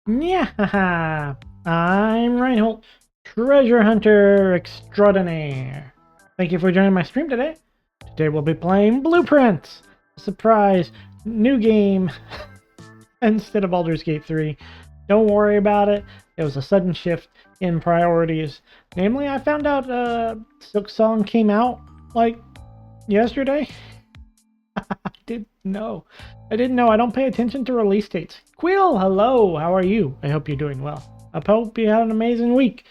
Yeah, I'm Reinhold, treasure hunter extraordinaire. Thank you for joining my stream today. Today we'll be playing Blueprints, a surprise new game instead of Baldur's Gate 3. Don't worry about it. It was a sudden shift in priorities. Namely, I found out Silk Song came out like yesterday. I didn't know. I don't pay attention to release dates. Quill, hello. How are you? I hope you're doing well. I hope you had an amazing week.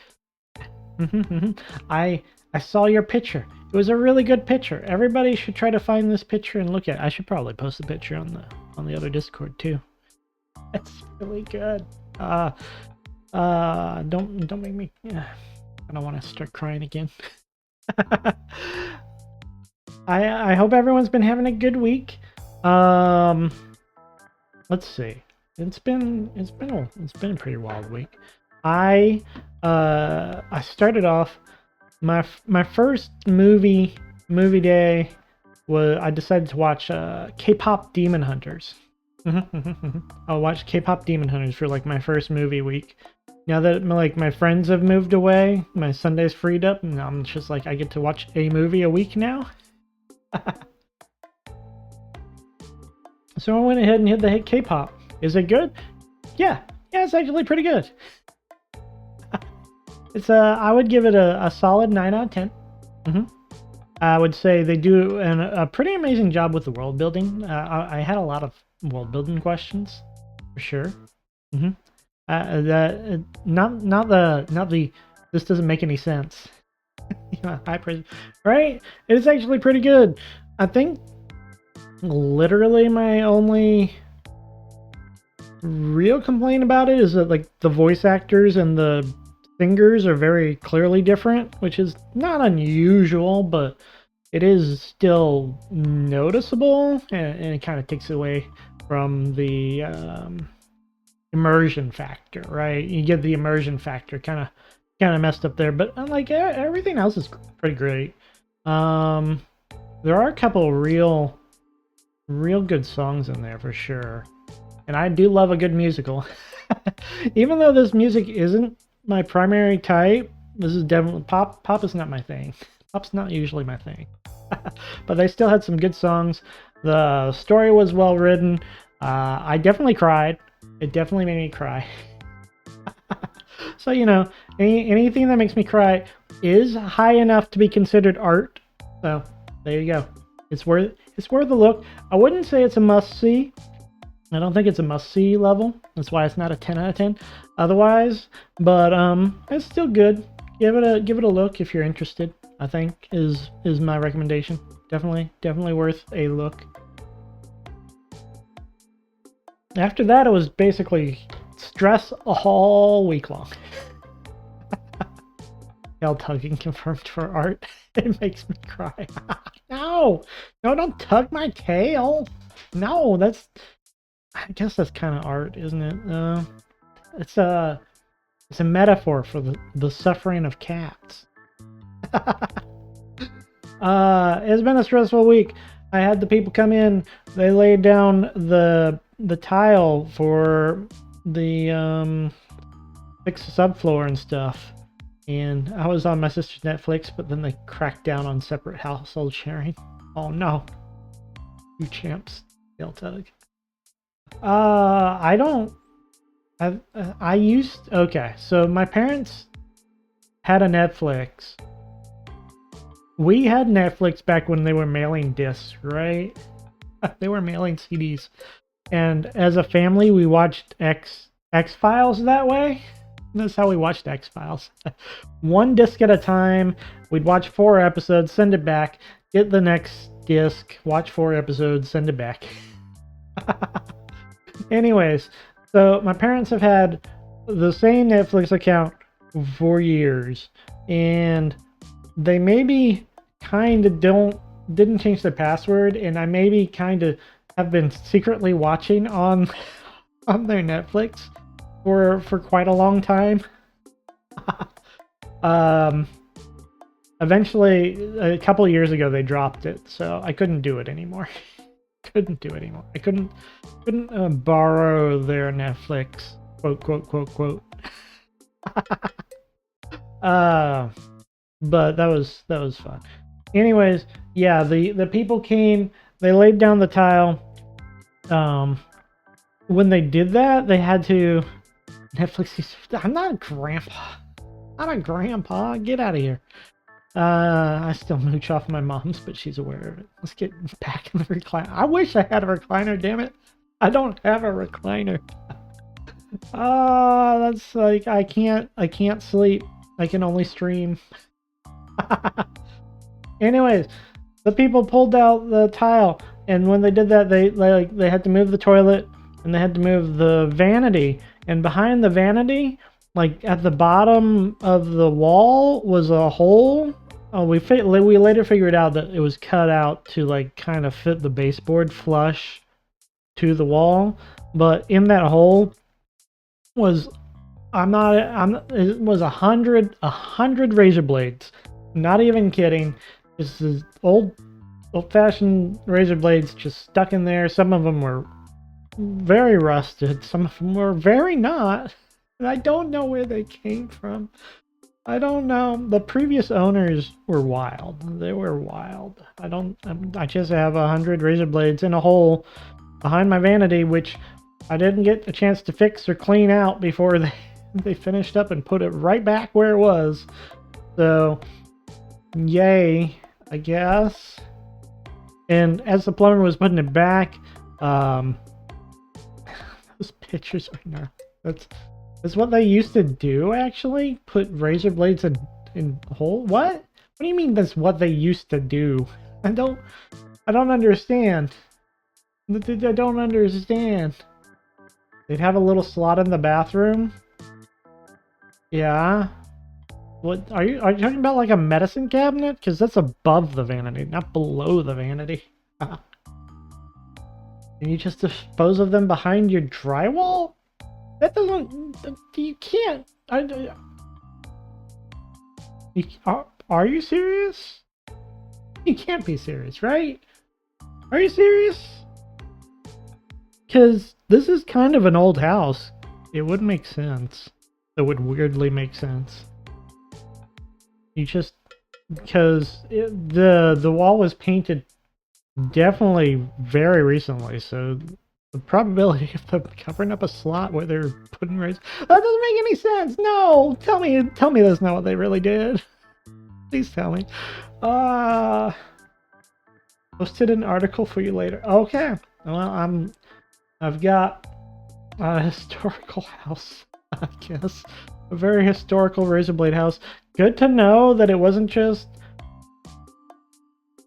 I saw your picture. It was a really good picture. Everybody should try to find this picture and look at it. I should probably post the picture on the other Discord too. That's really good. Don't make me. I don't want to start crying again. I hope everyone's been having a good week. Let's see. It's been a pretty wild week. I started off my first movie day was I decided to watch K-pop Demon Hunters. I'll watch K-pop Demon Hunters for like my first movie week. Now that like my friends have moved away, my Sunday's freed up, and I'm just like I get to watch a movie a week now. So I went ahead and hit the hit K-pop. Is it good? Yeah, it's actually pretty good. It's I would give it a solid 9 out of 10. I would say they do a pretty amazing job with the world building. I had a lot of world building questions, for sure. Not the this doesn't make any sense. Right? It is actually pretty good. I think literally my only real complaint about it is that like the voice actors and the singers are very clearly different, which is not unusual, but it is still noticeable, and it kind of takes away from the immersion factor, right? You get the immersion factor kind of messed up there, but like everything else is pretty great. There are a couple real good songs in there for sure, and I do love a good musical. Even though this music isn't my primary type, this is definitely pop is not my thing. Pop's not usually my thing. But they still had some good songs. The story was well written. I definitely cried. It definitely made me cry. So anything that makes me cry is high enough to be considered art. So there you go. It's worth a look. I wouldn't say it's a must-see. I don't think it's a must-see level. That's why it's not a 10 out of 10 otherwise. But it's still good. Give it a look if you're interested. I think is my recommendation. Definitely worth a look. After that, it was basically stress all week long. Tail tugging confirmed for art. It makes me cry. No, don't tug my tail. No, I guess that's kind of art, isn't it? It's a metaphor for the suffering of cats. It's been a stressful week. I had the people come in. They laid down the tile for the fix the subfloor and stuff. And I was on my sister's Netflix, but then they cracked down on separate household sharing. Oh no. You champs. Tail tug. Okay, so my parents had a Netflix. We had Netflix back when they were mailing discs, right? They were mailing CDs. And as a family, we watched X-Files that way. That's how we watched X-Files. One disc at a time. We'd watch 4 episodes, send it back, get the next disc, watch 4 episodes, send it back. Anyways, so my parents have had the same Netflix account for years, and they maybe kind of didn't change their password, and I maybe kind of have been secretly watching on their Netflix for quite a long time. Eventually, a couple of years ago, they dropped it, so I couldn't do it anymore. I couldn't borrow their Netflix Quote, quote, quote, quote. But that was fun. Anyways, yeah, the people came, they laid down the tile. When they did that, they had to Netflix. I'm not a grandpa. I'm not a grandpa. Get out of here. I still mooch off my mom's, but she's aware of it. Let's get back in the recliner. I wish I had a recliner, damn it. I don't have a recliner. That's like I can't sleep. I can only stream. Anyways, the people pulled out the tile, and when they did that, they had to move the toilet and they had to move the vanity. And behind the vanity, like at the bottom of the wall, was a hole. We later figured out that it was cut out to like kind of fit the baseboard flush to the wall. But in that hole was it was 100 razor blades. Not even kidding. This is old-fashioned razor blades just stuck in there. Some of them were very rusted. Some of them were very not. And I don't know where they came from. I don't know. The previous owners were wild. They were wild. I just have 100 razor blades in a hole behind my vanity, which I didn't get a chance to fix or clean out before they finished up and put it right back where it was. So, yay, I guess. And as the plumber was putting it back, those pictures right now. That's what they used to do, actually? Put razor blades in hole? What? What do you mean that's what they used to do? I don't understand. I don't understand. They'd have a little slot in the bathroom. Yeah. What are you talking about, like a medicine cabinet? Because that's above the vanity, not below the vanity. And you just dispose of them behind your drywall? That doesn't... You can't... Are you serious? You can't be serious, right? Are you serious? Because this is kind of an old house. It would make sense. It would weirdly make sense. You just... Because the wall was painted definitely very recently, so... The probability of them covering up a slot where they're putting razor... That doesn't make any sense! No! Tell me that's not what they really did. Please tell me. Posted an article for you later. Okay. Well, I've got a historical house, I guess. A very historical razor blade house. Good to know that it wasn't just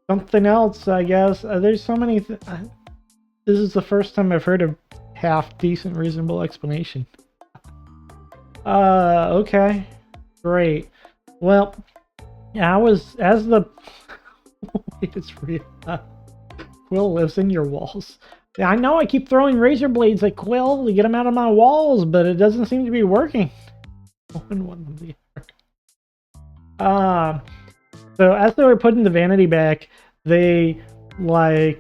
something else, I guess. There's so many... This is the first time I've heard a half-decent, reasonable explanation. Okay. Great. Well, yeah, as the... Wait, it's real. Quill lives in your walls. Yeah, I know I keep throwing razor blades at Quill to get him out of my walls, but it doesn't seem to be working. So as they were putting the vanity back, they were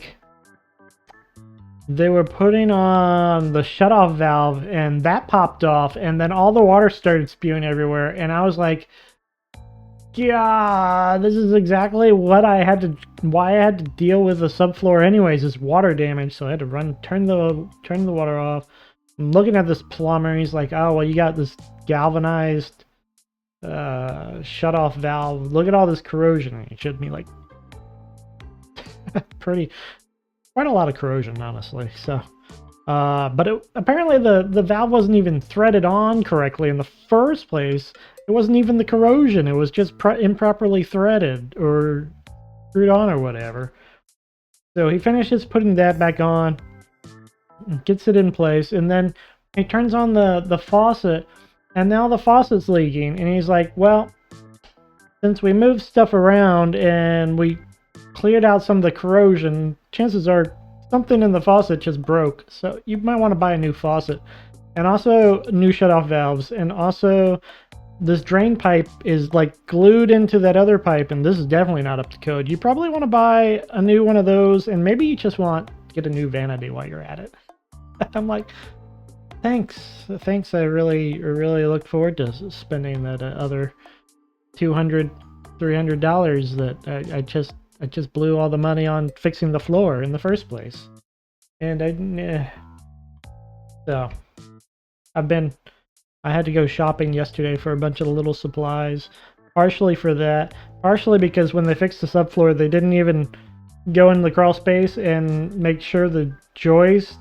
putting on the shutoff valve, and that popped off, and then all the water started spewing everywhere, and I was like, yeah, this is exactly why I had to deal with the subfloor anyways, is water damage. So I had to turn the water off. I'm looking at this plumber, he's like, oh, well, you got this galvanized shutoff valve. Look at all this corrosion. It should be like quite a lot of corrosion, honestly. So, but apparently the valve wasn't even threaded on correctly in the first place. It wasn't even the corrosion. It was just improperly threaded or screwed on or whatever. So he finishes putting that back on, gets it in place, and then he turns on the faucet, and now the faucet's leaking. And he's like, well, since we moved stuff around and we cleared out some of the corrosion, chances are something in the faucet just broke. So you might want to buy a new faucet. And also new shutoff valves. And also this drain pipe is like glued into that other pipe, and this is definitely not up to code. You probably want to buy a new one of those, and maybe you just want to get a new vanity while you're at it. I'm like, Thanks. I really look forward to spending that other $200, $300 that I just blew all the money on fixing the floor in the first place. And so I had to go shopping yesterday for a bunch of little supplies. Partially for that, partially because when they fixed the subfloor, they didn't even go in the crawl space and make sure the joist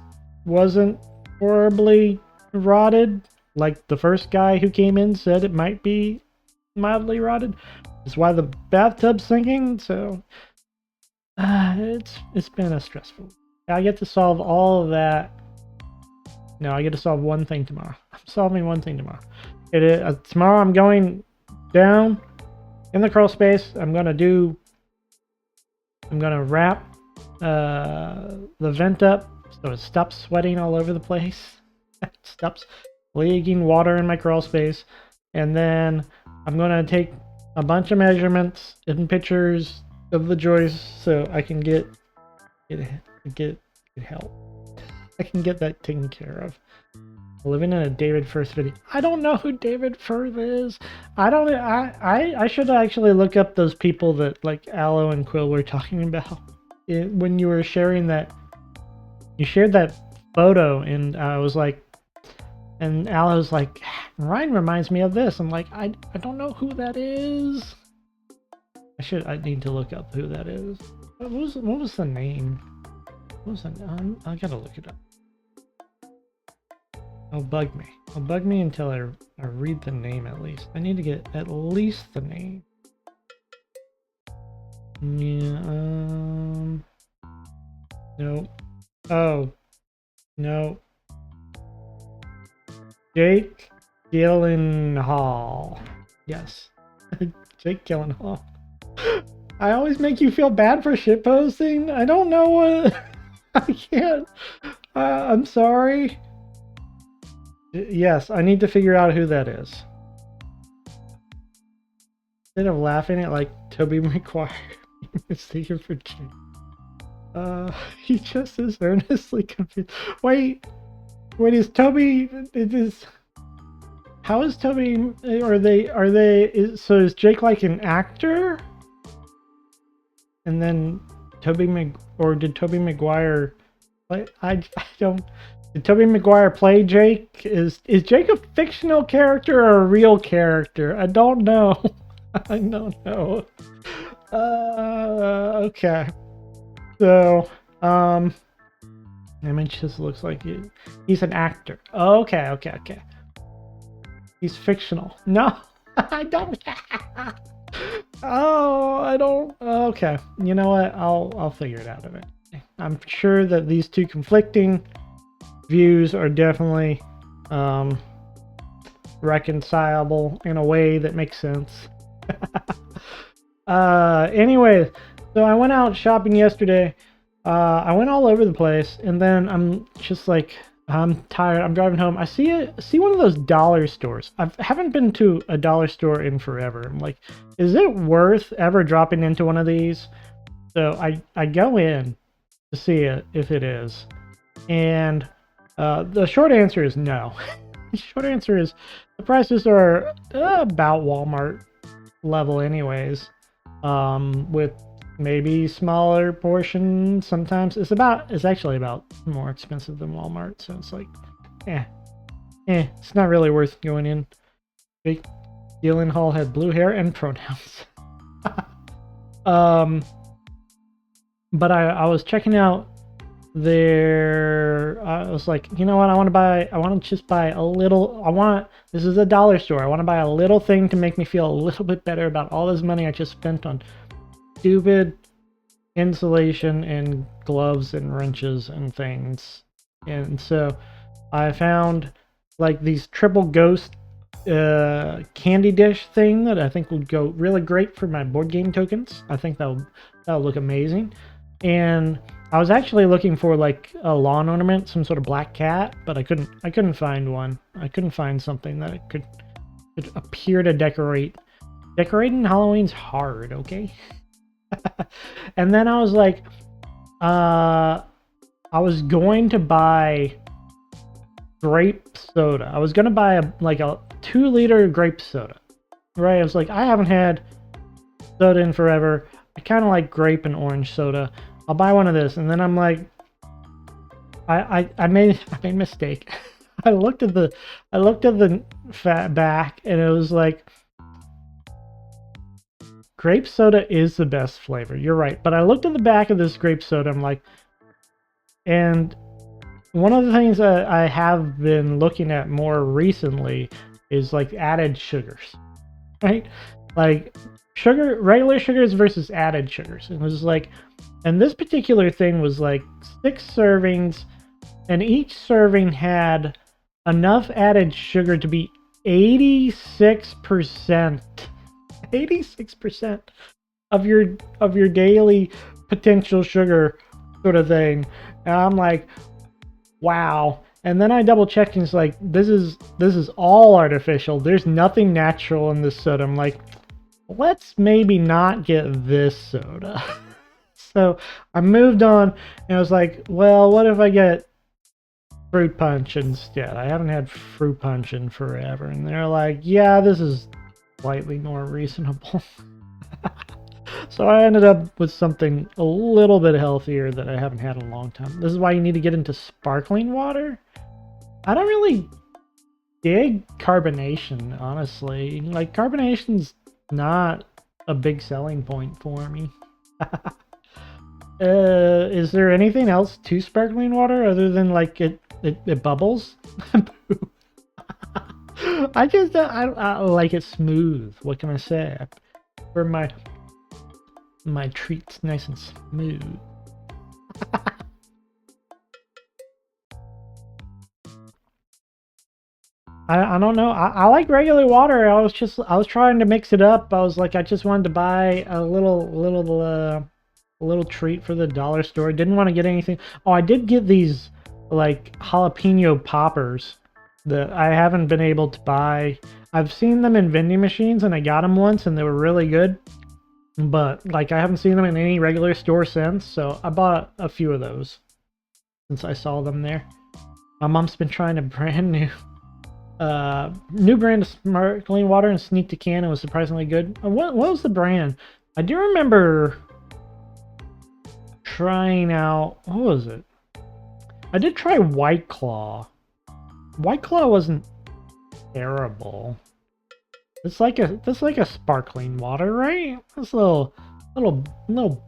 wasn't horribly rotted, like the first guy who came in said it might be mildly rotted. That's why the bathtub's sinking. So it's been a stressful. I get to solve all of that. No, I get to solve one thing tomorrow. I'm solving one thing tomorrow. Tomorrow I'm going down in the crawl space. I'm gonna wrap the vent up so it stops sweating all over the place. It stops leaking water in my crawl space. And then I'm gonna take a bunch of measurements and pictures of the joist so I can get help. I can get that taken care of. Living in a David Firth video. I don't know who David Firth is. I should actually look up those people that like Aloe and Quill were talking about. When you were sharing that, you shared that photo, and I was like, and Aloe was like, Ryan reminds me of this. I'm like, I don't know who that is. I need to look up who that is. What was the name? What was the name? I gotta look it up. It'll bug me until I read the name at least. I need to get at least the name. Yeah, no. Oh, no. Jake Gyllenhaal. Yes. Jake Gyllenhaal. I always make you feel bad for shitposting. I don't know what... I can't. I'm sorry. Yes, I need to figure out who that is. Instead of laughing at like Tobey Maguire mistaken for Jake. He just is earnestly confused. Wait, is Toby? How is Toby? So is Jake like an actor? And then did Tobey Maguire? Like I don't. Did Tobey Maguire play Jake? Is Jake a fictional character or a real character? I don't know. I don't know. Okay. So, image just looks like he's an actor. Okay. He's fictional. No, I don't. Oh, I don't. Okay. You know what? I'll figure it out eventually. I'm sure that these two conflicting views are definitely reconcilable in a way that makes sense. Anyway, so I went out shopping yesterday. I went all over the place, and then I'm just like, I'm tired. I'm driving home. I see one of those dollar stores. I haven't been to a dollar store in forever. I'm like, is it worth ever dropping into one of these? So I go in to see it if it is, and the short answer is no. The short answer is the prices are about Walmart level anyways, with maybe smaller portions. Sometimes it's actually about more expensive than Walmart, so it's like it's not really worth going in. Jake Gyllenhaal had blue hair and pronouns. But I was checking out there. I was like, you know what, I want to just buy a little. This is a dollar store. I want to buy a little thing to make me feel a little bit better about all this money I just spent on stupid insulation and gloves and wrenches and things. And so I found like these triple ghost candy dish thing that I think would go really great for my board game tokens. I think that'll look amazing. And I was actually looking for like a lawn ornament, some sort of black cat, but I couldn't find one. I couldn't find something that could appear to decorate. Decorating Halloween's hard, okay? And then I was like, I was going to buy grape soda. I was gonna buy a 2-liter grape soda. Right? I was like, I haven't had soda in forever. I kind of like grape and orange soda. I'll buy one of this, and then I'm like, I made a mistake. I looked at the fat back, and it was like, grape soda is the best flavor. You're right, but I looked at the back of this grape soda. I'm like, and one of the things that I have been looking at more recently is like added sugars, right? Like sugar, regular sugars versus added sugars. And it was like, and this particular thing was like 6 servings, and each serving had enough added sugar to be 86%. 86% of your daily potential sugar sort of thing. And I'm like, wow. And then I double checked, and it's like, this is all artificial. There's nothing natural in this soda. I'm like, let's maybe not get this soda. So I moved on, and I was like, well, what if I get fruit punch instead? I haven't had fruit punch in forever. And they're like, yeah, this is slightly more reasonable. So I ended up with something a little bit healthier that I haven't had in a long time. This is why you need to get into sparkling water. I don't really dig carbonation, honestly. Like, carbonation's not a big selling point for me. Is there anything else to sparkling water other than like it bubbles? I just I like it smooth. What can I say? For my treats nice and smooth. I don't know. I like regular water. I was trying to mix it up. I was like, I just wanted to buy a little treat for the dollar store. Didn't want to get anything. Oh, I did get these like jalapeno poppers that I haven't been able to buy. I've seen them in vending machines, and I got them once, and they were really good. But like, I haven't seen them in any regular store since, so I bought a few of those since I saw them there. My mom's been trying a brand new brand of sparkling water and sneaked a can. It was surprisingly good. What was the brand? I do remember trying out, what was it? I did try White Claw. White Claw wasn't terrible. It's like a sparkling water, right? This little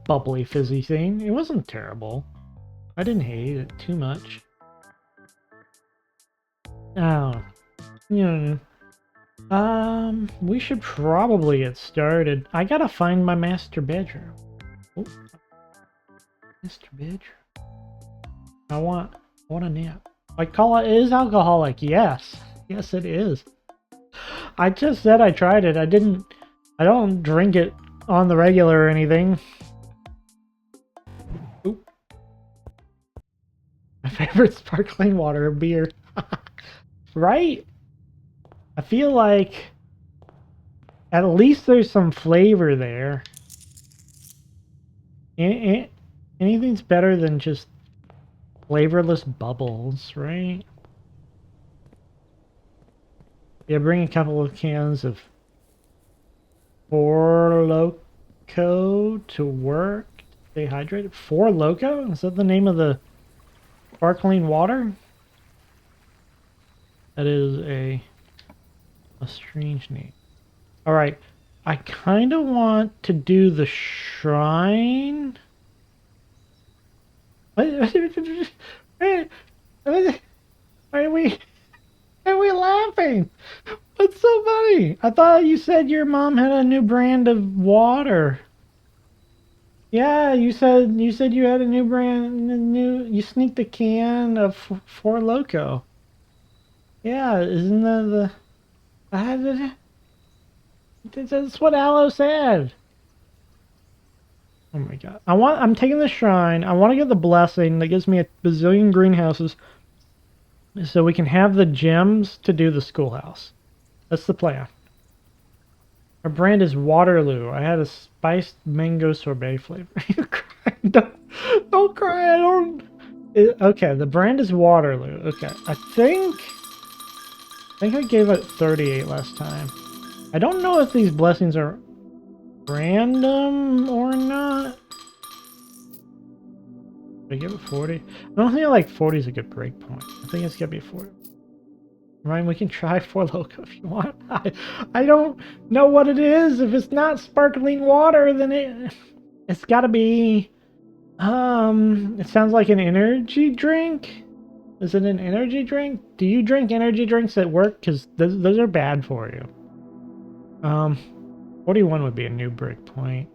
bubbly fizzy thing. It wasn't terrible. I didn't hate it too much. Oh, we should probably get started. I gotta find my master bedroom. Oh, master bedroom. I want a nap. White Claw is alcoholic. Yes, yes, it is. I just said I tried it. I don't drink it on the regular or anything. Oop. My favorite sparkling water beer. Right? I feel like at least there's some flavor there. Anything's better than just flavorless bubbles, right? Yeah, bring a couple of cans of Four Loco to work. Stay hydrated. Four Loco? Is that the name of the sparkling water? That is a strange name. Alright. I kind of want to do the shrine. Why are we laughing? What's so funny? I thought you said your mom had a new brand of water. Yeah, you said you had a new brand, you sneaked a can of Four Loco. Yeah, isn't that that's what Aloe said. Oh my god. I'm taking the shrine. I want to get the blessing that gives me a bazillion greenhouses so we can have the gems to do the schoolhouse. That's the plan. Our brand is Waterloo. I had a spiced mango sorbet flavor. You're crying. Don't cry. Okay, the brand is Waterloo. Okay, I think I gave it 38 last time. I don't know if these blessings are random or not. Did I give it 40? I don't think like 40 is a good break point. I think it's gonna be 40. Ryan, we can try Four Loko if you want. I don't know what it is. If it's not sparkling water, then it's gotta be it sounds like an energy drink. Is it an energy drink? Do you drink energy drinks at work? Because those are bad for you. 41 would be a new break point.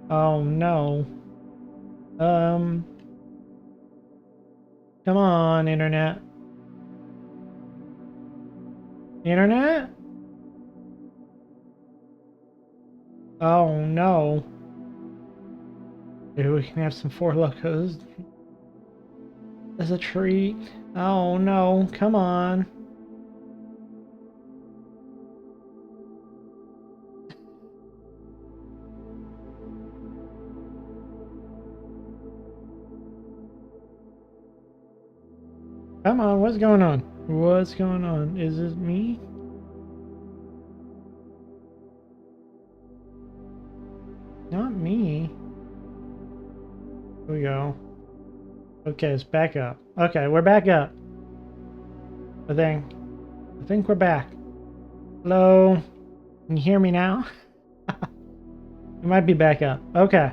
Oh no. Come on, internet. Internet? Oh no. Maybe we can have some Four Locos as a treat. Oh no, come on. Come on, what's going on? What's going on? Is it me? Not me. Here we go. Okay, it's back up. Okay, we're back up. I think we're back. Hello? Can you hear me now? We might be back up. Okay.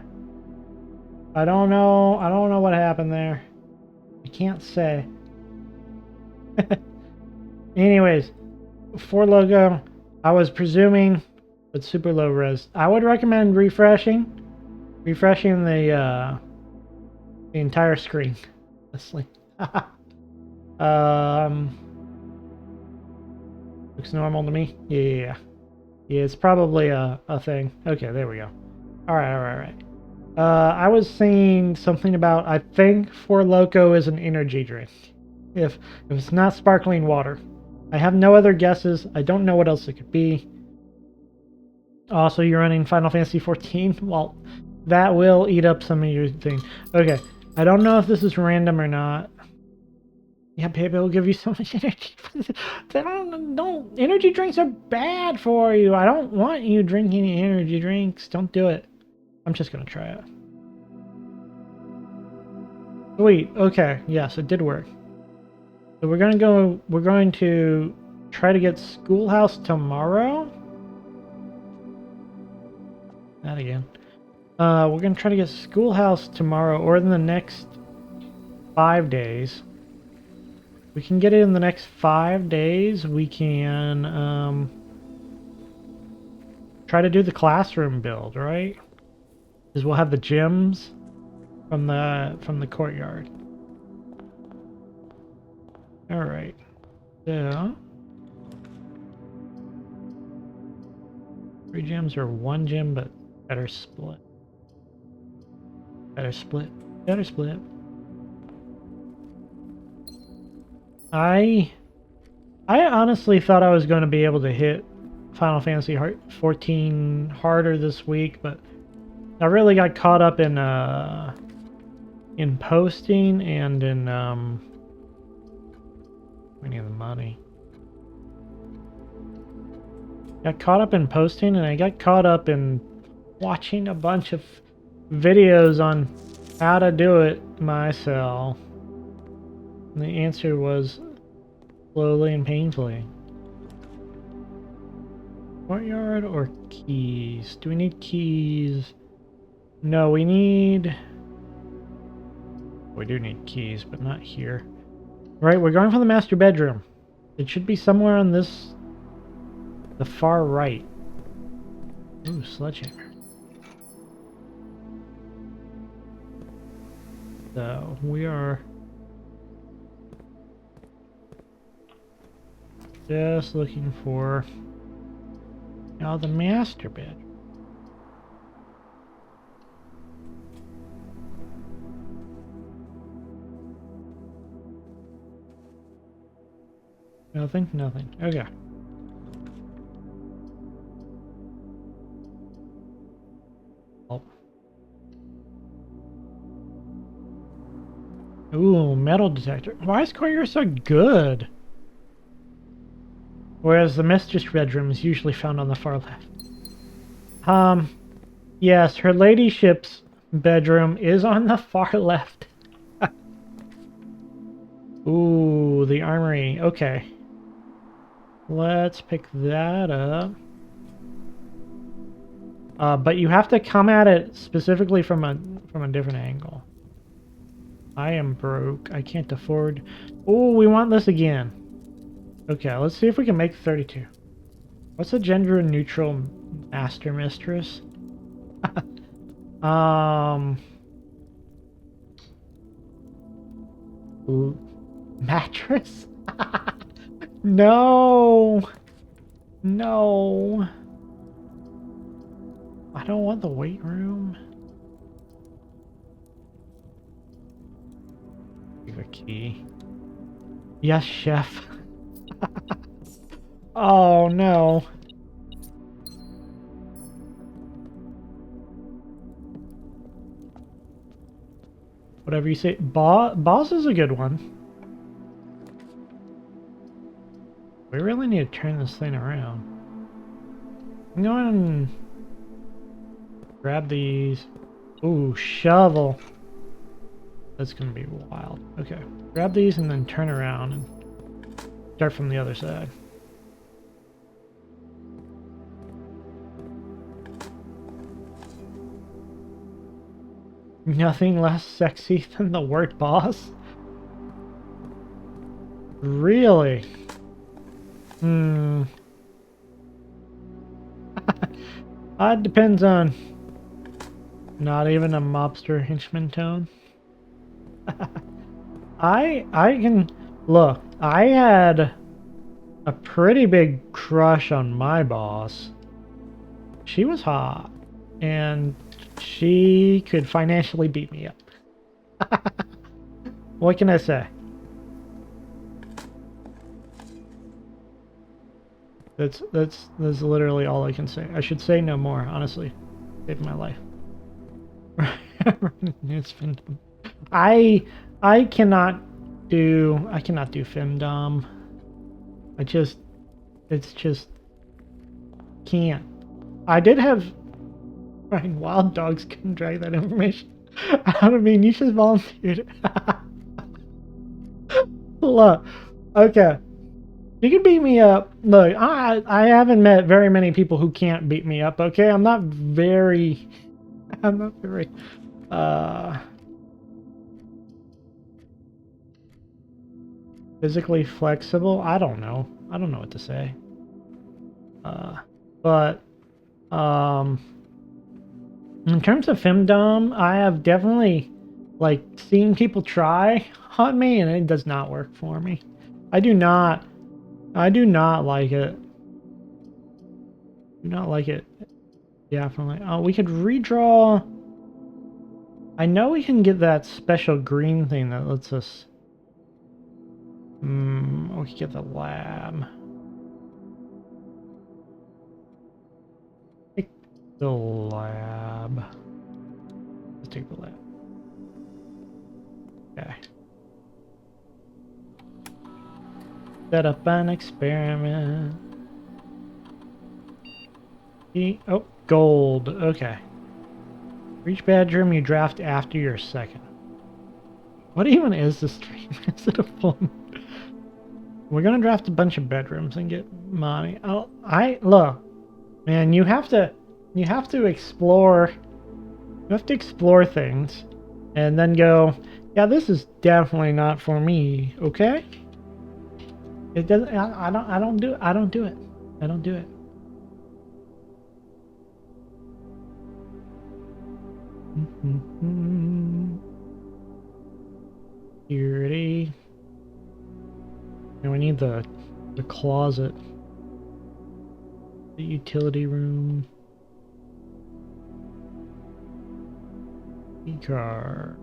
I don't know what happened there. I can't say. Anyways, for logo, I was presuming it's super low res. I would recommend refreshing the entire screen. Honestly. Looks normal to me. Yeah, it's probably a thing. Okay, there we go. All right. I was saying something about I think Four Loko is an energy drink. If it's not sparkling water. I have no other guesses. I don't know what else it could be. Also, you're running Final Fantasy 14. Well, that will eat up some of your thing. Okay, I don't know if this is random or not. Yeah, baby, it'll give you so much energy. don't. Energy drinks are bad for you. I don't want you drinking energy drinks. Don't do it. I'm just gonna try it. Sweet. Okay. Yes, it did work. So we're going to try to get Schoolhouse tomorrow. Not again. We're going to try to get Schoolhouse tomorrow or in the next 5 days. We can get it in the next 5 days. We can try to do the classroom build, right? Because we'll have the gyms from the courtyard. All right. So 3 gyms or 1 gym, but better split. Better split. I honestly thought I was going to be able to hit Final Fantasy 14 harder this week, but I really got caught up in posting and in we need the money. Got caught up in posting, and I got caught up in watching a bunch of videos on how to do it myself. And the answer was slowly and painfully. Courtyard or keys? Do we need keys? No, we do need keys, but not here. Right, we're going for the master bedroom. It should be somewhere on the far right. Ooh, sledgehammer. So, we are just looking for the master bedroom. Nothing. Okay. Oh. Ooh, metal detector. Why is Courier so good? Whereas the mistress bedroom is usually found on the far left. Yes, her ladyship's bedroom is on the far left. Ooh, the armory. Okay. Let's pick that up. But you have to come at it specifically from a different angle. I am broke. I can't afford... Oh, we want this again. Okay, let's see if we can make 32. What's a gender-neutral master mistress? Ooh, mattress? No! No! I don't want the weight room. Give a key. Yes, chef. Oh no. Whatever you say. Boss is a good one. We really need to turn this thing around. I'm going to grab these. Ooh, shovel. That's going to be wild. Okay. Grab these and then turn around and start from the other side. Nothing less sexy than the word boss? Really? It depends on... Not even a mobster henchman tone. I can... Look, I had a pretty big crush on my boss. She was hot. And she could financially beat me up. What can I say? That's literally all I can say. I should say no more, honestly. Saved my life. I cannot do femdom. It's just can't. I did have wild dogs couldn't drag that information out of me, and you just volunteered. Look, okay. You can beat me up. Look, I haven't met very many people who can't beat me up, okay? I'm not very physically flexible. I don't know what to say. But in terms of femdom, I have definitely like seen people try on me, and it does not work for me. I do not like it. Do not like it. Definitely. Oh, we could redraw. I know we can get that special green thing that lets us. We could get the lab. Take the lab. Let's take the lab. Okay. Set up an experiment. Oh, gold. Okay. For each bedroom you draft after your second. What even is this stream? Is it a fun? We're gonna draft a bunch of bedrooms and get money. Look, man, you have to explore. You have to explore things, and then go. Yeah, this is definitely not for me. Okay. It doesn't. I don't do it. I don't do it. I don't do it. Security. And we need the closet. The utility room. E-car.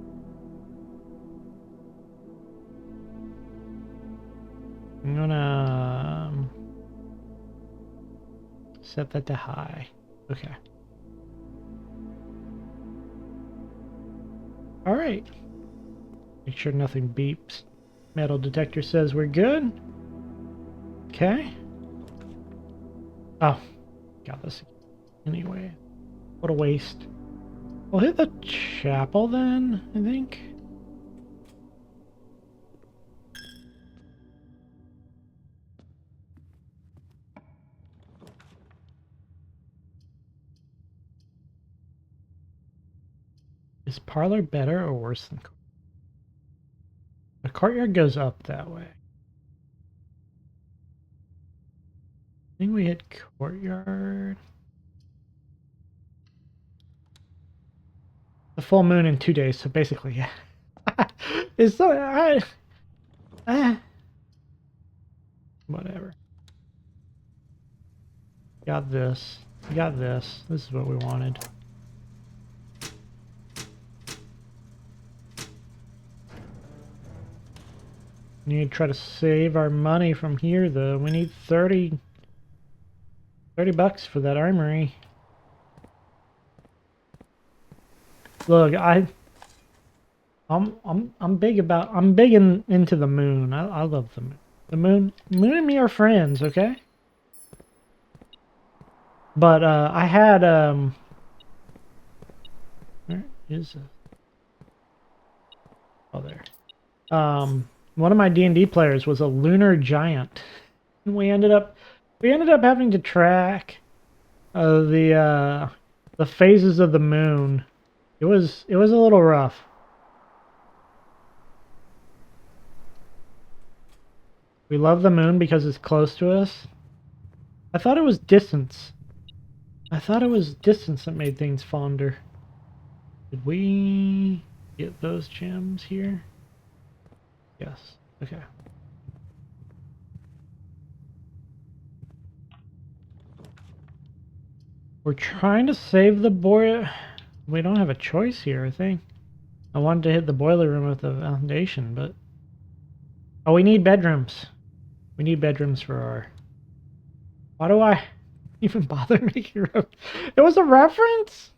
I'm gonna set that to high. Okay. All right. Make sure nothing beeps. Metal detector says we're good. Okay. Oh, got this anyway. What a waste. We'll hit the chapel then, I think. Is parlor better or worse than courtyard? The courtyard goes up that way. I think we hit courtyard. The full moon in 2 days, so basically, yeah. It's so whatever. Got this. Got this. This is what we wanted. We need to try to save our money from here, though. We need 30 bucks for that armory. Look, I'm big into the moon. I love the moon. The moon and me are friends, okay? But I had where is it? Oh, there. One of my D&D players was a lunar giant, and we ended up having to track the phases of the moon. It was a little rough. We love the moon because it's close to us. I thought it was distance. I thought it was distance that made things fonder. Did we get those gems here? Yes. Okay. We're trying to save the boiler. We don't have a choice here, I think. I wanted to hit the boiler room with the foundation, but... Oh, we need bedrooms. We need bedrooms for our... Why do I even bother making room? It was a reference?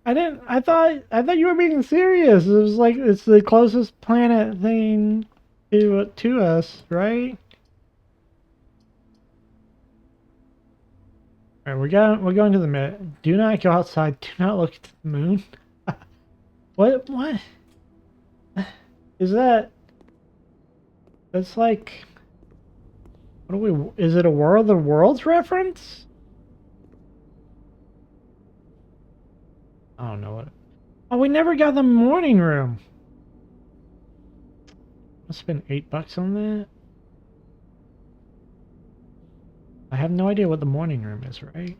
I thought you were being serious. It was like, it's the closest planet thing to us, right? Alright, we're going to the mid. Do not go outside. Do not look at the moon. What is that? That's like, what do we, is it a War of the Worlds reference? I don't know what. Oh, we never got the morning room. I spent $8 on that. I have no idea what the morning room is, right?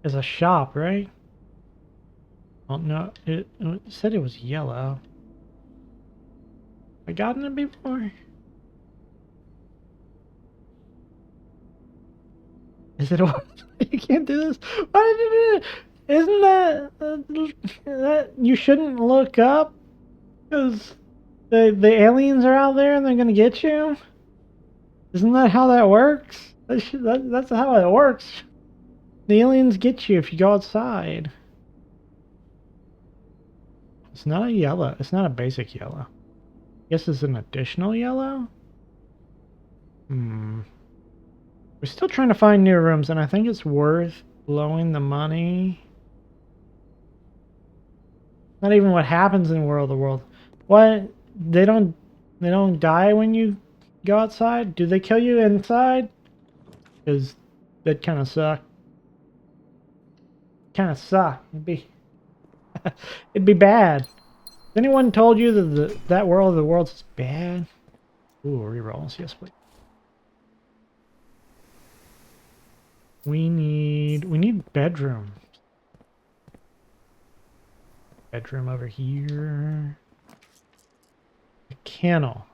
It's a shop, right? Oh no, it said it was yellow. I gotten it before? Is it a... You can't do this? Why did you do it? Isn't that you shouldn't look up? Because the aliens are out there and they're gonna get you? Isn't that how that works? That's how it works. The aliens get you if you go outside. It's not a yellow. It's not a basic yellow. I guess it's an additional yellow? We're still trying to find new rooms, and I think it's worth blowing the money. Not even what happens in World of the World. What? They don't die when you go outside? Do they kill you inside? Because that kind of suck. Kind of suck. It'd be bad. Has anyone told you that that World of the Worlds is bad? Ooh, rerolls. Yes, please. We need bedrooms. Bedroom over here. A kennel.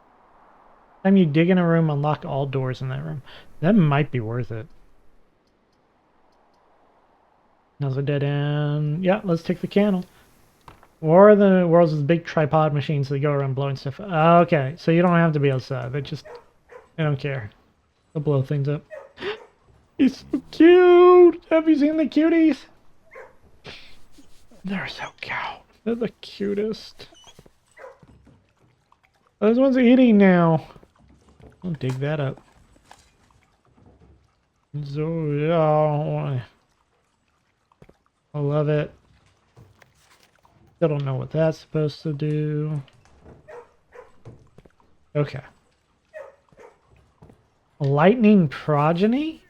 Time you dig in a room, unlock all doors in that room. That might be worth it. Another dead end. Yeah, let's take the kennel. Or the world's big tripod machines that go around blowing stuff. Okay, so you don't have to be outside. They don't care. They'll blow things up. He's so cute! Have you seen the cuties? They're so cute. They're the cutest. Those ones are eating now. I'll dig that up. So, yeah, I love it. Still don't know what that's supposed to do. Okay. Lightning Progeny?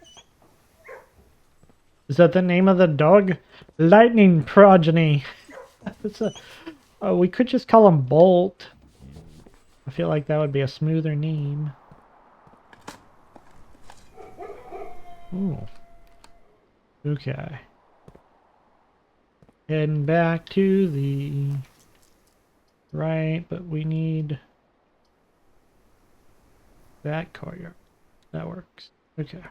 Is that the name of the dog? Lightning Progeny. It's a, we could just call him Bolt. I feel like that would be a smoother name. Ooh. Okay. Heading back to the right, but we need that courtyard. That works. Okay.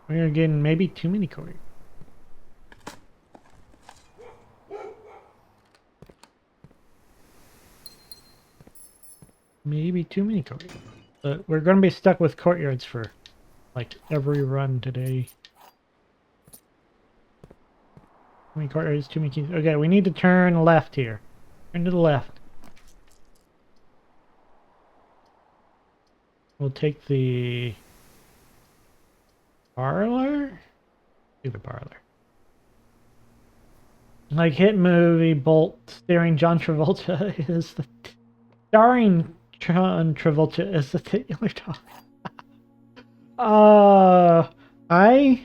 We're getting maybe too many courtyards. Maybe too many courtyards. But we're going to be stuck with courtyards for like every run today. Too many courtyards, too many keys. Okay, we need to turn left here. Turn to the left. We'll take the parlor? Do the parlor. Like hit movie, Bolt starring John Travolta is the starring John Travolta is the titular dog. I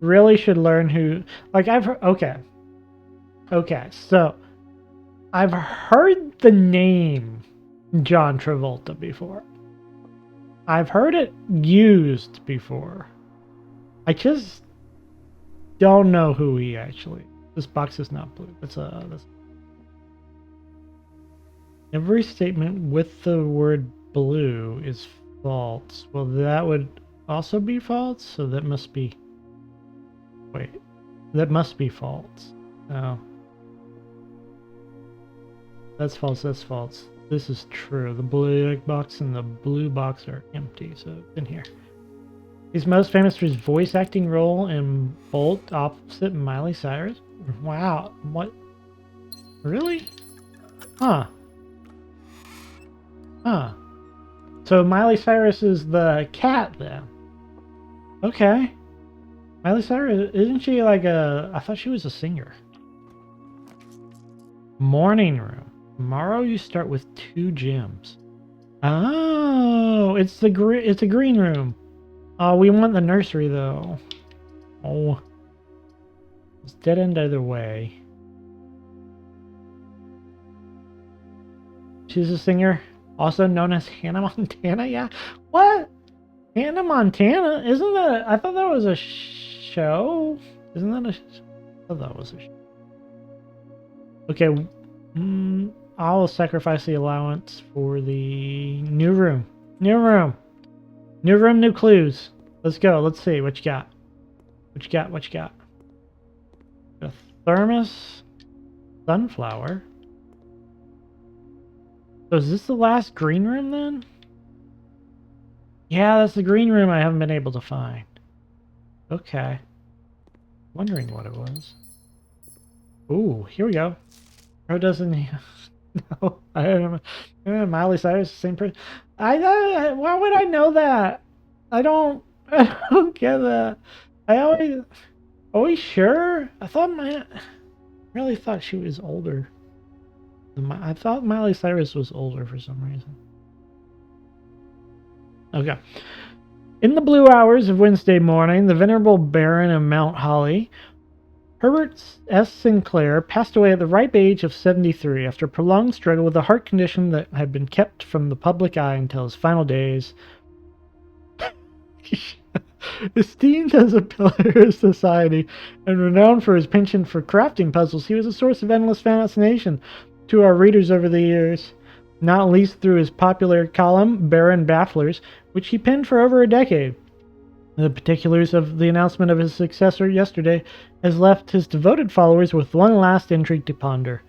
really should learn who. Like I've heard. Okay. So I've heard the name John Travolta before. I've heard it used before. I just don't know who he actually. This box is not blue. It's this. Every statement with the word blue is false. Well, that would also be false. So that must be. Wait, that must be false. Oh, that's false. That's false. This is true. The blue box and the blue box are empty, so it's in here. He's most famous for his voice acting role in Bolt opposite Miley Cyrus. Wow, what? Really? Huh. So Miley Cyrus is the cat then. Okay. Miley Cyrus, isn't she like a... I thought she was a singer. Morning room. Tomorrow you start with 2 gems. Oh, it's a green room. Oh, we want the nursery though. Oh, it's dead end either way. She's a singer, also known as Hannah Montana. Yeah, what? Hannah Montana? Isn't that? I thought that was a show. Isn't that a? I thought that was a show. Okay. I'll sacrifice the allowance for the new room. New room, new clues. Let's go. Let's see what you got. What you got? A thermos, sunflower. So is this the last green room then? Yeah, that's the green room I haven't been able to find. Okay. Wondering what it was. Ooh, here we go. Or doesn't he? No, I don't know. Miley Cyrus, the same person. Why would I know that? I don't get that. Always sure? I really thought she was older. I thought Miley Cyrus was older for some reason. Okay. In the blue hours of Wednesday morning, the venerable Baron of Mount Holly, Herbert S. Sinclair, passed away at the ripe age of 73 after a prolonged struggle with a heart condition that had been kept from the public eye until his final days. Esteemed as a pillar of society and renowned for his penchant for crafting puzzles, he was a source of endless fascination to our readers over the years, not least through his popular column, Baron Bafflers, which he penned for over a decade. The particulars of the announcement of his successor yesterday has left his devoted followers with one last intrigue to ponder.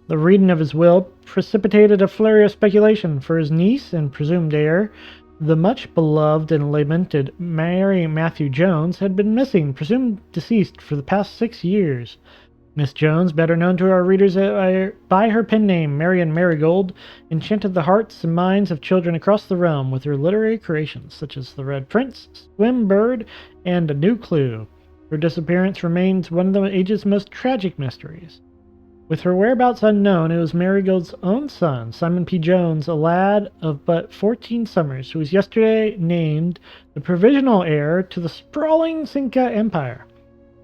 The reading of his will precipitated a flurry of speculation, for his niece and presumed heir, the much beloved and lamented Mary Matthew Jones, had been missing, presumed deceased, for the past 6 years. Miss Jones, better known to our readers by her pen name Marion Marigold, enchanted the hearts and minds of children across the realm with her literary creations such as The Red Prince, Swim Bird, and A New Clue. Her disappearance remains one of the age's most tragic mysteries. With her whereabouts unknown, it was Marigold's own son, Simon P. Jones, a lad of but 14 summers, who was yesterday named the provisional heir to the sprawling Cinca Empire.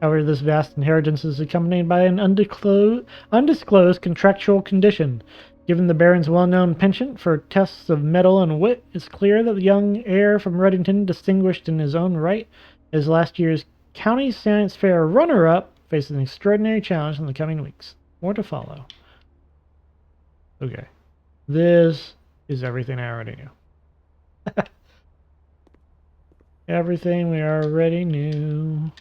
However, this vast inheritance is accompanied by an undisclosed contractual condition. Given the Baron's well-known penchant for tests of mettle and wit, it's clear that the young heir from Reddington, distinguished in his own right as last year's County Science Fair runner-up, faces an extraordinary challenge in the coming weeks. More to follow. Okay. This is everything I already knew. Everything we already knew.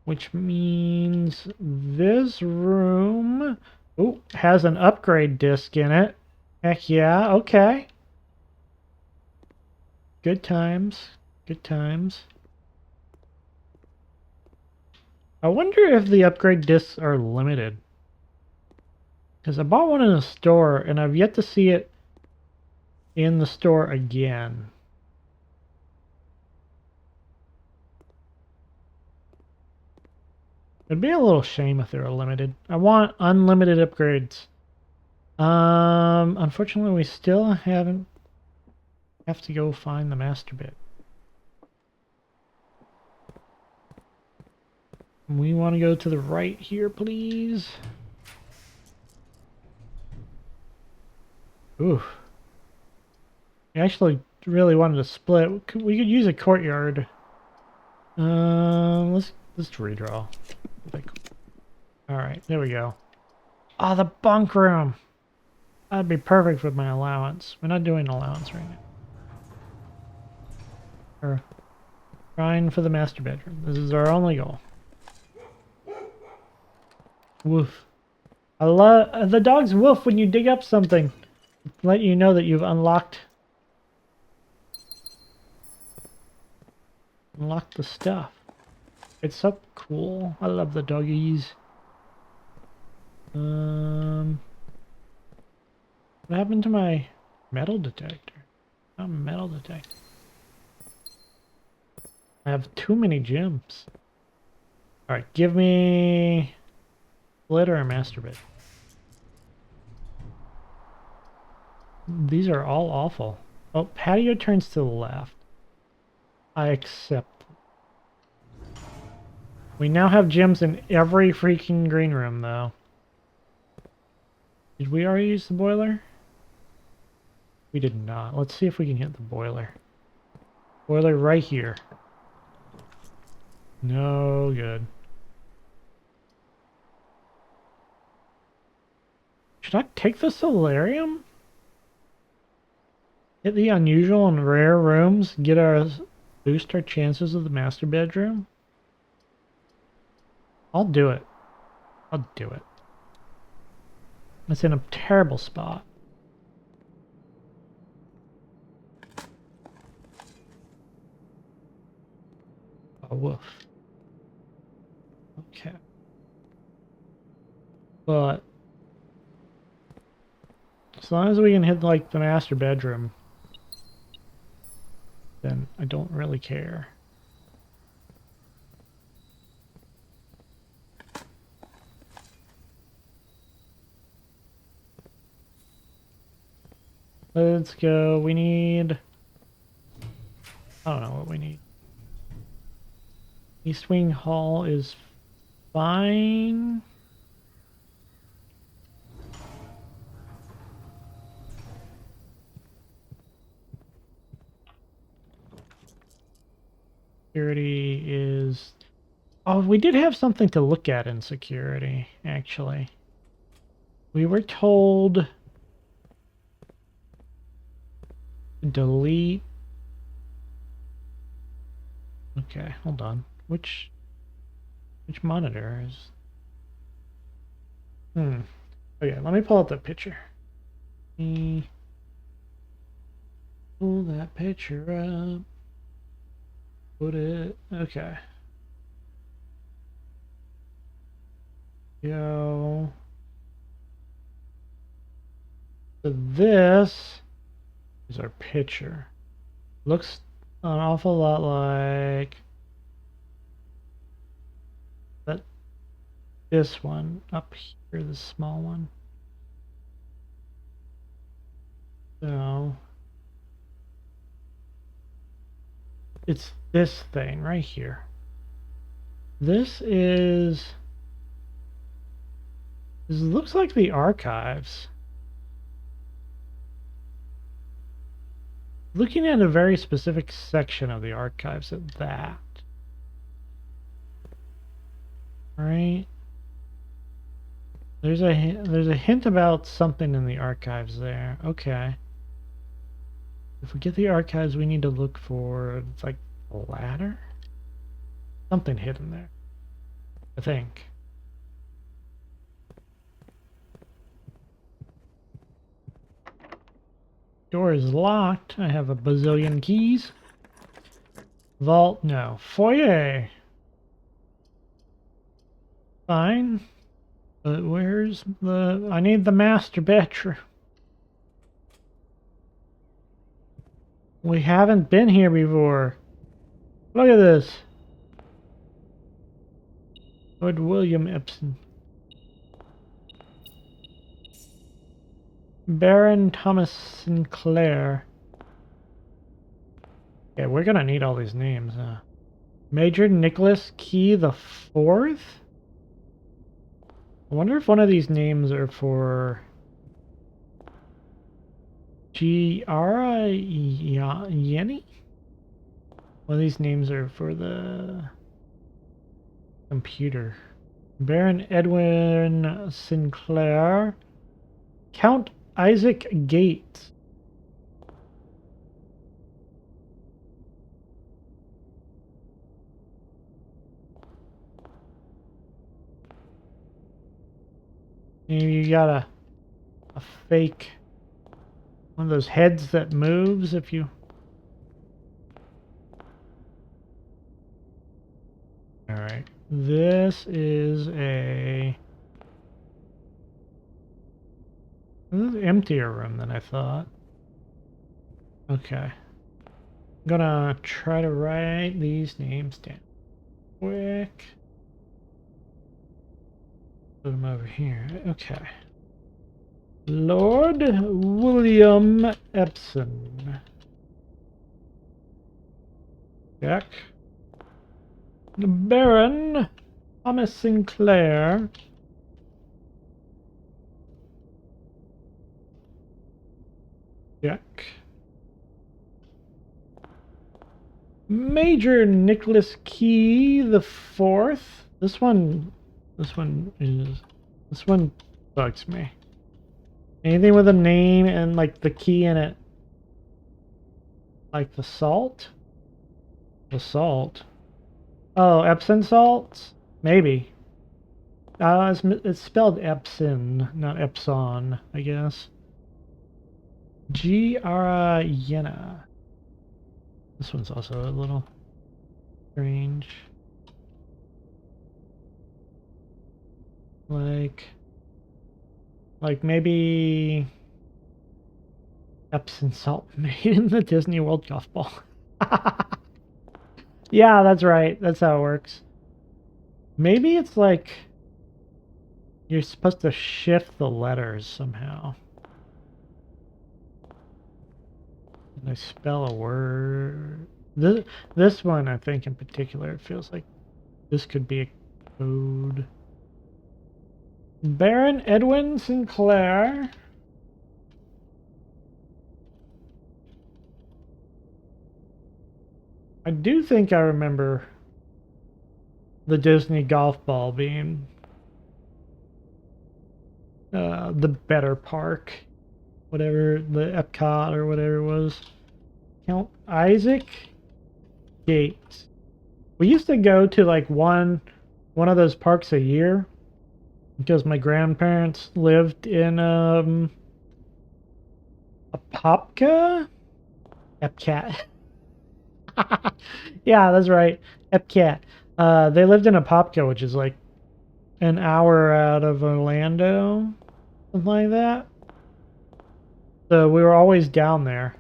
Which means this room has an upgrade disc in it. Heck yeah, okay. Good times. Good times. I wonder if the upgrade discs are limited. Because I bought one in the store and I've yet to see it in the store again. It'd be a little shame if they were limited. I want unlimited upgrades. Unfortunately, we still have to go find the master bit. We want to go to the right here, please. Ooh. I actually really wanted to split. We could use a courtyard. Let's redraw. Alright, there we go. Ah, the bunk room! That'd be perfect with my allowance. We're not doing allowance right now. We're trying for the master bedroom. This is our only goal. Woof. I love the dogs woof when you dig up something. Let you know that you've unlocked the stuff. It's so cool. I love the doggies. What happened to my metal detector? Not metal detector. I have too many gems. Alright, give me glitter and masturbate. These are all awful. Oh, patio turns to the left. I accept. We now have gems in every freaking green room, though. Did we already use the boiler? We did not. Let's see if we can hit the boiler. Boiler right here. No good. Should I take the solarium? Hit the unusual and rare rooms, boost our chances of the master bedroom? I'll do it. I'll do it. It's in a terrible spot. Oh, woof. Okay. But as long as we can hit like the master bedroom, then I don't really care. Let's go. We need... I don't know what we need. East Wing Hall is fine. Security is... Oh, we did have something to look at in security, actually. We were told... delete... Okay, hold on. Which monitor is... Okay, let me pull up the picture. Pull that picture up. Put it... Okay. Go. So this is our picture. Looks an awful lot like that. This one up here, the small one. So it's this thing right here. This looks like the archives. Looking at a very specific section of the archives at that. Right? There's a hint about something in the archives there. Okay. If we get the archives, we need to look for, it's like a ladder? Something hidden there, I think. Door is locked. I have a bazillion keys. Vault, no. Foyer. Fine. But where's the... I need the master bedroom. We haven't been here before. Look at this. Lord William Epson. Baron Thomas Sinclair. Yeah, we're gonna need all these names. Major Nicholas Key the Fourth? I wonder if one of these names are for Giara Yeni? One of these names are for the computer. Baron Edwin Sinclair. Count Isaac Gates. Maybe you got a fake one of those heads that moves if you... Alright. This is a... This is an emptier room than I thought. Okay. I'm gonna try to write these names down quick. Put them over here. Okay. Lord William Epson. Jack. Baron Thomas Sinclair. Jack. Major Nicholas Key the Fourth. This one bugs me. Anything with a name and like the key in it. Like the salt? The salt. Oh, Epsom salts? Maybe. It's spelled Epson, not Epson, I guess. Giara. This one's also a little strange. Like maybe Epsom salt made in the Disney World golf ball. Yeah, that's right. That's how it works. Maybe it's like you're supposed to shift the letters somehow. And I spell a word. This one, I think in particular, it feels like this could be a code. Baron Edwin Sinclair. I do think I remember the Disney golf ball being the better park. Whatever, the Epcot or whatever it was. Count Isaac Gates. We used to go to like one of those parks a year because my grandparents lived in Apopka? Epcat. Yeah, that's right. Epcat. They lived in Apopka, which is like an hour out of Orlando, something like that. So we were always down there,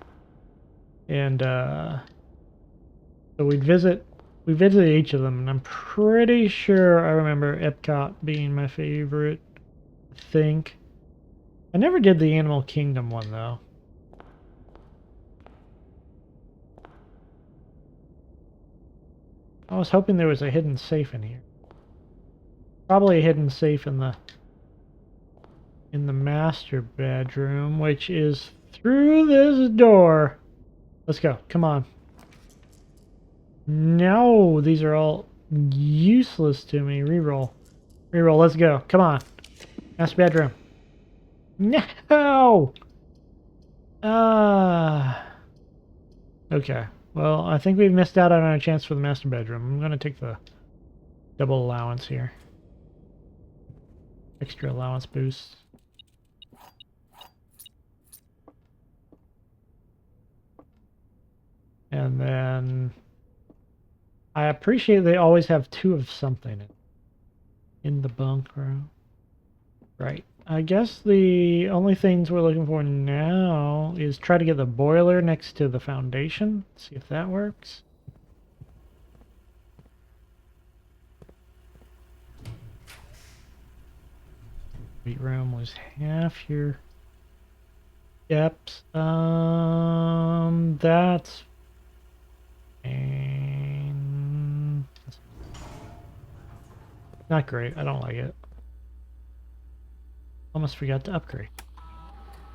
and so we visited each of them, and I'm pretty sure I remember Epcot being my favorite. I think I never did the Animal Kingdom one though. I was hoping there was a hidden safe in here. Probably a hidden safe in the master bedroom, which is through this door. Let's go. Come on. No, these are all useless to me. Reroll. Reroll. Let's go. Come on. Master bedroom. No! Okay. Well, I think we've missed out on our chance for the master bedroom. I'm going to take the double allowance here. Extra allowance boost. And then I appreciate they always have 2 of something in the bunk room. Right. I guess the only things we're looking for now is try to get the boiler next to the foundation. See if that works. Wait room was half your depths. That's not great. I don't like it. Almost forgot to upgrade.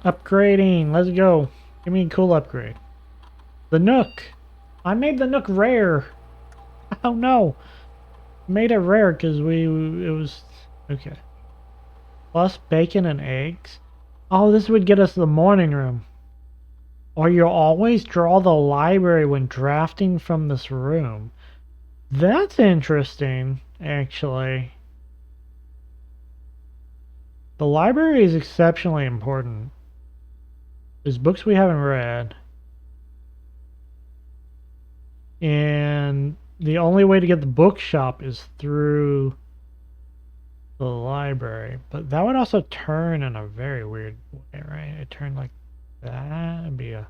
Upgrading. Let's go. Give me a cool upgrade. The Nook. I made the Nook rare. Oh no. Made it rare because it was okay. Plus bacon and eggs. Oh, this would get us the morning room. Or you'll always draw the library when drafting from this room. That's interesting, actually. The library is exceptionally important. There's books we haven't read. And the only way to get the bookshop is through the library. But that would also turn in a very weird way, right? It turned like that. It'd be a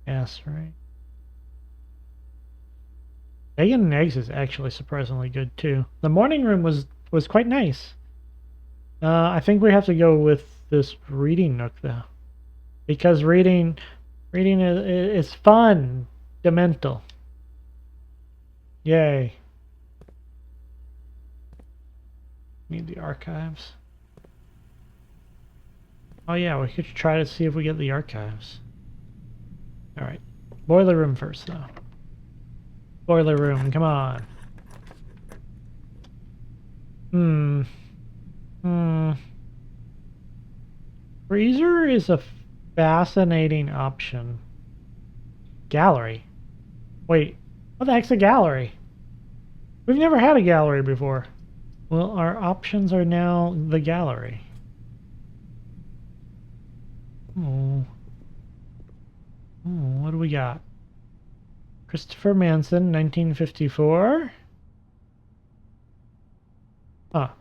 S, right? Bacon and eggs is actually surprisingly good too. The morning room was quite nice. I think we have to go with this reading nook though, because reading is fun. Demental. Yay. Need the archives. Oh yeah, we could try to see if we get the archives. Alright. Boiler room first though. Boiler room, come on. Freezer is a fascinating option. Gallery. Wait, what the heck's a gallery? We've never had a gallery before. Well, our options are now the gallery. Oh, what do we got? Christopher Manson, 1954. Ah.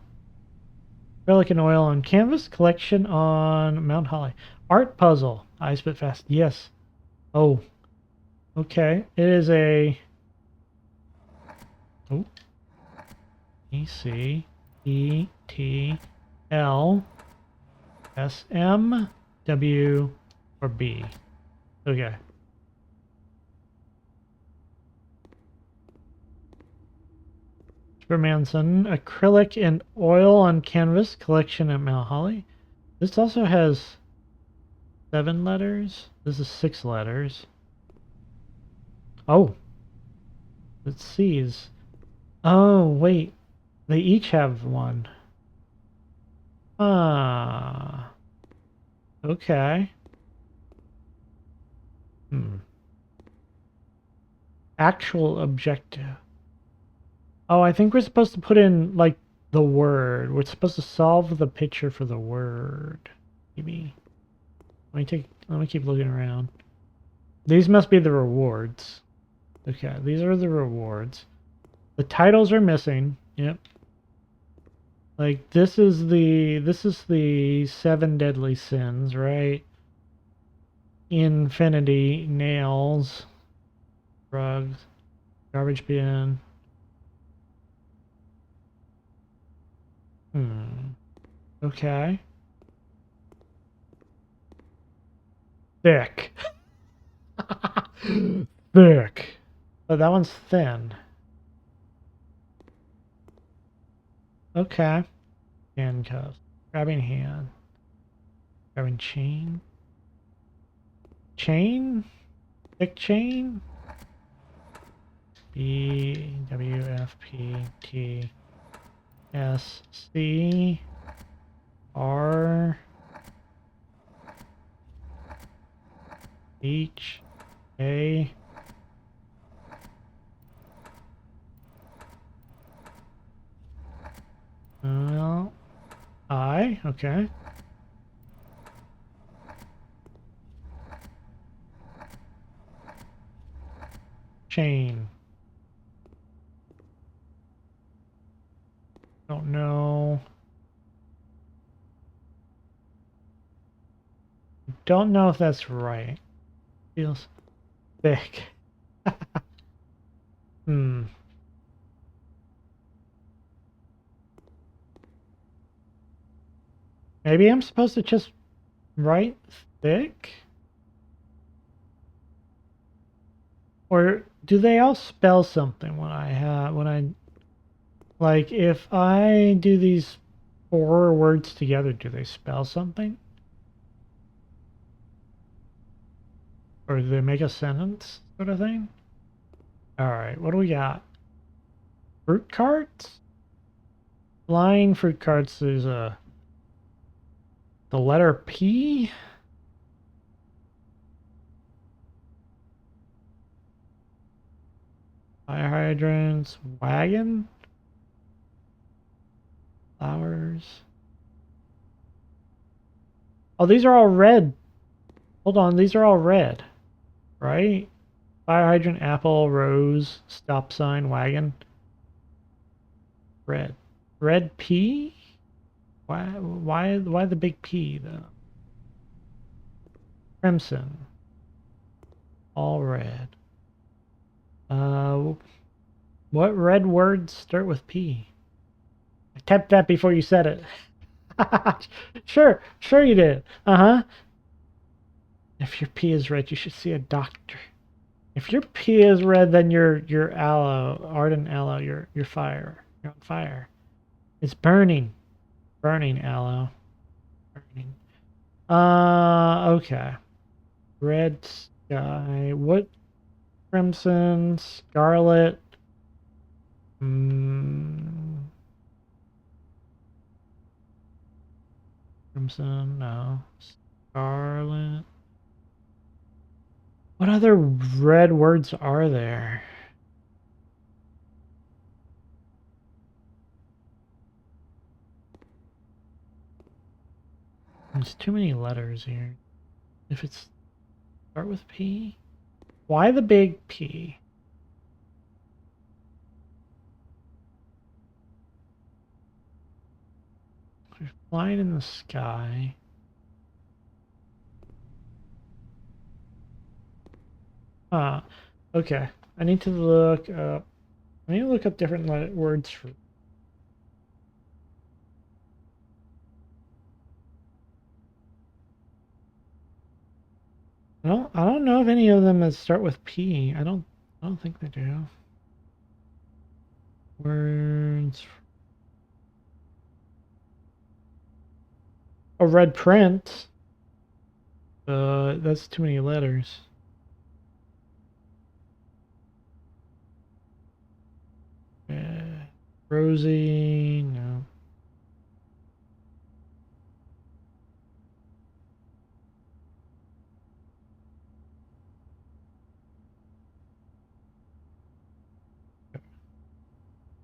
Acrylic and oil on canvas. Collection on Mount Holly. Art puzzle. I spit fast. Yes. Oh. Okay. It is a... Oh. E C E T L S M W or B. Okay. Manson, acrylic and oil on canvas collection at Mount Holly. This also has 7 letters. This is 6 letters. Oh. Let's see. Oh, wait. They each have 1. Ah. Okay. Actual objective. Oh, I think we're supposed to put in, like, the word. We're supposed to solve the picture for the word. Maybe. Let me keep looking around. These must be the rewards. Okay, these are the rewards. The titles are missing. Yep. Like this is the seven deadly sins, right? Infinity, nails, drugs, garbage bin. Okay. Thick. Thick. Oh, that one's thin. Okay. Handcuffs. Grabbing hand. Grabbing chain. Chain? Thick chain? B W F P T S C R H A L I. Okay. Chain. Don't know. Don't know if that's right. Feels thick. Hmm. Maybe I'm supposed to just write thick? Or do they all spell something when like if I do these four words together, do they spell something? Or do they make a sentence sort of thing? Alright, what do we got? Fruit carts? Flying fruit carts is the letter P? Fire hydrants, wagon? Flowers. Oh, these are all red. Hold on, these are all red, right? Fire hydrant, apple, rose, stop sign, wagon. Red. Red P? Why the big P though? Crimson. All red. What red words start with P? I typed that before you said it. Sure you did. Uh-huh. If your pee is red, you should see a doctor. If your pee is red, then you're aloe, ardent aloe, you're fire. You're on fire. It's burning. Burning aloe. Burning. Okay. Red sky. What? Crimson, scarlet. Crimson, no. Scarlet. What other red words are there? There's too many letters here. If it's start with P? Why the big P? They're flying in the sky. Okay. I need to look up different words for. I don't know if any of them that start with P. I don't think they do. Words. A red print. That's too many letters. Rosie, no.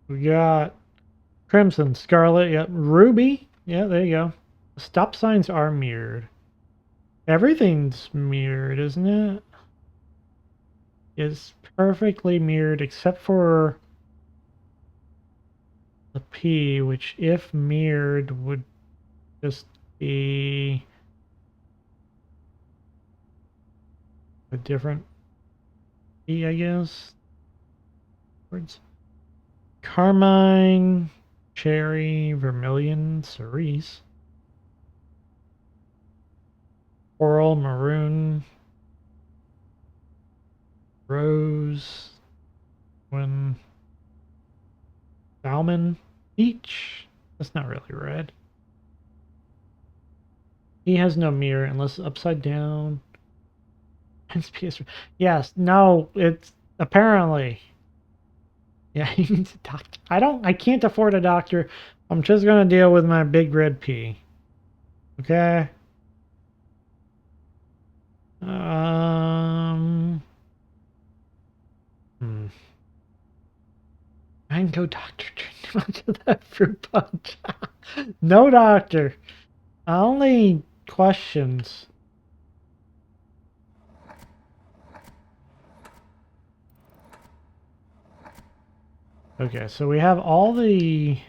We got crimson, scarlet, yep, ruby. Yeah, there you go. Stop signs are mirrored. Everything's mirrored, isn't it? It's perfectly mirrored except for the P, which if mirrored would just be a different P, I guess. Words. Carmine, cherry, vermilion, cerise, coral, maroon, rose, when salmon, peach. That's not really red. He has no mirror unless upside down. Yes, no, it's apparently. Yeah, he needs a doctor. I can't afford a doctor. I'm just gonna deal with my big red P. Okay? I can go doctor too much of that fruit punch. No doctor. Only questions. Okay, so we have all the...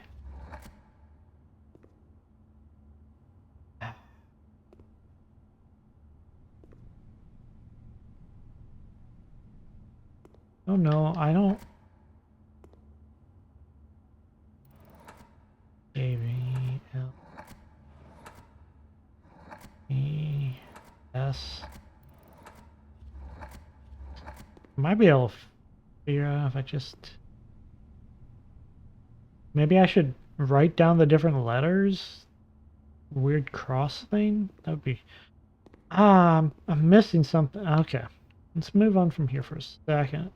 Oh no, I don't... A, V, L, E, S... Might be able to figure out if I just... Maybe I should write down the different letters? Weird cross thing? That would be... I'm missing something. Okay. Let's move on from here for a second.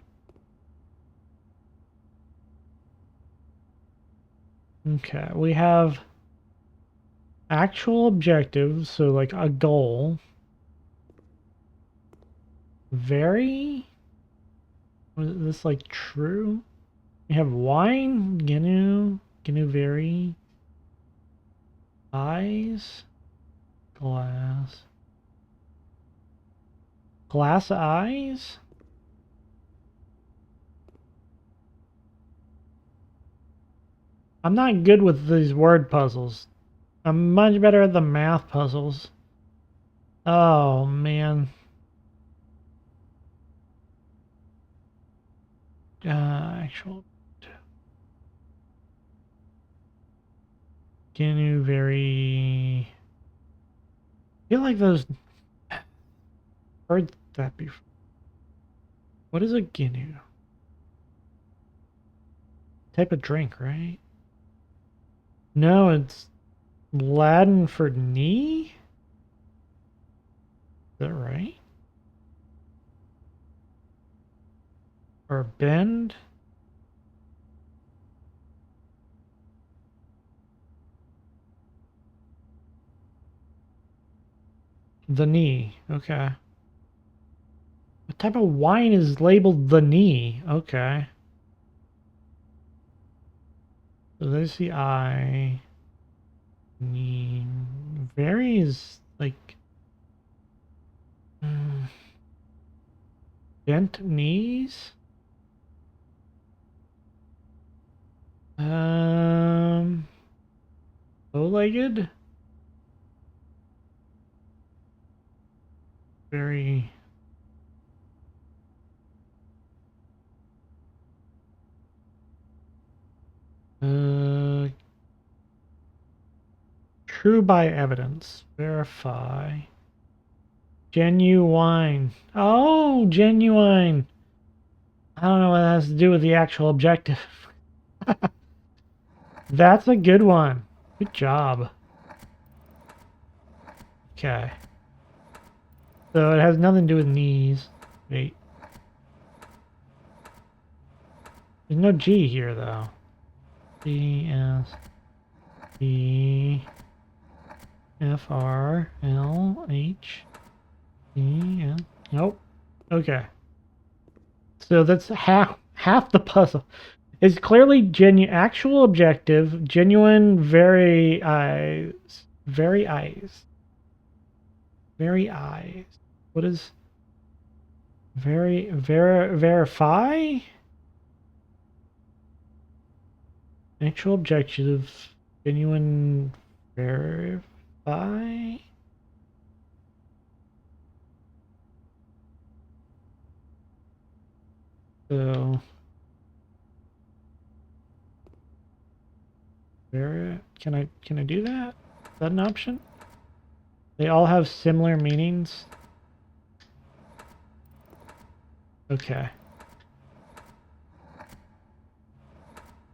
Okay, we have actual objectives, so like a goal. Very... Was this like true? We have wine, Gnu very, eyes, glass eyes. I'm not good with these word puzzles. I'm much better at the math puzzles. Oh man. Actual Gnu very... I feel like those... Heard that before. What is a Gnu? Type of drink, right? No, it's Latin for knee? Is that right? Or bend? The knee. Okay. What type of wine is labeled the knee? Okay. So there's the eye. Knee. Very is like... bent knees? Bow-legged? Very... true by evidence. Verify. Genuine. Oh, genuine. I don't know what that has to do with the actual objective. That's a good one. Good job. Okay. So it has nothing to do with knees. Wait. There's no G here, though. G, S, E, F, R, L, H, E, N. Nope. Okay. So that's half the puzzle. It's clearly actual objective, genuine, very eyes. Very eyes. Very eyes. What is verify? Actual objective, genuine verify. So can I do that? Is that an option? They all have similar meanings. Okay.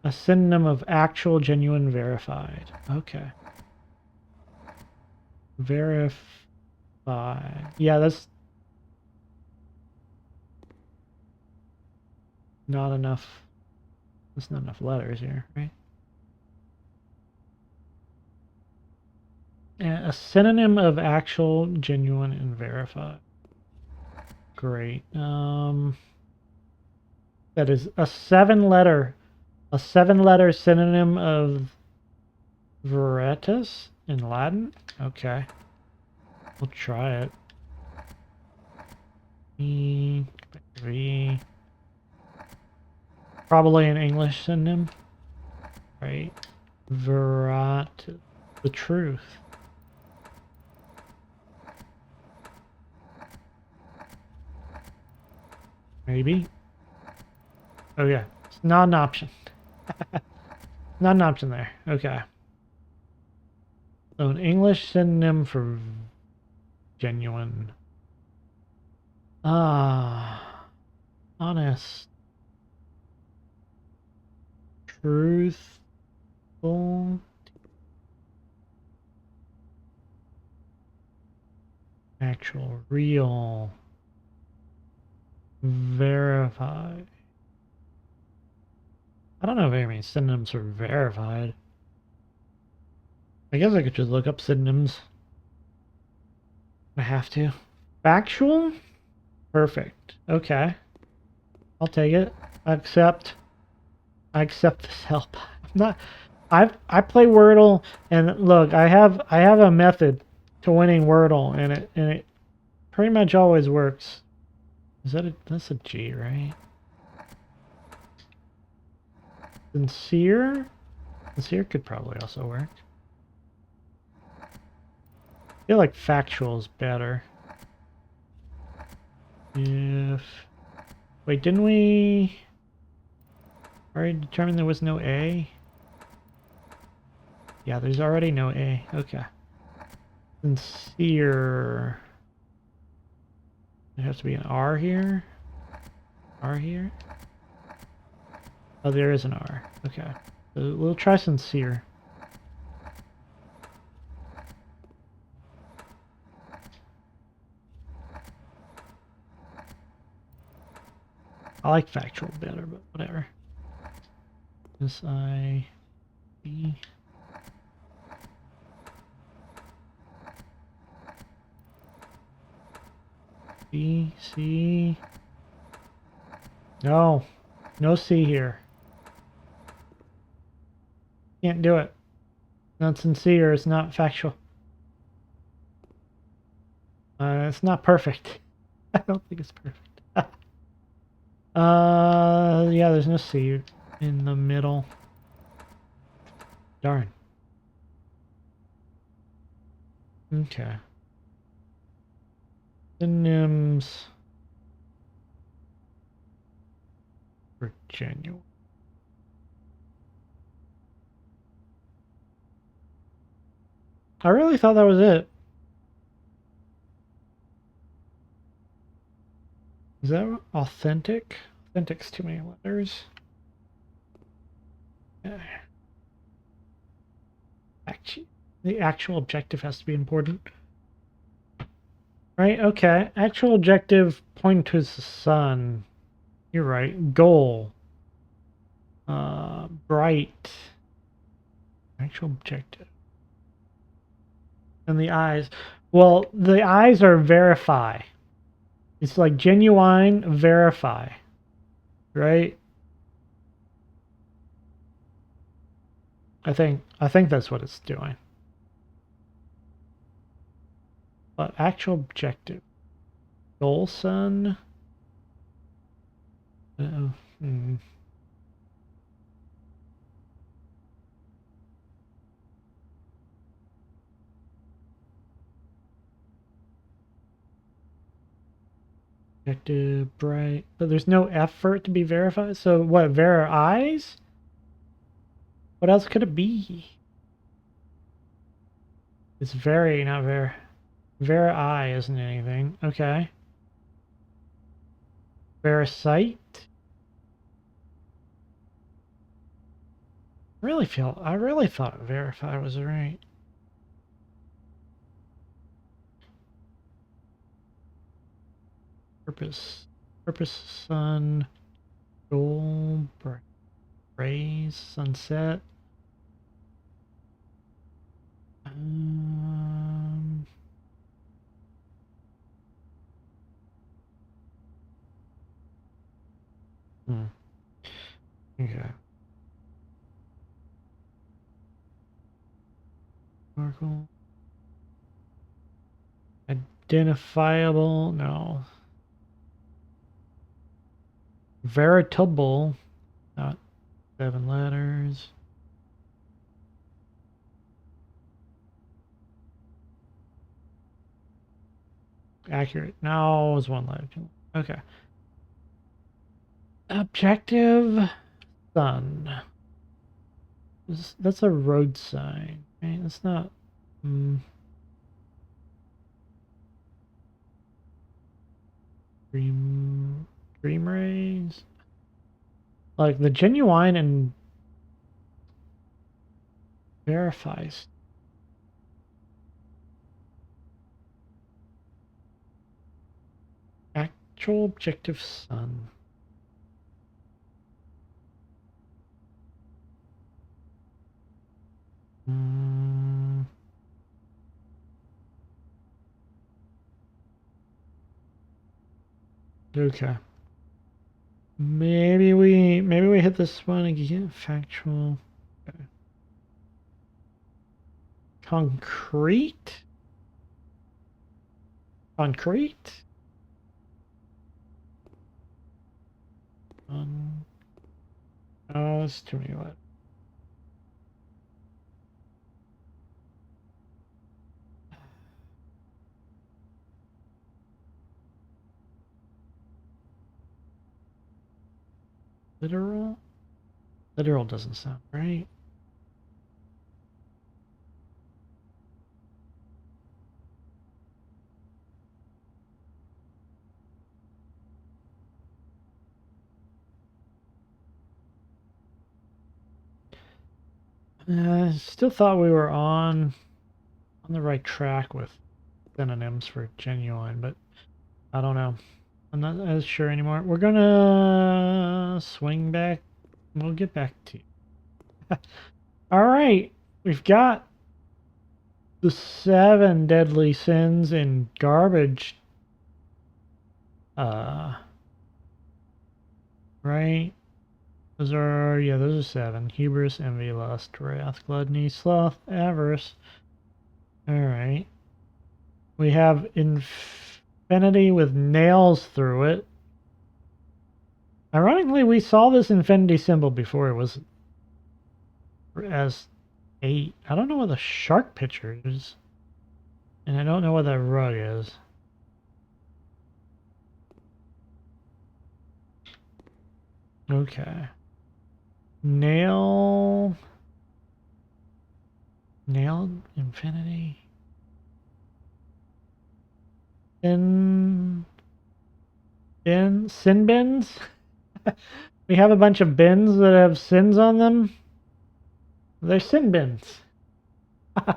A synonym of actual, genuine, verified. Okay. Verify. Yeah, that's not enough. There's not enough letters here, right? A synonym of actual, genuine, and verified. Great. That is a seven-letter synonym of veritas in Latin. Okay, we'll try it. V. Probably an English synonym, right? Veritas, the truth. Maybe. Oh yeah, it's not an option. Not an option there. Okay. So an English synonym for genuine. Honest. Truthful. Actual, real. Verified. I don't know very many synonyms for verified. I guess I could just look up synonyms. I have to. Factual? Perfect. Okay. I'll take it. I accept this help. I'm not I play Wordle, and look, I have a method to winning Wordle, and it pretty much always works. Is that that's a G, right? Sincere? Sincere could probably also work. I feel like factual is better. If... Wait, didn't we already determine there was no A? Yeah, there's already no A. Okay. Sincere. There has to be an R here. R here. Oh, there is an R. Okay. So we'll try sincere. I like factual better, but whatever. S-I-B. B, C. No. No C here. Can't do it. Not sincere. It's not factual. It's not perfect. I don't think it's perfect. Yeah, there's no C in the middle. Darn. Okay. Synonyms for genuine. I really thought that was it. Is that authentic? Authentic's too many letters. Yeah. The actual objective has to be important. Right, okay. Actual objective pointing to the sun. You're right. Goal. Bright. Actual objective. And the eyes. Well, the eyes are verify. It's like genuine, verify. Right? I think that's what it's doing. But actual objective. Goal sun. Objective, bright. But there's no F for it to be verified. So what, Vera eyes? What else could it be? It's very, not Vera. Vera eye isn't anything. Okay. Vera sight? I really thought verify was right. Purpose, sun, goal, rays, sunset. Okay. Sparkle. Identifiable, no. Veritable, not 7 letters. Accurate, no, it was 1 letter. Okay. Objective, sun. That's a road sign, right? That's not... Dream rays? Like, the genuine and verifies. Actual objective sun. Okay. Maybe we hit this one again. Factual. Okay. Concrete? Concrete? Oh, that's too many letters. Literal? Literal doesn't sound right. I still thought we were on the right track with synonyms for genuine, but I don't know. I'm not as sure anymore. We're gonna swing back. We'll get back to you. All right, we've got the 7 deadly sins in garbage. Right? Those are 7. Hubris, envy, lust, wrath, gluttony, sloth, avarice. Alright. We have infinity with nails through it. Ironically, we saw this infinity symbol before. It was as 8. I don't know what the shark picture is. And I don't know what that rug is. Okay. Nail infinity. Sin bins. We have a bunch of bins that have sins on them. They're sin bins. How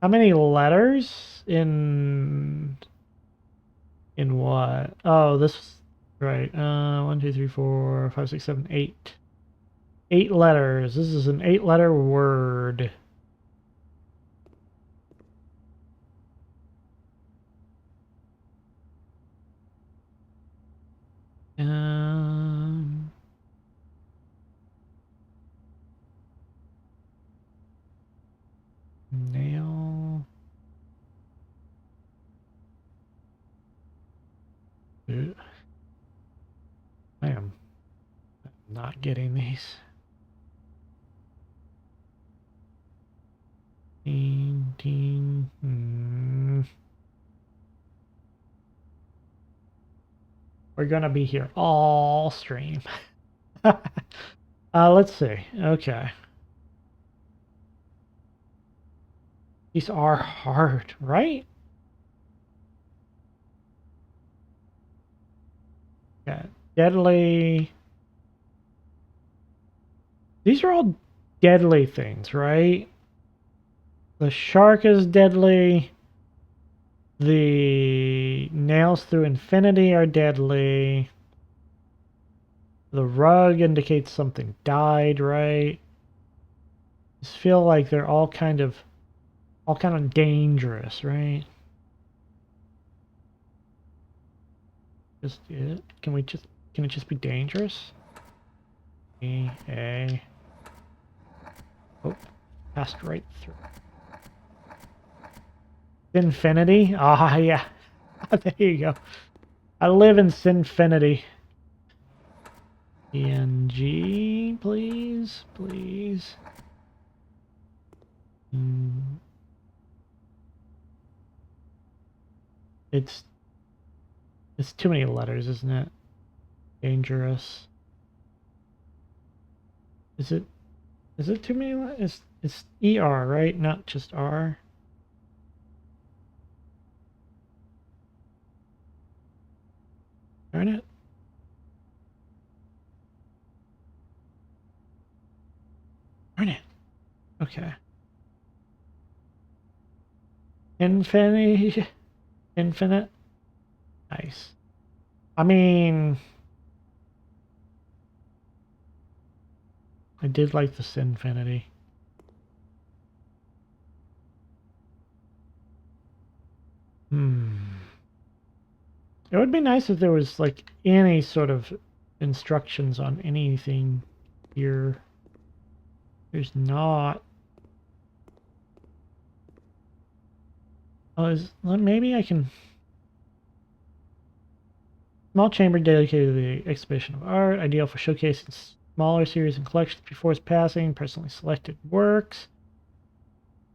many letters in what? Oh, this right. 1, 2, 3, 4, 5, 6, 7, 8. 8 letters. This is an 8-letter word. Nail. Dude. I am not getting these. Teen. We're gonna be here all stream. Let's see. Okay. These are hard, right? Yeah. Deadly. These are all deadly things, right? The shark is deadly. The nails through infinity are deadly. The rug indicates something died, right? I just feel like they're all kind of dangerous, right? Just it. Can it just be dangerous? A. Oh, passed right through. Sinfinity? Ah, yeah. There you go. I live in Sinfinity. PNG, please, please. It's too many letters, isn't it? Dangerous. Is it too many letters? It's ER, right? Not just R. Darn it. Darn it. Okay. Infinity. Infinite. Nice. I mean, I did like this infinity. It would be nice if there was like any sort of instructions on anything here. There's not. Oh, maybe I can. Small chamber dedicated to the exhibition of art, ideal for showcasing smaller series and collections before its passing, personally selected works.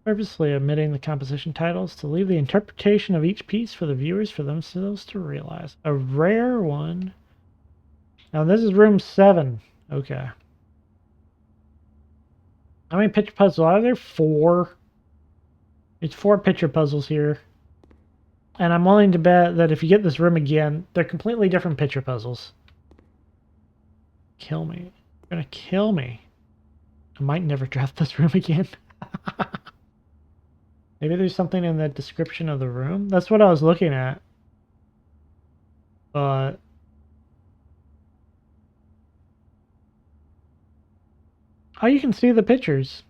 Purposely omitting the composition titles to leave the interpretation of each piece for the viewers for themselves to realize. A rare one. Now this is room 7. Okay. How many picture puzzles are there? 4. It's 4 picture puzzles here. And I'm willing to bet that if you get this room again, they're completely different picture puzzles. Kill me. You're gonna kill me. I might never draft this room again. Maybe there's something in the description of the room. That's what I was looking at. But oh, you can see the pictures.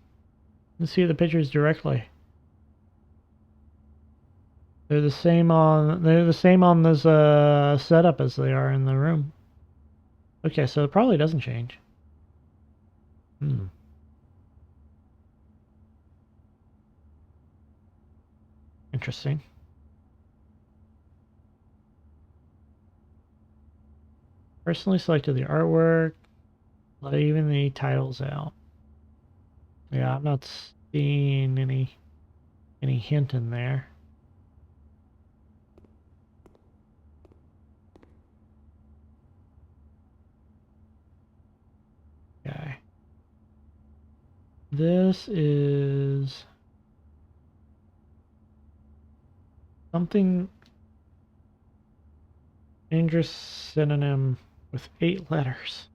You can see the pictures directly. They're the same on this setup as they are in the room. Okay, so it probably doesn't change. Interesting. Personally selected the artwork, leaving the titles out. Yeah, I'm not seeing any hint in there. Okay. This is something dangerous synonym with 8 letters.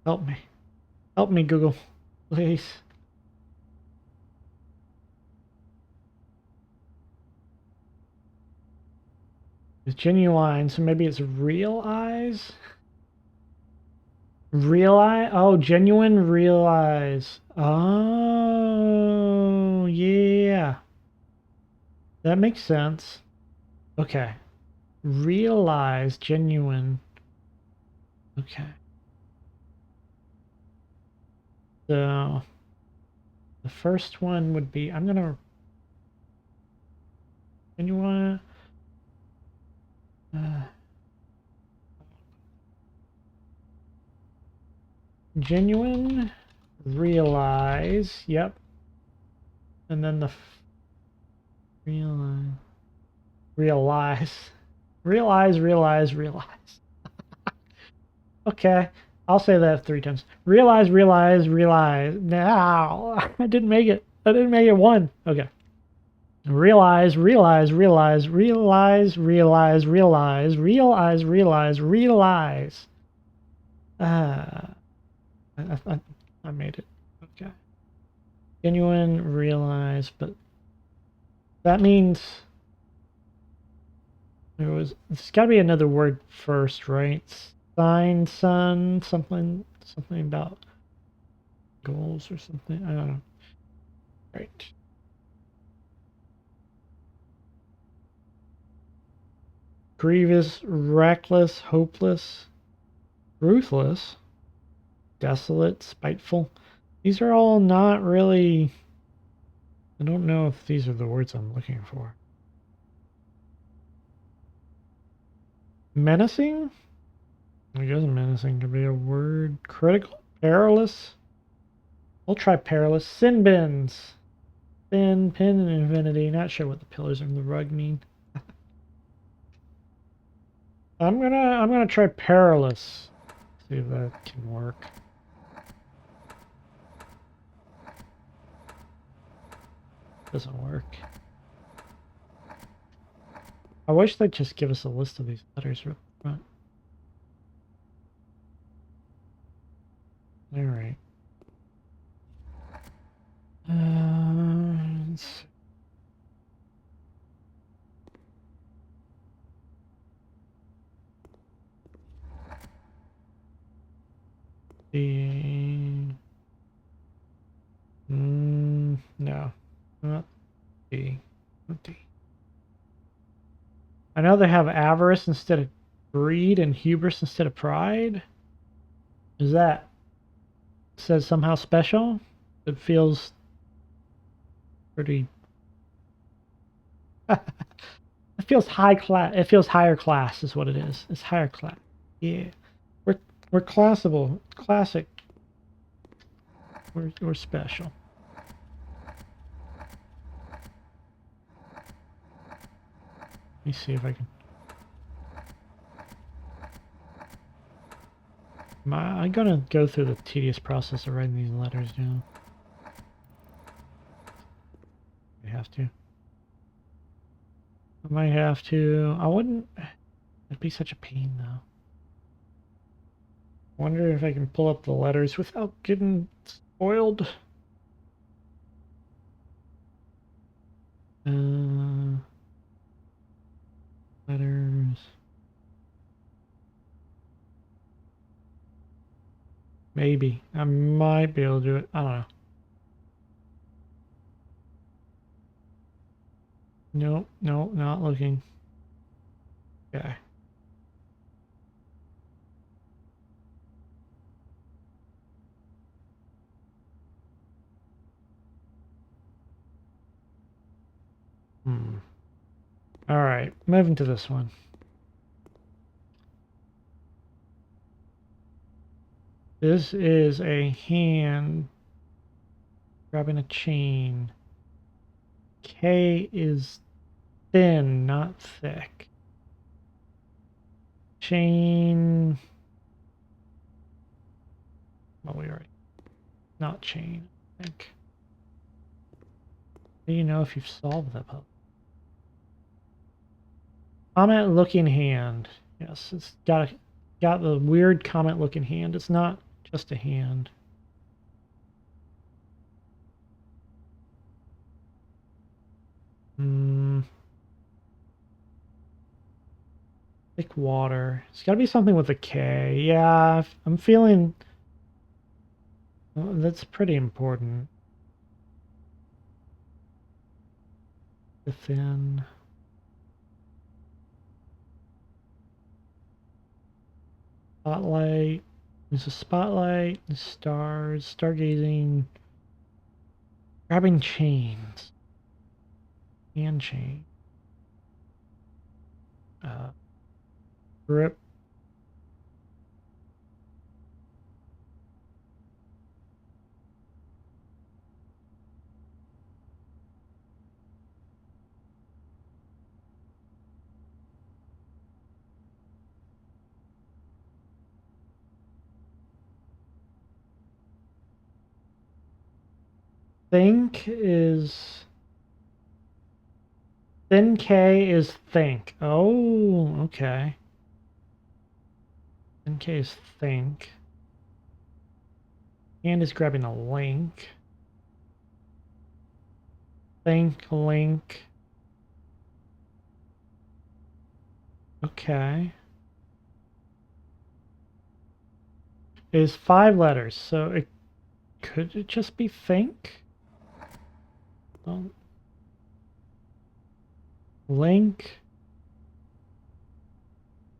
Help me. Help me, Google. Please. It's genuine, so maybe it's real eyes? Real eye? Oh, genuine real eyes. Oh, yeah. That makes sense. Okay. Realize genuine. Okay. So the first one would be, I'm gonna genuine. Genuine, realize, yep. And then the realize. Realize. Realize, realize, realize. Okay. I'll say that 3 times. Realize, realize, realize. Now. I didn't make it. I didn't make it 1. Okay. Realize, realize, realize, realize, realize, realize, realize, realize, realize. I made it. Okay. Genuine, realize, but that means it's got to be another word first, right? Sign, sun, something about goals or something. I don't know. Right. Grievous, reckless, hopeless, ruthless, desolate, spiteful. These are all not really... I don't know if these are the words I'm looking for. Menacing? I guess menacing could be a word. Critical? Perilous? We'll try perilous. Sin bins. Pin and infinity. Not sure what the pillars in the rug mean. I'm gonna try perilous. See if that can work. Doesn't work. I wish they'd just give us a list of these letters real quick. All right. No, not D. Not D. I know they have avarice instead of greed and hubris instead of pride. Is that says somehow special? It feels pretty. It feels high class. It feels higher class is what it is. It's higher class. Yeah, we're classable, classic. We're special. Let me see if I can. I'm gonna go through the tedious process of writing these letters now. I have to. I might have to. I wouldn't. It'd be such a pain though. Wonder if I can pull up the letters without getting spoiled. Letters. Maybe. I might be able to do it. I don't know. Nope. Nope. Not looking. Okay. All right. Moving to this one. This is a hand grabbing a chain. K is thin, not thick. Chain. Well, we already. Not chain, I think. Do you know if you've solved that puzzle? Comet looking hand. Yes, it's got the weird comet looking hand. It's not just a hand. Thick water. It's got to be something with a K. Yeah, I'm feeling... Well, that's pretty important. The thin... Spotlight. There's a spotlight, the stars, stargazing, grabbing chains, hand chain, grip, think is... Thin K is think. Oh, okay. Thin K is think. And is grabbing a link. Think, link. Okay. It is 5 letters, so could it just be think? Well, link.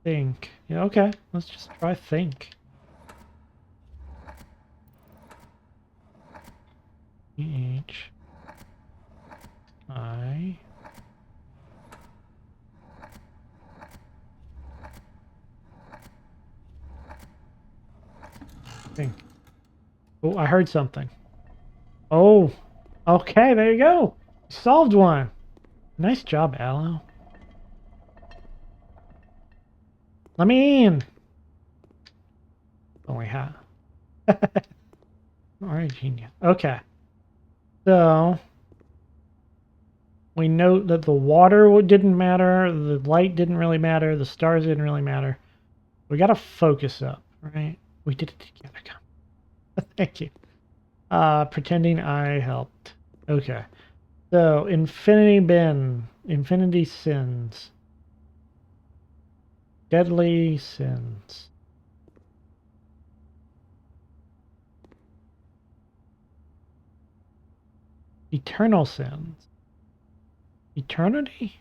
Think. Yeah, okay. Let's just try think. H I think. Oh, I heard something. Oh, okay, there you go. Solved one. Nice job, Aloe. Let me in. Only half. Alright, genius. Okay. So we note that the water didn't matter, the light didn't really matter, the stars didn't really matter. We gotta focus up, right? We did it together. Thank you. Pretending I helped. Okay. So, infinity bin. Infinity sins. Deadly sins. Eternal sins. Eternity?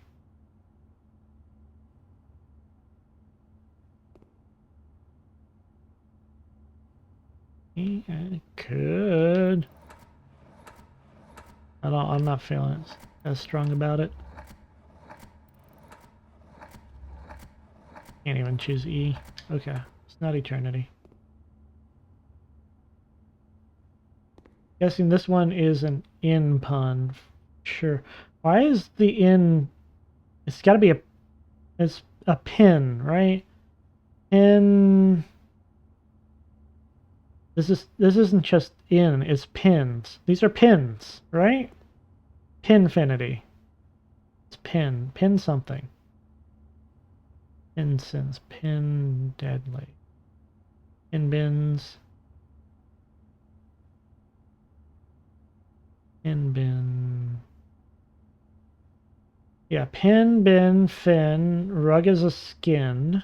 Yeah, could. I'm not feeling as strong about it. Can't even choose E. Okay, it's not eternity. Guessing this one is an in pun. Sure. Why is the in? It's got to be it's a pin, right? Pin. This isn't just in, it's pins. These are pins, right? Pinfinity. It's pin. Pin something. Pin sins. Pin deadly. Pin bins. Pin bin. Yeah, pin, bin, fin. Rug is a skin.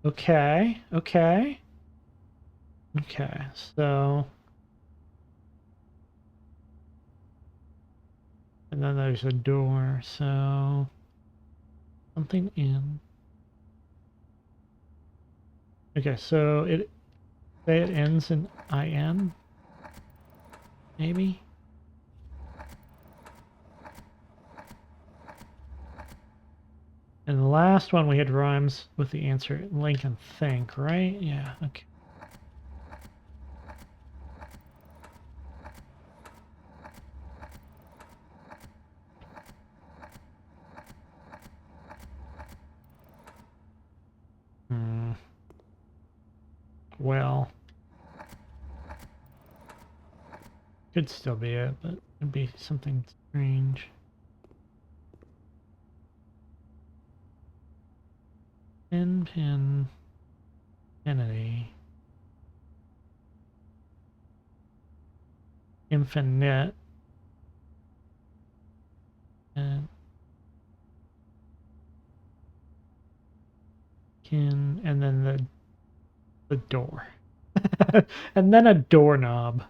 Okay, okay. Okay, so... And then there's a door, so... Something in. Okay, so it ends in IN? Maybe? And the last one we had rhymes with the answer link and think, right? Yeah, okay. Well, could still be it, but it'd be something strange. Pin, infinity, infinite, and and then the door. And then a doorknob.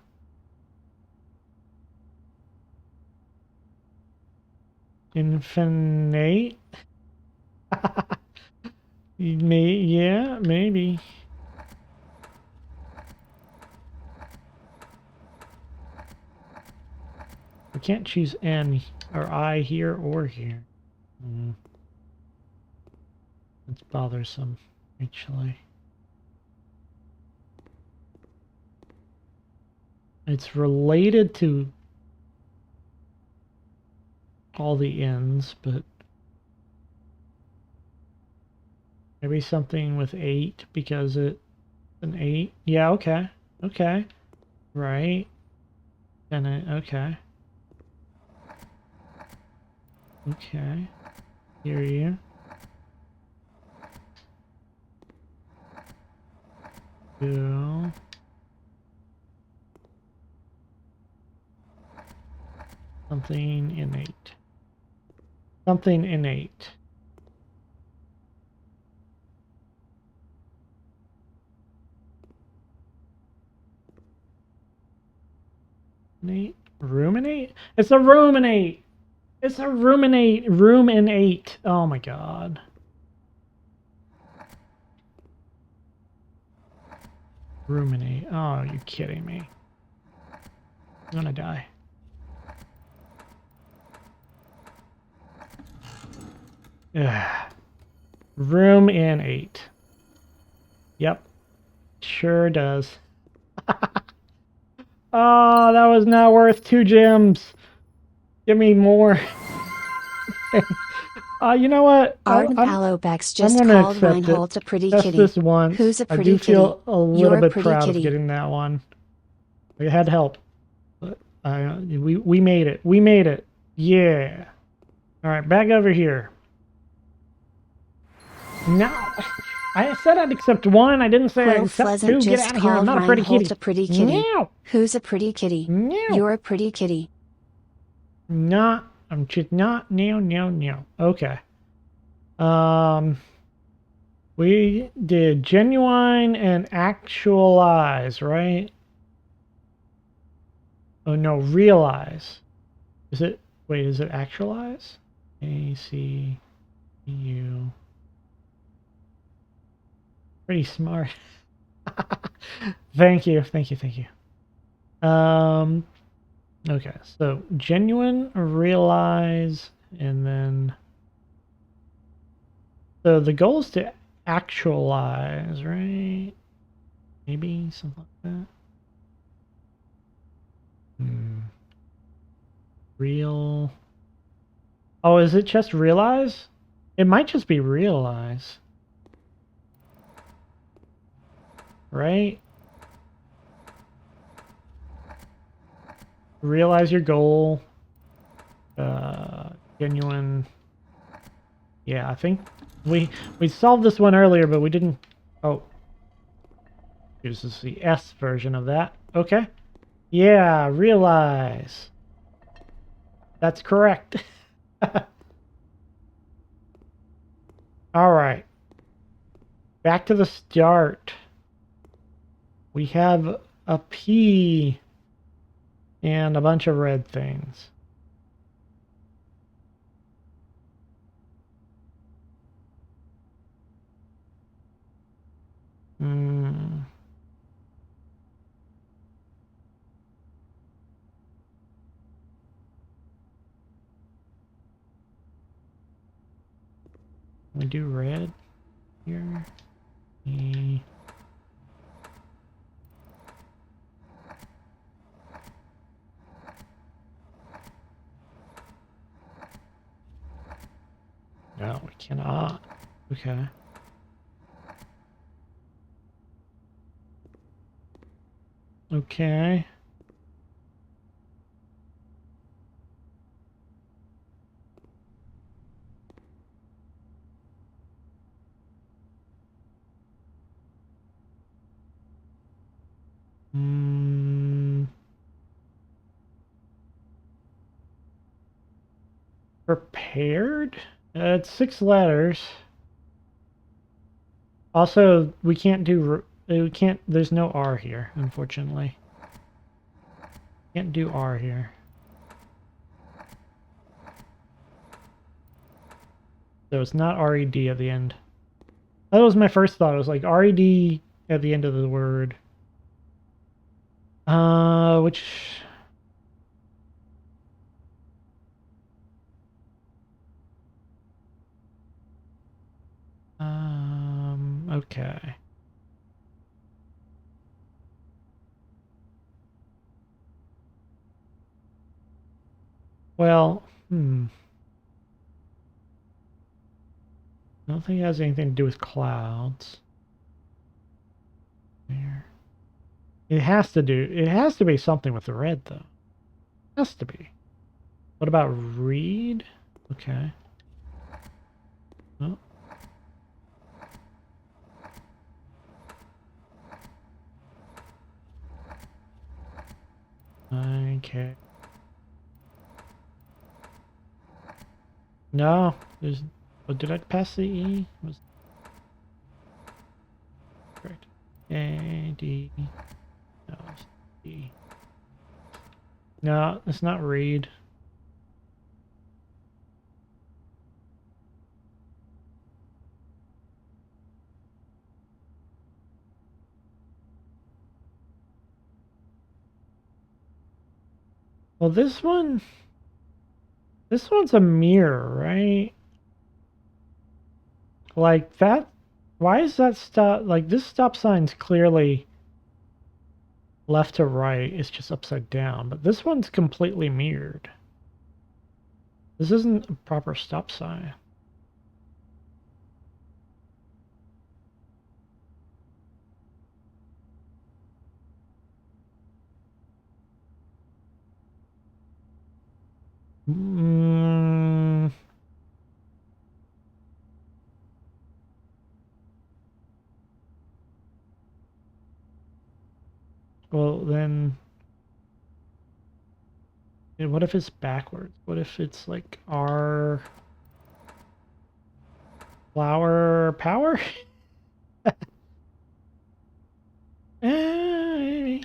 Infinite? Yeah, maybe. We can't choose N or I here or here. It's bothersome, actually. It's related to all the ends, but maybe something with 8 because it's an 8. Yeah, okay. Okay. Right. Okay. Okay. Hear you. Two. Something innate. Something innate. Innate? Ruminate? It's a ruminate! It's a ruminate! Ruminate! Oh my god. Ruminate. Oh, you're kidding me. I'm gonna die. Ugh. Room in 8. Yep. Sure does. Oh, that was not worth 2 gems. Give me more. You know what? Arden Alobex just I'm gonna called accept Reinhold it. a pretty Just kitty. this once. Who's a pretty I do kitty? feel a little You're a bit pretty proud kitty. of getting that one. We had help. But we made it. We made it. Yeah. Alright, back over here. No. I said I'd accept 1. I didn't say I'd accept 2. Get out of here. I'm not a pretty kitty. A pretty kitty. Meow. Who's a pretty kitty? Meow. You're a pretty kitty. Not. I'm just not. No. Okay. We did genuine and actualize, right? Oh no, realize. Is it? Wait, is it actualize? ACU. Pretty smart. Thank you. Okay, so genuine, realize, and then so the goal is to actualize, right? Maybe something like that. Real. Oh, is it just realize? It might just be realize. Right? Realize your goal. Genuine. Yeah, I think we solved this one earlier, but we didn't. Oh, this is the S version of that. Okay. Yeah, realize. That's correct. All right. Back to the start. We have a P and a bunch of red things. We do red here. E. No, we cannot. Okay. Okay. Prepared? It's 6 letters. Also, we can't do... There's no R here, unfortunately. Can't do R here. So it's not RED at the end. That was my first thought. It was like RED at the end of the word. Which... Okay. Well, I don't think it has anything to do with clouds. There. It has to be something with the red, though. Has to be. What about read? Okay. Oh. Okay. No, there's. Oh, did I pass the E? Was correct. A D. No, it's D. No, it's not read. Well, this one's a mirror, right? Like that. Why is that stop? Like this stop sign's clearly left to right. It's just upside down, but this one's completely mirrored. This isn't a proper stop sign. Mm, well, then, what if it's backwards? What if it's like R flower power? Maybe.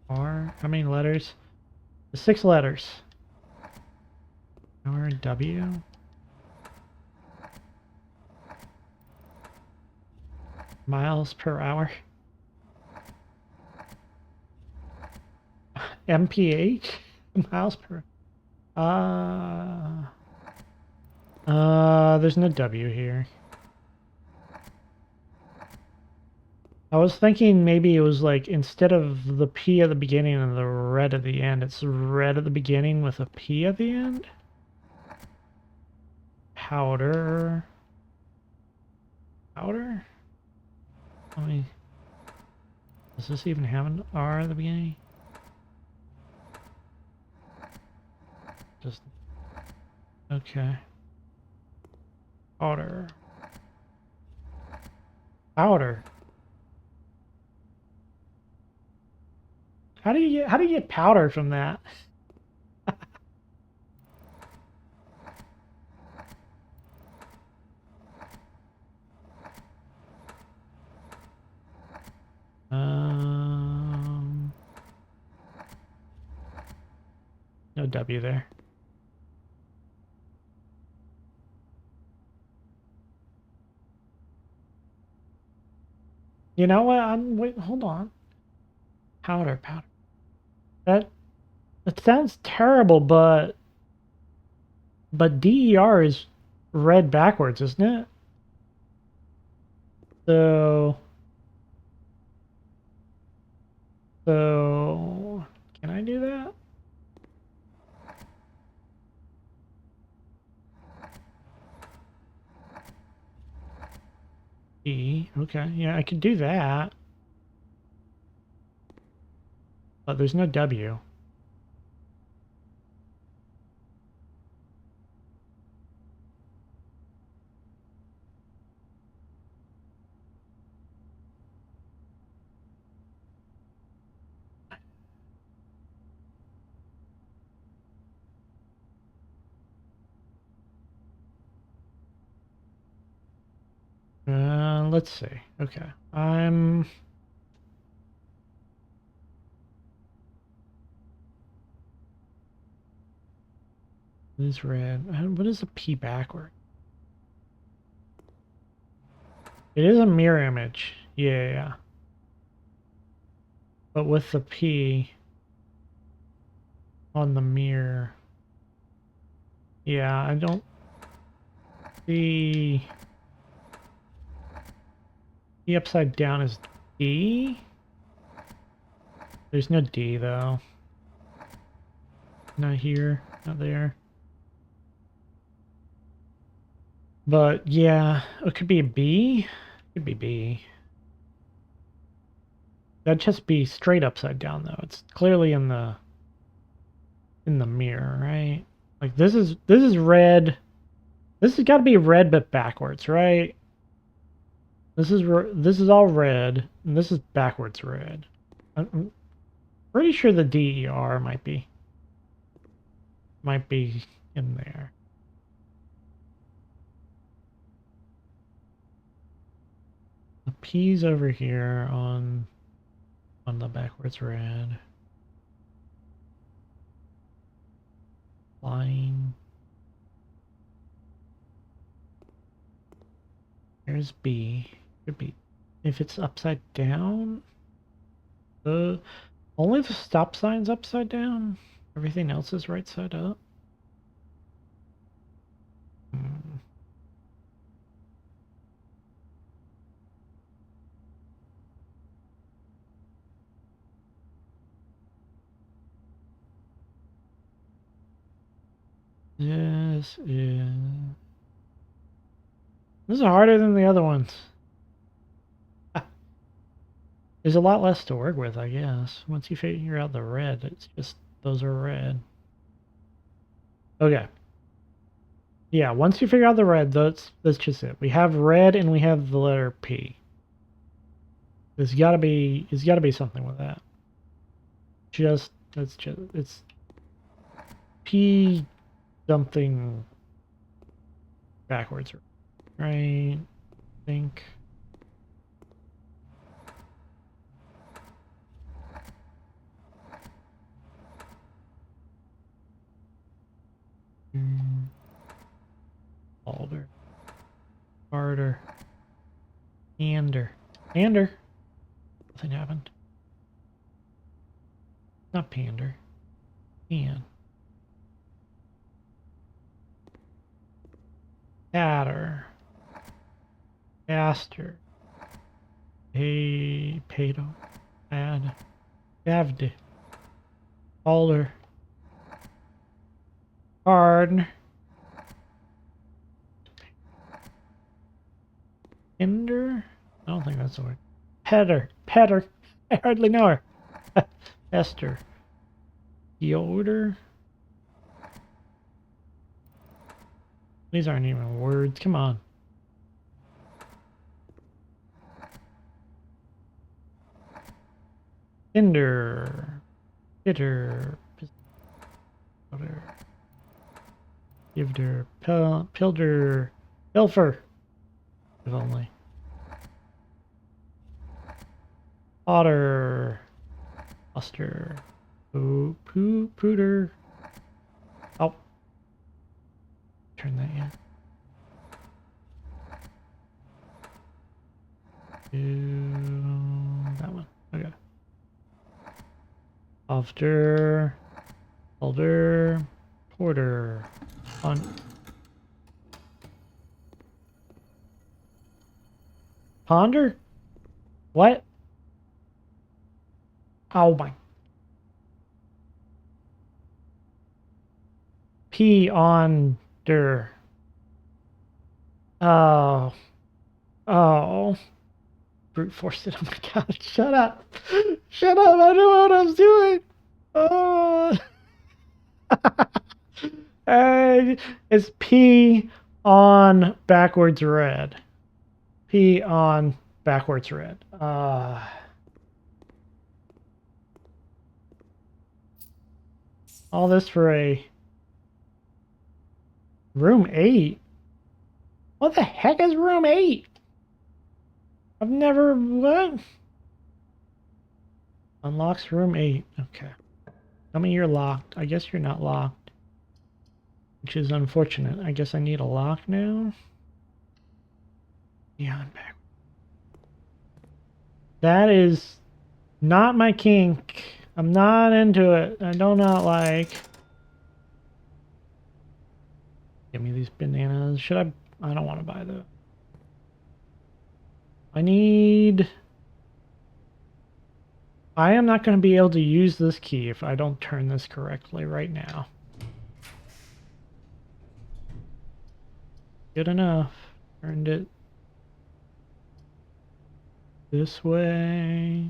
R, how many letters? 6 letters. R, W. Miles per hour. MPH? Miles per... there's no W here. I was thinking maybe it was like, instead of the P at the beginning and the red at the end, it's red at the beginning with a P at the end? Powder. Powder? I mean, does this even have an R at the beginning? Just... okay. Powder. Powder. How do you get powder from that? No W there. You know what? Wait, hold on. Powder. That sounds terrible, but DER is read backwards, isn't it? So can I do that? E, okay, yeah, I could do that. But there's no W. Let's see. Okay, this is red. What is a P backward? It is a mirror image. Yeah. But with the P on the mirror. Yeah, I don't see... E upside down is D? There's no D though. Not here, not there. But yeah, it could be a B. It could be B. That'd just be straight upside down though. It's clearly in the mirror, right? Like this is red. This has got to be red but backwards, right? This is all red, and this is backwards red. I'm pretty sure the DER might be in there. The P's over here on the backwards red. Flying. Here's B. Could be if it's upside down. Only the stop sign's upside down. Everything else is right side up. This is harder than the other ones. There's a lot less to work with, I guess. Once you figure out the red, it's just those are red. Okay. Yeah, once you figure out the red, that's just it. We have red and we have the letter P. There's gotta be something with that. It's P something backwards, right? I think. Alder. Harder. Ander. Nothing happened. Not pander. Pan. Adder. Aster. Pedo. Ad. Davd. Alder. Hard. Hinder? I don't think that's the word. Petter. I hardly know her. Esther. Yoder. These aren't even words. Come on. Cinder. Bitter. Giveder. Pilder. Pilfer. If only. Otter. Oster. Pooter. Oh. Turn that in. That one. Okay. After. Elder. Porter. On. Ponder? What? Oh my. P on der. Oh. Oh. Brute forced it. Oh my god. Shut up. Shut up. I know what I was doing. Oh. It's P on backwards red. P on backwards red. All this for a room 8? What the heck is room 8? I've never... What? Unlocks room 8. Okay. Tell me you're locked. I guess you're not locked. Which is unfortunate. I guess I need a lock now. Yeah, I'm back. That is not my kink. I'm not into it. I do not like. Give me these bananas. Should I? I don't want to buy those. I need... I am not going to be able to use this key if I don't turn this correctly right now. Good enough. Turned it this way.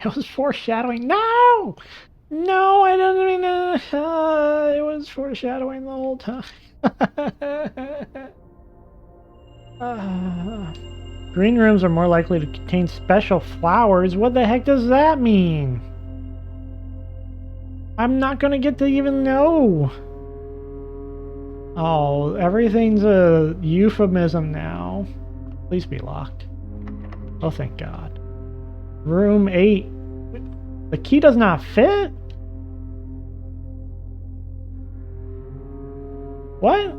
It was foreshadowing. No! No, I didn't mean to. It was foreshadowing the whole time. Green rooms are more likely to contain special flowers. What the heck does that mean? I'm not gonna get to even know. Oh, everything's a euphemism now. Please be locked. Oh, thank God. Room 8. The key does not fit? What?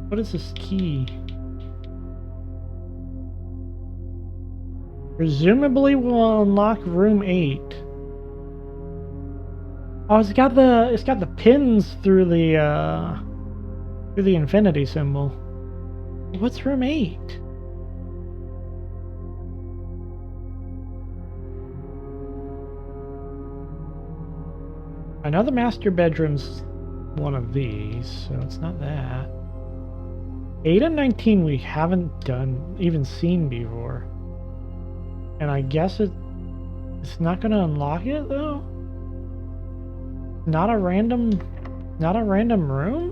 What is this key? Presumably will unlock room 8. Oh, it's got the pins through the infinity symbol. What's room 8? I know the master bedroom's one of these, so it's not that. 8 and 19 we haven't even seen before. And I guess it's not gonna unlock it though? Not a random room?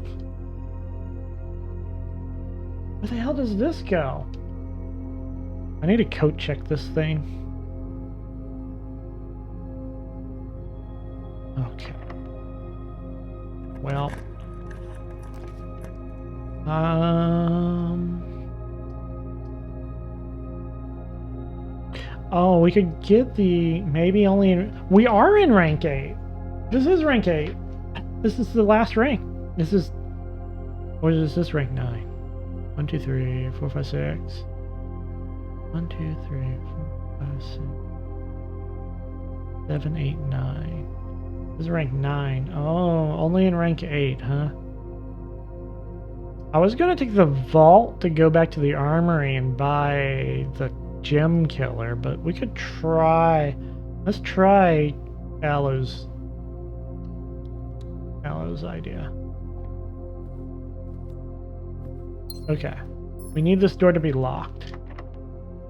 Where the hell does this go? I need to code check this thing. Okay. Well. Oh, we could get the maybe only we are in rank 8. This is rank 8. This is the last rank. This is what is this rank 9? 1, 2, 3, 4, 5, 6. 1, 2, 3, 4, 5, 6. 7, 8, 9. This is rank 9. Oh, only in rank 8, huh? I was gonna take the vault to go back to the armory and buy the gem killer, but we could try. Let's try Aloe's idea. Okay. We need this door to be locked.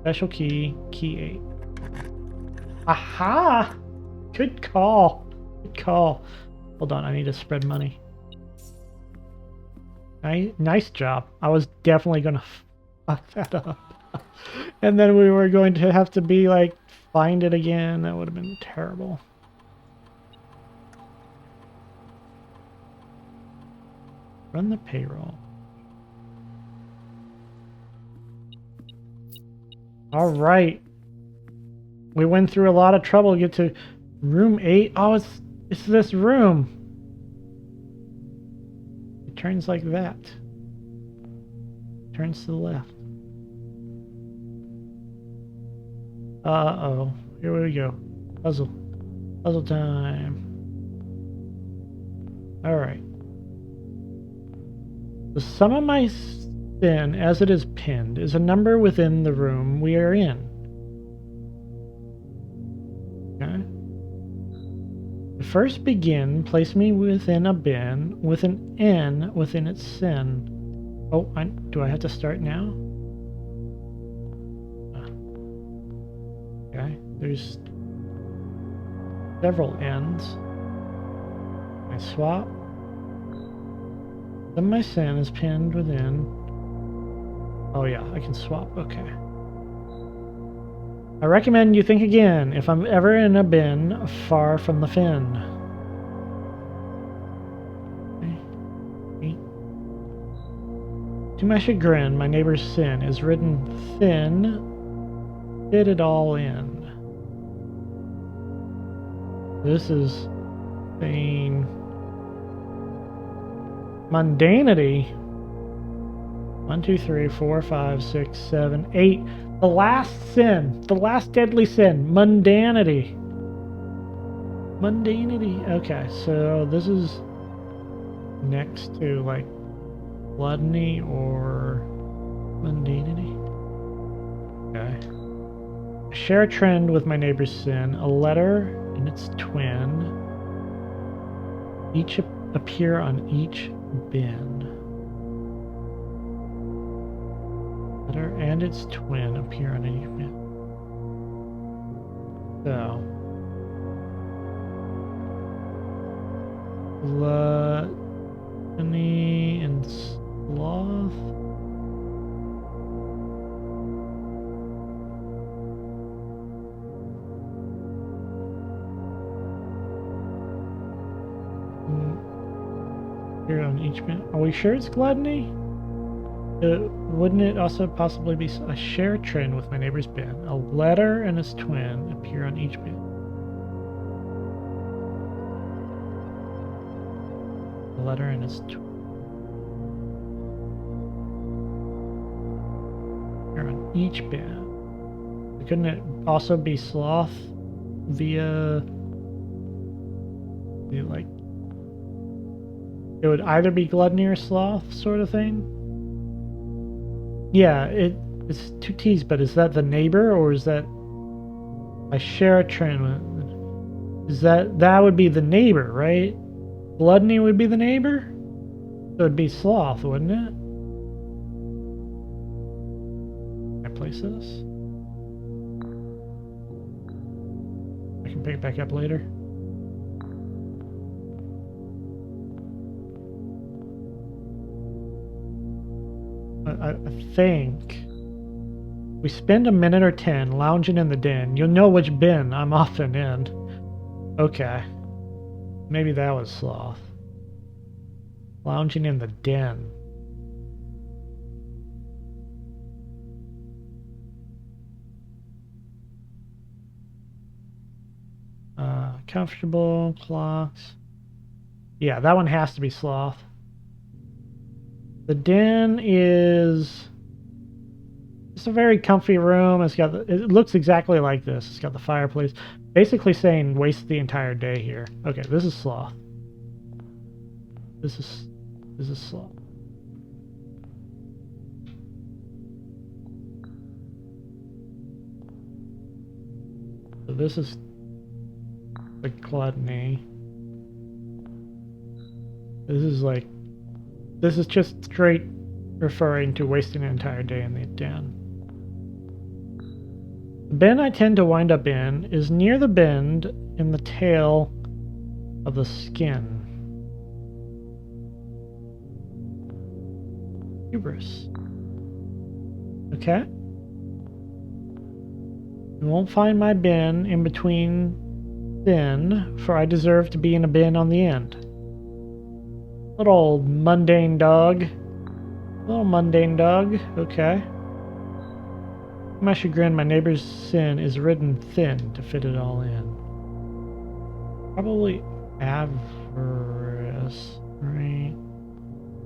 Special key, key 8. Aha! Good call. Good call. Hold on, I need to spread money. Nice job. I was definitely gonna fuck that up. And then we were going to have to be like, find it again. That would have been terrible. Run the payroll. All right. We went through a lot of trouble to get to room 8. Oh, it's this room. It turns like that. Turns to the left. Uh-oh. Here we go. Puzzle. Puzzle time. Alright. The sum of my sin, as it is pinned, is a number within the room we are in. Okay. To first begin, place me within a bin with an N within its sin. Oh, do I have to start now? Okay, there's several ends. I swap. Then my sin is pinned within. Oh yeah, I can swap. Okay. I recommend you think again if I'm ever in a bin far from the fin. Okay. To my chagrin, my neighbor's sin is written thin. Fit it all in. This is saying mundanity. 1, 2, 3, 4, 5, 6, 7, 8. The last sin. The last deadly sin. Mundanity. Mundanity. Okay, so this is next to like gluttony or mundanity. Okay. Share a trend with my neighbor's sin. A letter and its twin. Each appear on each bin. Letter and its twin appear on each bin. So, gluttony and sloth. Here on each bin. Are we sure it's gluttony? Wouldn't it also possibly be a share trend with my neighbor's bin? A letter and its twin appear on each bin. A letter and its twin appear on each bin. Couldn't it also be sloth via like? It would either be gluttony or sloth sort of thing. Yeah, it's two T's, but is that the neighbor or is that I share a trend with? Is that would be the neighbor, right? Gluttony would be the neighbor? So it'd be sloth, wouldn't it? Can I place this? I can pick it back up later. I think we spend a minute or 10 lounging in the den. You'll know which bin I'm often in. Okay. Maybe that was sloth. Lounging in the den. Comfortable clocks. Yeah, that one has to be sloth. The den is it's a very comfy room. It's got it looks exactly like this. It's got the fireplace. Basically saying waste the entire day here. Okay, this is sloth. This is sloth. So this is the gluttony. This is just straight referring to wasting an entire day in the den. The bin I tend to wind up in is near the bend in the tail of the skin. Hubris. Okay. You won't find my bin in between bin, for I deserve to be in a bin on the end. Little mundane dog. Little mundane dog. Okay. To my chagrin, my neighbor's sin is ridden thin to fit it all in. Probably avarice, right?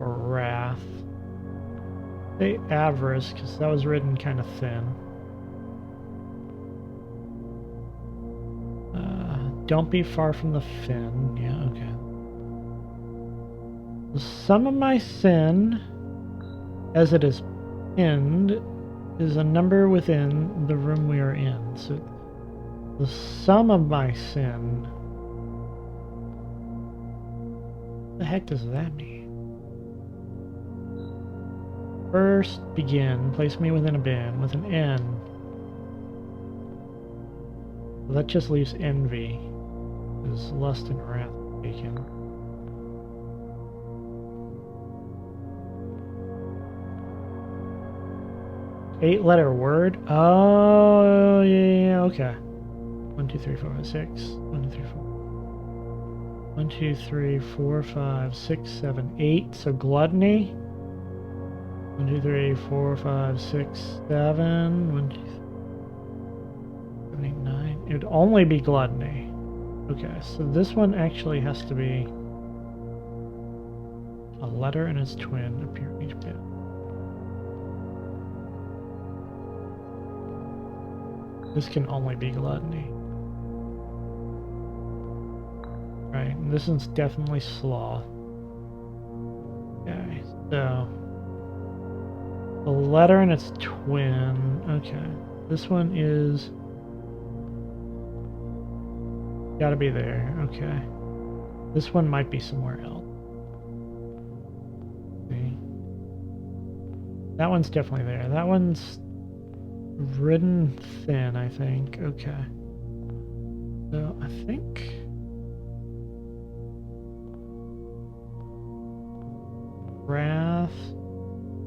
Or wrath. Say avarice, because that was written kind of thin. Don't be far from the fin. Yeah, okay. The sum of my sin, as it is pinned, is a number within the room we are in. So the sum of my sin. What the heck does that mean? First begin, place me within a bin with an N. That just leaves envy. Is lust and wrath taken. Eight-letter word? Oh, yeah, okay. 1, 2, 3, 4, 5, 6. 1, 2, 3, 4. 1, 2, 3, 4, 5, 6, 7, 8. So gluttony. 1, 2, 3, 4, 5, 6, 7. 1, 2, 3, 7, 8, 9. It would only be gluttony. Okay, so this one actually has to be a letter and its twin appear in each bit. This can only be gluttony. Right, and this one's definitely sloth. Okay, so the letter and its twin. Okay, this one is gotta be there. Okay, this one might be somewhere else. See. That one's definitely there. That one's ridden thin, I think. Okay. So I think Wrath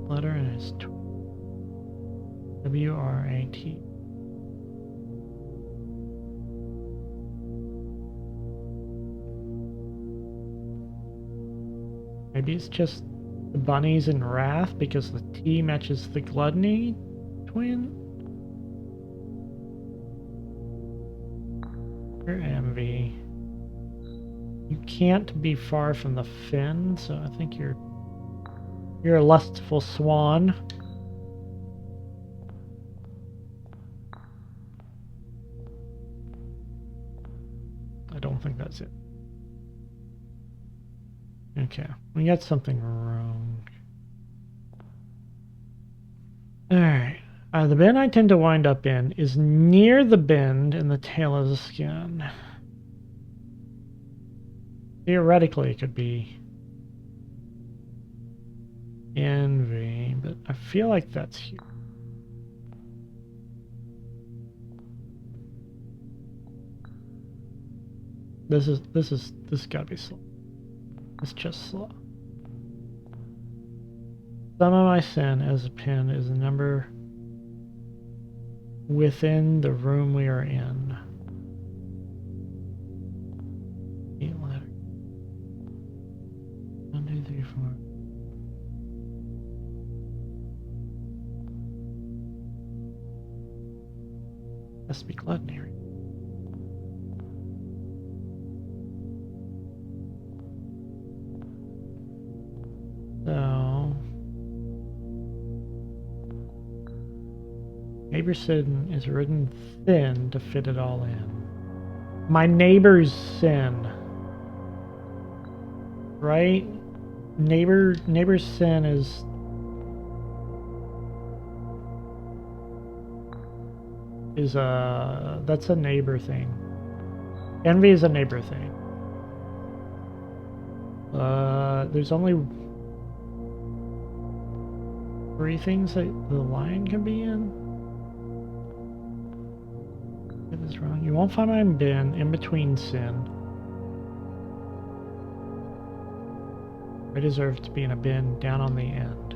letter and it's W-R-A-T. Maybe it's just the bunnies in Wrath because the T matches the Gluttony twin. Or Envy. You can't be far from the fin, so I think you're a lustful swan. I don't think that's it. Okay, we got something wrong. Alright. The bin I tend to wind up in is near the bend in the tail of the skin. Theoretically, it could be Envy, but I feel like that's here. This gotta be slow. It's just slow. Some of my sin as a pin is a number within the room we are in. 8 letters. 1, 2, 3, 4. Has to be gluttony. So neighbor's sin is written thin to fit it all in. My neighbor's sin. Right? Neighbor's sin is that's a neighbor thing. Envy is a neighbor thing. There's only 3 things that the lion can be in. Get this wrong. You won't find my bin in between sin. I deserve to be in a bin down on the end.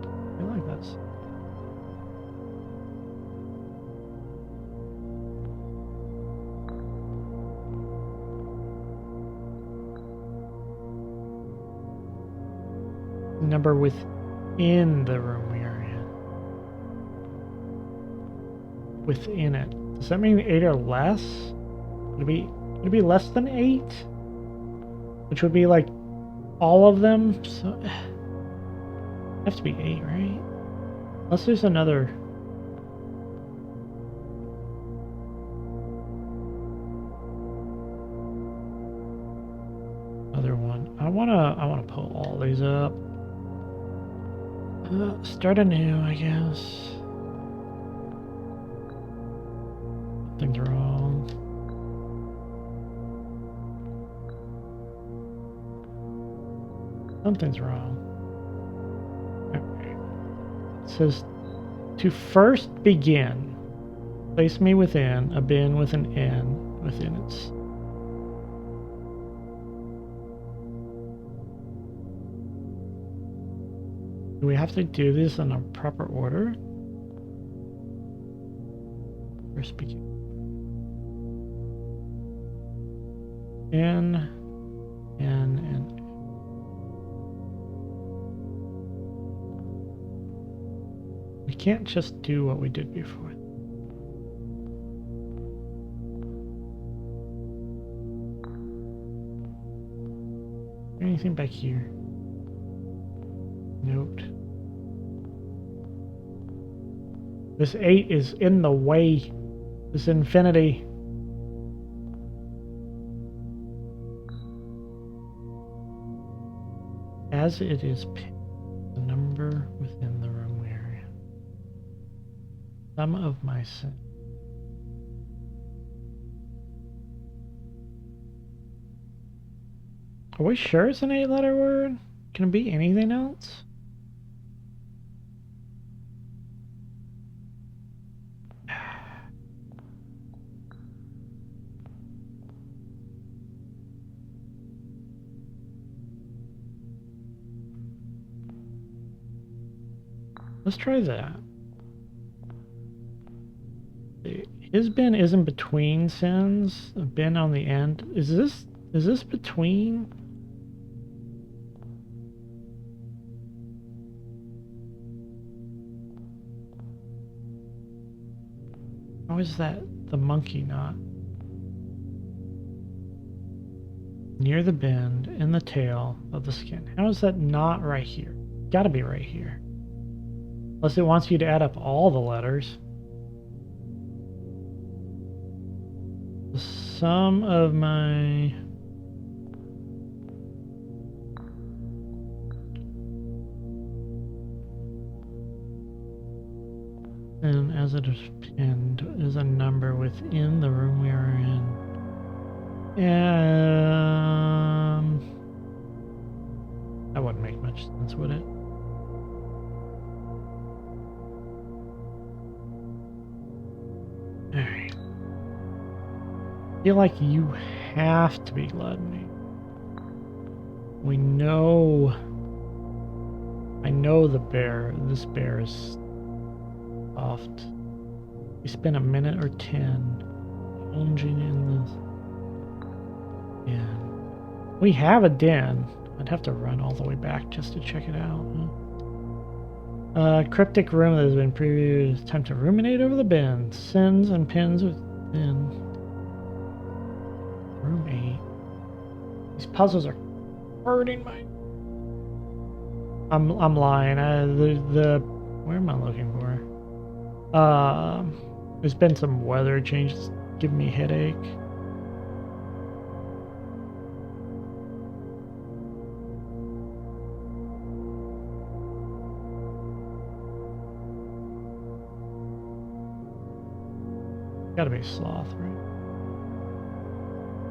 I feel like that's number within the room we are in. Within it. Does that mean 8 or less? Would it be less than 8? Which would be like all of them? So it have to be 8, right? Unless there's another. Other one. I wanna pull all these up. Start anew, I guess. Something's wrong. Something's wrong. Okay. It says, to first begin, place me within a bin with an N within its. Do we have to do this in a proper order? First begin. N. We can't just do what we did before. Anything back here? Note. This 8 is in the way. This infinity. As it is picked, the number within the room we are in. Some of my sin. Are we sure it's an 8-letter word? Can it be anything else? Let's try that. His bin isn't between sins. A bin on the end. Is this between? How is that the monkey not? Near the bend in the tail of the skin. How is that not right here? Gotta be right here. Unless it wants you to add up all the letters. The sum of my... and as it is pinned is a number within the room we are in. That wouldn't make much sense, would it? Alright. I feel like you have to be gluttony. We know... I know the bear. This bear is soft. We spent a minute or 10 plunging in this. Yeah. We have a den. I'd have to run all the way back just to check it out. Cryptic room that has been previewed. Time to ruminate over the bin. Sins and pins within. Room 8. These puzzles are hurting my... I'm lying. Where am I looking for? There's been some weather changes giving me a headache. Gotta be sloth, right?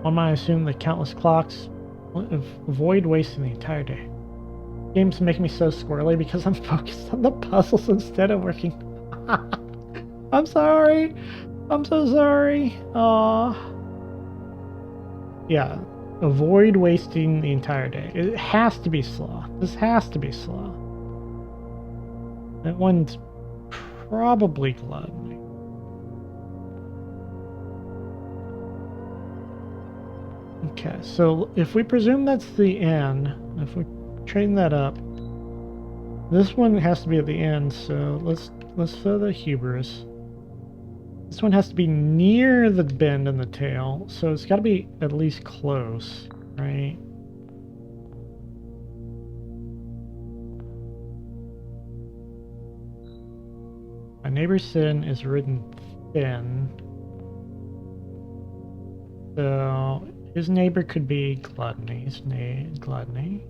One might assume the countless clocks avoid wasting the entire day. Games make me so squirrely because I'm focused on the puzzles instead of working. I'm sorry. I'm so sorry. Yeah. Avoid wasting the entire day. It has to be sloth. This has to be sloth. That one's probably gluttony. Okay, so if we presume that's the end, if we train that up, this one has to be at the end, so let's throw the hubris. This one has to be near the bend in the tail, so it's got to be at least close, right? My neighbor's sin is written thin, so his neighbor could be gluttony. Gluttony.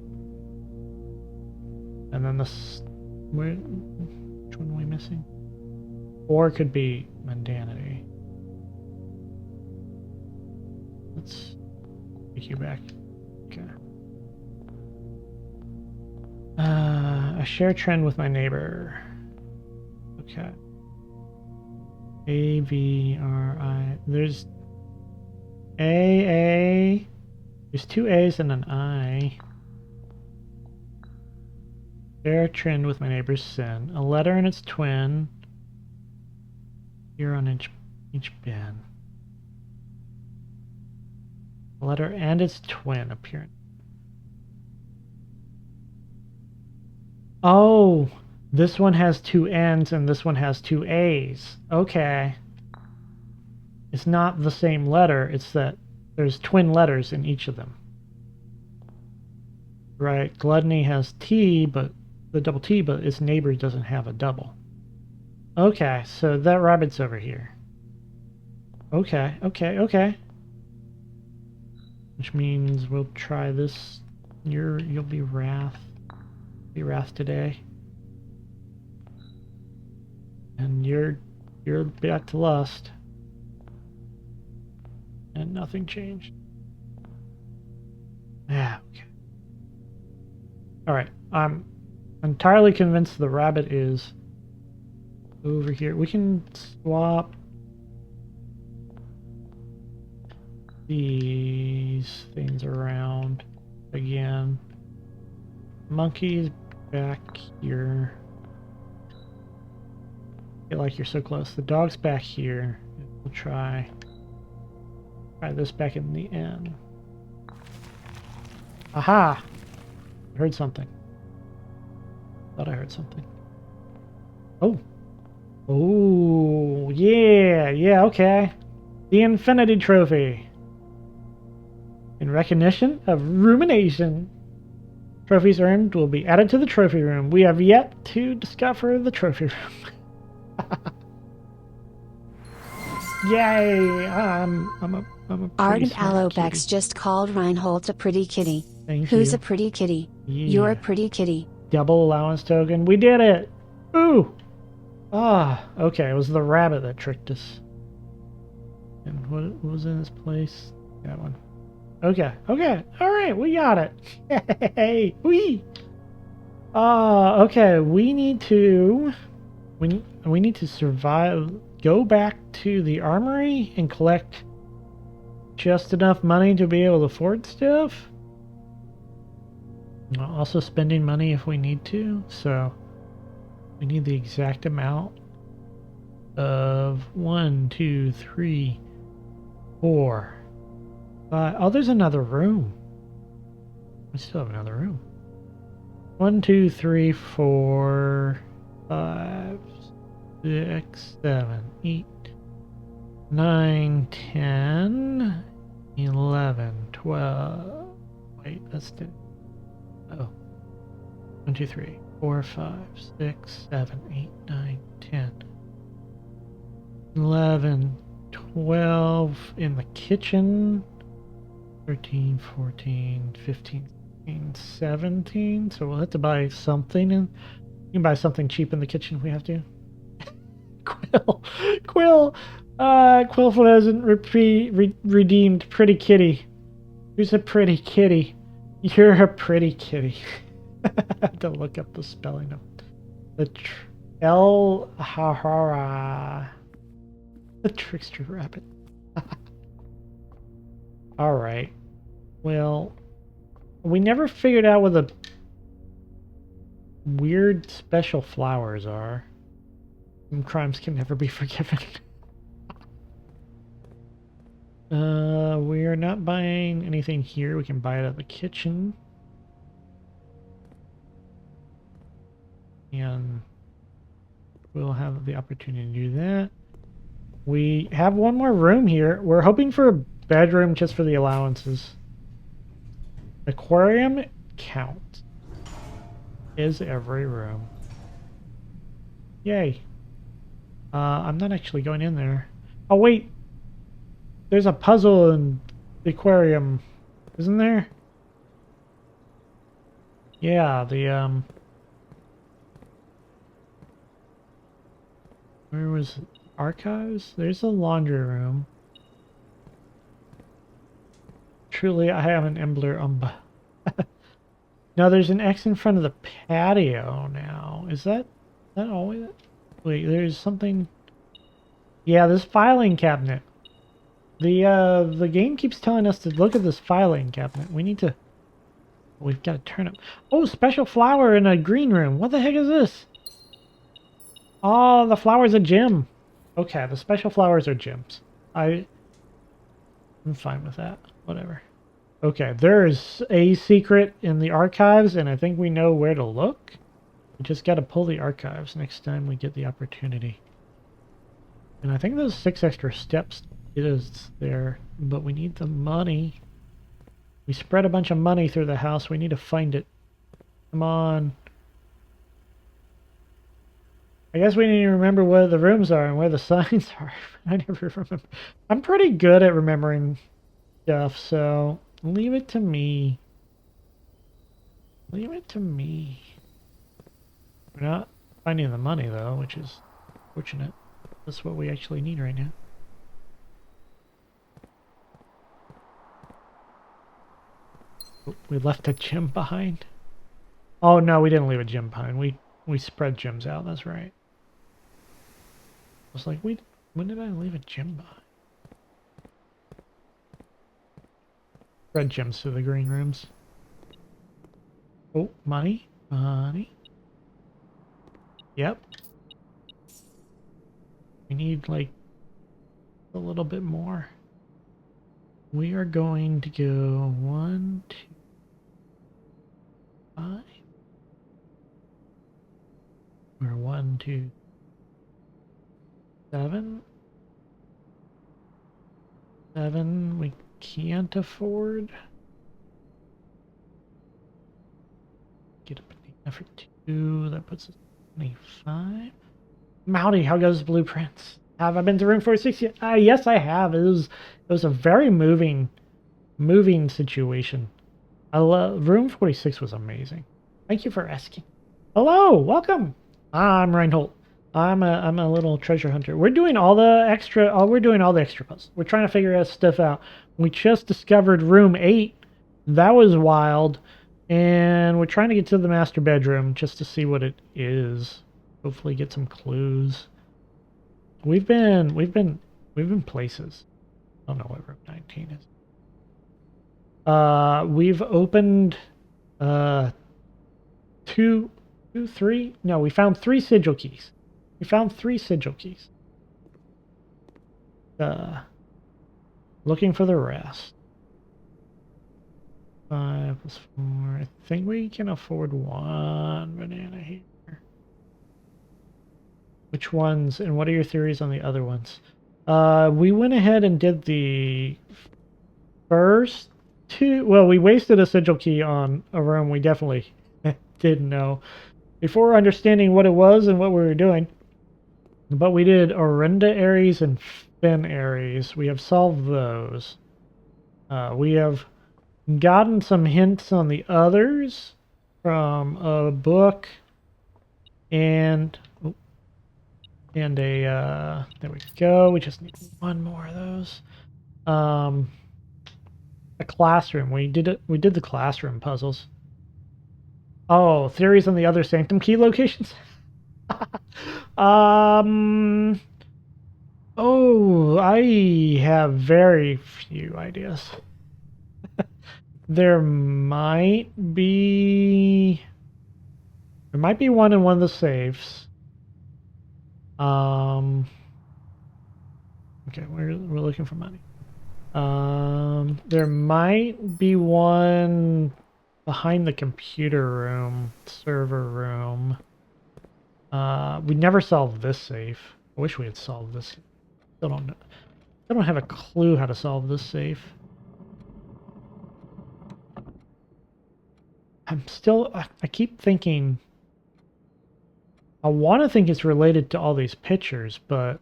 And then this... which one are we missing? Or it could be mundanity. Let's take you back. Okay. A share trend with my neighbor. Okay. A-V-R-I... There's... A. There's 2 A's and an I. Share trend with my neighbor's sin. A letter and its twin. Here on each bin. A letter and its twin appear. Oh, this one has 2 N's and this one has 2 A's. Okay. It's not the same letter, it's that there's twin letters in each of them. Right, gluttony has T, but the double T, but its neighbor doesn't have a double. Okay, so that rabbit's over here. Okay. Which means we'll try this. You'll be wrath. Be wrath today. And you're back to lust. And nothing changed. Yeah, okay. Alright, I'm entirely convinced the rabbit is over here. We can swap these things around again. Monkey's back here. I feel like you're so close. The dog's back here. We'll try this back in the end. Aha! I heard something. Thought I heard something. Oh. Oh, yeah, okay. The Infinity Trophy. In recognition of rumination, trophies earned will be added to the trophy room. We have yet to discover the trophy room. Yay! I'm a pretty Ardent smart Alopex kitty. just called Reinhold a pretty kitty. Thank Who's you. a pretty kitty? Yeah. You're a pretty kitty. Double allowance token. We did it! Ooh! Ah, okay. It was the rabbit that tricked us. And what was in this place? That one. Okay. Alright, we got it. Hey! Whee! Okay. We need to survive. Go back to the armory and collect just enough money to be able to afford stuff. Also spending money if we need to, so we need the exact amount of 1, 2, 3, 4, 5. Oh, there's another room. We still have another room. 1, 2, 3, 4, 5, 6, 7, 8, 9, 10, 11, 12. Wait, that's it. Oh. 1, 2, 3, 4, 5, 6, 7, 8, 9, 10, 11, 12 in the kitchen, 13, 14, 15, 16, 17. So we'll have to buy something. You can buy something cheap in the kitchen if we have to. Quill hasn't redeemed Pretty Kitty. Who's a pretty kitty? You're a pretty kitty. I have to look up the spelling of the the trickster rabbit. Alright. Well, we never figured out what the weird special flowers are. Some crimes can never be forgiven. We are not buying anything here. We can buy it at the kitchen. And we'll have the opportunity to do that. We have one more room here. We're hoping for a bedroom just for the allowances. Aquarium count is every room. Yay. I'm not actually going in there. Oh, wait. There's a puzzle in the aquarium, isn't there? Yeah, the, where was it? Archives? There's a laundry room. Truly, I have an Embler Umba. No, there's an X in front of the patio now. Is that always? Wait, there's something. Yeah, this filing cabinet. The game keeps telling us to look at this filing cabinet. We need to. We've got to turn up. Oh, special flower in a green room. What the heck is this? Oh, the flower's a gem. Okay, the special flowers are gems. I'm fine with that. Whatever. Okay, there's a secret in the archives, and I think we know where to look. We just got to pull the archives next time we get the opportunity. And I think those 6 extra steps is there, but we need the money. We spread a bunch of money through the house. We need to find it. Come on. I guess we need to remember where the rooms are and where the signs are. I never remember. I'm pretty good at remembering stuff, so leave it to me. Leave it to me. We're not finding the money, though, which is fortunate. That's what we actually need right now. Oh, we left a gem behind. Oh no, we didn't leave a gem behind. We spread gems out. That's right. I was like, when did I leave a gem behind? Spread gems to the green rooms. Oh, money, money. Yep. We need like a little bit more. We are going to go 1, 2, 5. Or 1, 2, 7. 7 we can't afford. Get a banana for 2. That puts us 25. Mouty, how goes blueprints? Have I been to room 46 yet? Yes, I have. It was a very moving situation. I love room 46 was amazing. Thank you for asking. Hello, welcome. I'm Reinhold. I'm a little treasure hunter. We're doing all the extra puzzles. We're trying to figure stuff out. We just discovered room 8. That was wild. And we're trying to get to the master bedroom just to see what it is. Hopefully get some clues. We've been places. I don't know what room 19 is. We've opened 2, 3. No, we found 3 sigil keys. We found 3 sigil keys. Looking for the rest. 5 plus 4. I think we can afford 1 banana here. Which ones, and what are your theories on the other ones? We went ahead and did the first 2. Well, we wasted a sigil key on a room we definitely didn't know before understanding what it was and what we were doing. But we did Orenda Aries and Fen Aries. We have solved those. We have gotten some hints on the others from a book and a there we go. We just need 1 more of those. A classroom. We did the classroom puzzles. Oh, theories on the other sanctum key locations. Oh, I have very few ideas. There might be one in one of the safes. Okay, we're looking for money. There might be one behind the computer room, server room. We never solved this safe. I wish we had solved this. Still don't know. I don't have a clue how to solve this safe. I keep thinking, I want to think it's related to all these pictures, but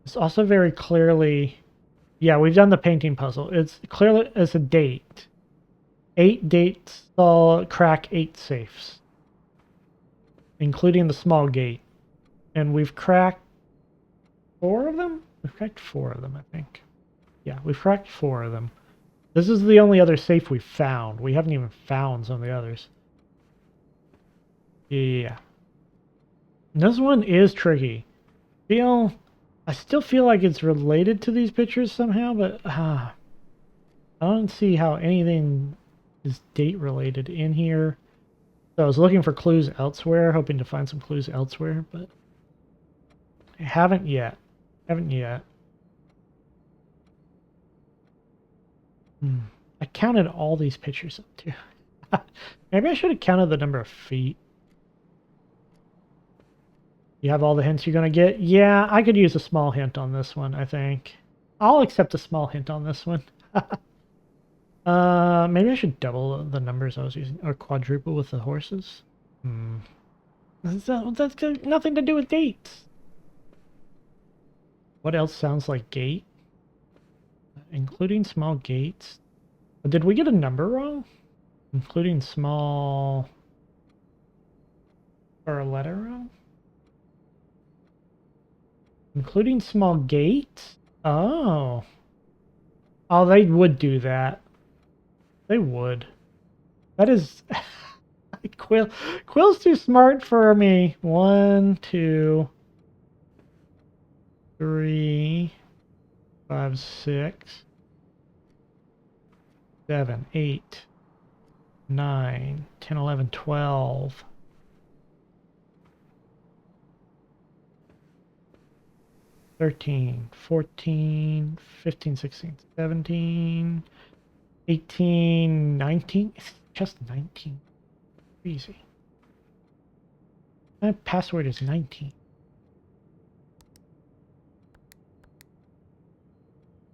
it's also very clearly, yeah, we've done the painting puzzle. It's clearly as a date. 8 dates all crack 8 safes, including the small gate. And we've cracked 4 of them? We've cracked 4 of them, I think. Yeah, we've cracked 4 of them. This is the only other safe we've found. We haven't even found some of the others. Yeah. This one is tricky. I still feel like it's related to these pictures somehow, but I don't see how anything is date related in here. So I was looking for clues elsewhere, hoping to find some clues elsewhere, but I haven't yet. I counted all these pictures up too. Maybe I should have counted the number of feet. You have all the hints you're going to get? Yeah, I could use a small hint on this one, I think. I'll accept a small hint on this one. Maybe I should double the numbers I was using, or quadruple with the horses. That's got nothing to do with dates. What else sounds like gate? Including small gates. Did we get a number wrong? Including small... or a letter wrong? Including small gates? Oh. Oh, they would do that. They would. That is... Quill's too smart for me. 1, 2, 3, 5, 6, 7, 8, 9, 10, 11, 12. 13, 14, 15, 16, 17, 18, 19. It's just 19. Easy. My password is 19.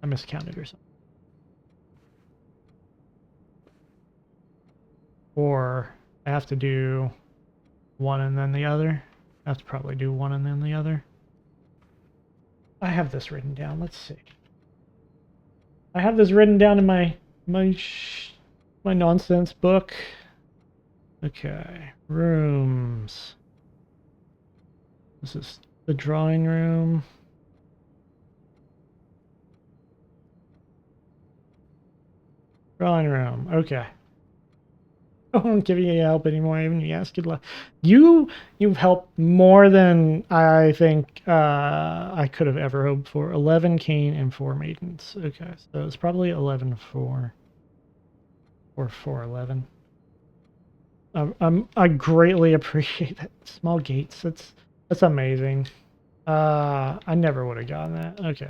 I miscounted or something. Or I have to do one and then the other. I have to probably do one and then the other. I have this written down. Let's see. I have this written down in my nonsense book. Okay, rooms. This is the drawing room. Drawing room. Okay. I won't give you help anymore, even you ask good luck. You've helped more than I think I could have ever hoped for. 11 cane and 4 maidens. Okay, so it's probably 11 4 or 4 11. I greatly appreciate that. Small gates. That's amazing. I never would have gotten that. Okay.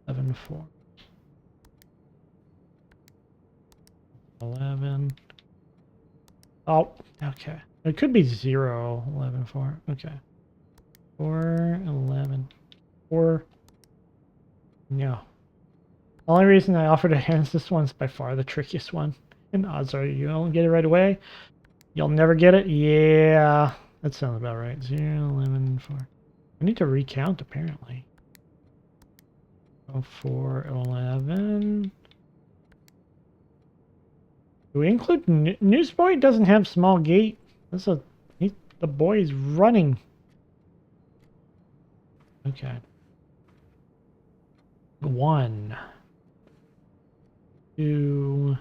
11 4. 11. Oh, okay. It could be 0, 11, 4. Okay. 4, 11. 4. No. The only reason I offered a hand is this one's by far the trickiest one. And odds are you don't get it right away. You'll never get it. Yeah. That sounds about right. 0, 11, 4. I need to recount, apparently. 4, 11. Do we include Newsboy? Doesn't have small gate. The boy is running. Okay. 1, 2,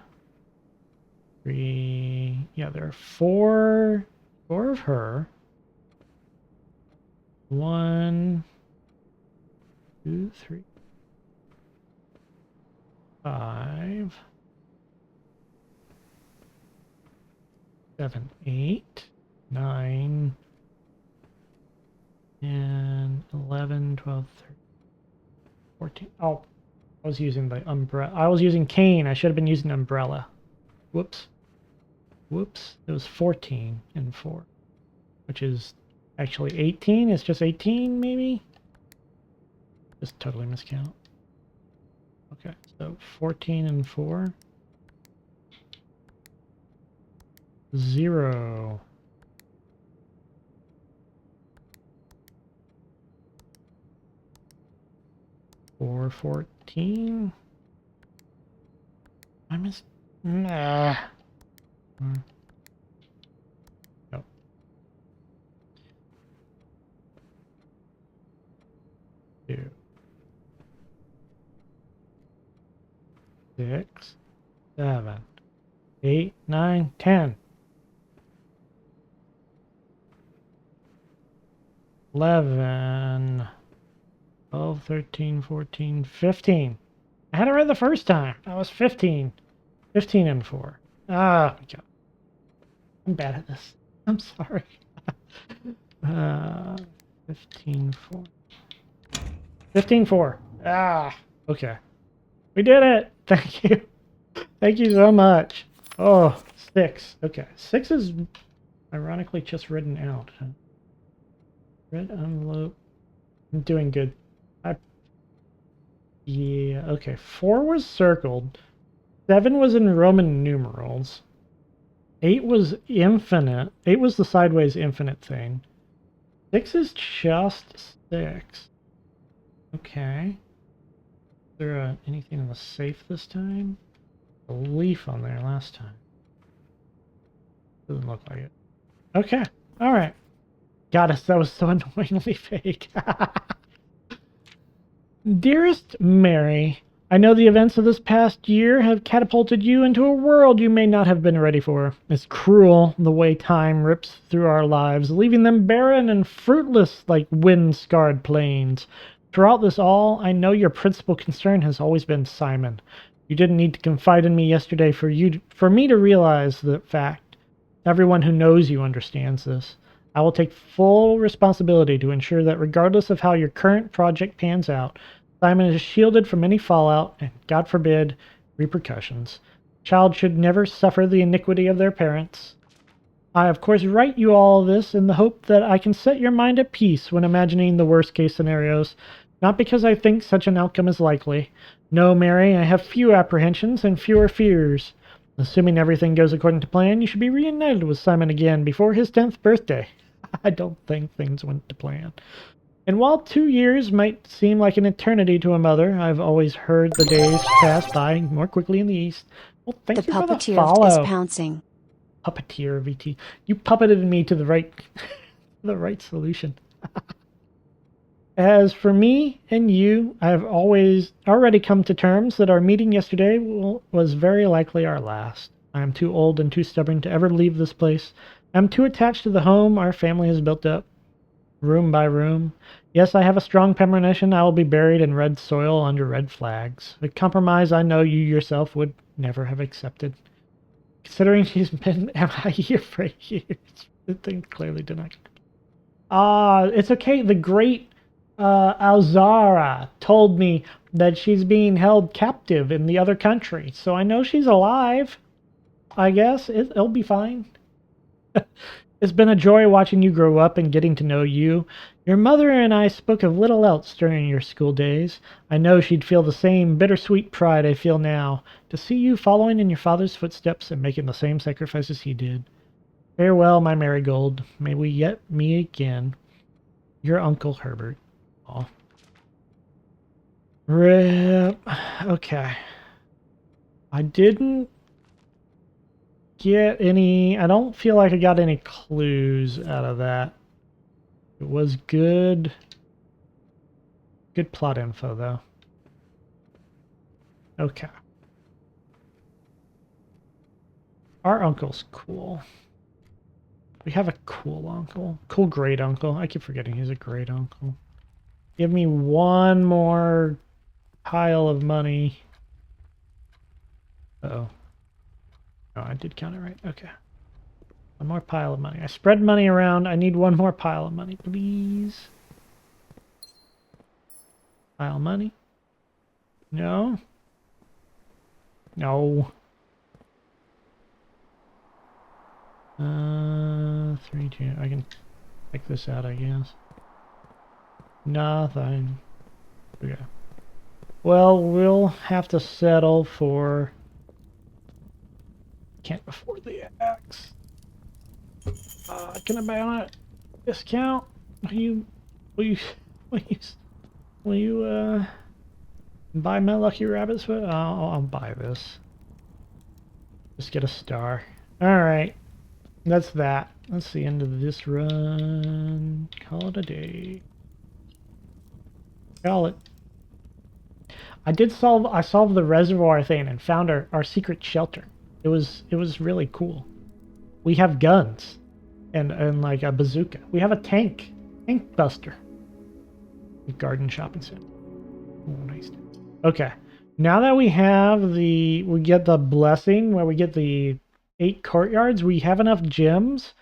3. Yeah, there are 4 of her. 1, 2, 3, 5. 7, 8, 9, 10, 11, 12, 13, 14. Oh, I was using the umbrella. I was using cane. I should have been using umbrella. Whoops. Whoops. It was 14 and 4, which is actually 18. It's just 18, maybe? Just totally miscount. Okay, so 14 and 4. 0. Or 14. I missed. Nah. Nope. 2. 6, 7, 8, 9, 10. 11, 12, 13, 14, 15. I had it right the first time. I was 15. 15 and 4. Ah, my God. I'm bad at this. I'm sorry. 15, 4. 15, 4. Ah, okay. We did it. Thank you. Thank you so much. Oh, 6. Okay. 6 is ironically just written out. Red envelope. I'm doing good. Yeah, okay. 4 was circled. 7 was in Roman numerals. 8 was infinite. 8 was the sideways infinite thing. 6 is just 6. Okay. Is there anything in the safe this time? A leaf on there last time. Doesn't look like it. Okay. Alright. God, that was so annoyingly fake. Dearest Mary, I know the events of this past year have catapulted you into a world you may not have been ready for. It's cruel the way time rips through our lives, leaving them barren and fruitless like wind-scarred plains. Throughout this all, I know your principal concern has always been Simon. You didn't need to confide in me yesterday for me to realize the fact. Everyone who knows you understands this. I will take full responsibility to ensure that regardless of how your current project pans out, Simon is shielded from any fallout and, God forbid, repercussions. Child should never suffer the iniquity of their parents. I, of course, write you all this in the hope that I can set your mind at peace when imagining the worst-case scenarios, not because I think such an outcome is likely. No, Mary, I have few apprehensions and fewer fears. Assuming everything goes according to plan, you should be reunited with Simon again before his 10th birthday. I don't think things went to plan. And while 2 years might seem like an eternity to a mother, I've always heard the days pass by more quickly in the East. Well, thank you for the puppeteer follow. is pouncing. Puppeteer, VT. You puppeted me to the right solution. As for me and you, I have already come to terms that our meeting yesterday was very likely our last. I am too old and too stubborn to ever leave this place. I am too attached to the home our family has built up, room by room. Yes, I have a strong premonition I will be buried in red soil under red flags. A compromise I know you yourself would never have accepted. Considering she's been MIA for years, the thing clearly did not. It's okay. The great Alzara told me that she's being held captive in the other country, so I know she's alive. I guess it'll be fine. It's been a joy watching you grow up and getting to know you. Your mother and I spoke of little else during your school days. I know she'd feel the same bittersweet pride I feel now, to see you following in your father's footsteps and making the same sacrifices he did. Farewell, my marigold. May we yet meet again. Your Uncle Herbert. Aw. Rip. Okay. I didn't get any... I don't feel like I got any clues out of that. It was good. Good plot info, though. Okay. Our uncle's cool. We have a cool uncle. Cool great uncle. I keep forgetting he's a great uncle. Give me one more pile of money. Uh-oh. Oh, I did count it right. Okay. One more pile of money. I spread money around. I need one more pile of money, please. Pile of money. No. No. 3, 2. I can take this out, I guess. Nothing. Okay. Well, we'll have to settle for... Can't afford the axe. Can I buy on a discount? Will you buy my lucky rabbit's foot? I'll buy this. Just get a star. Alright. That's that. That's the end of this run. Call it a day. Call it. I solved the reservoir thing and found our secret shelter. It was really cool. We have guns and like a bazooka. We have a tank buster. Garden shopping center. Oh, nice. Okay. Now that we get the blessing where we get the 8 courtyards, we have enough gems.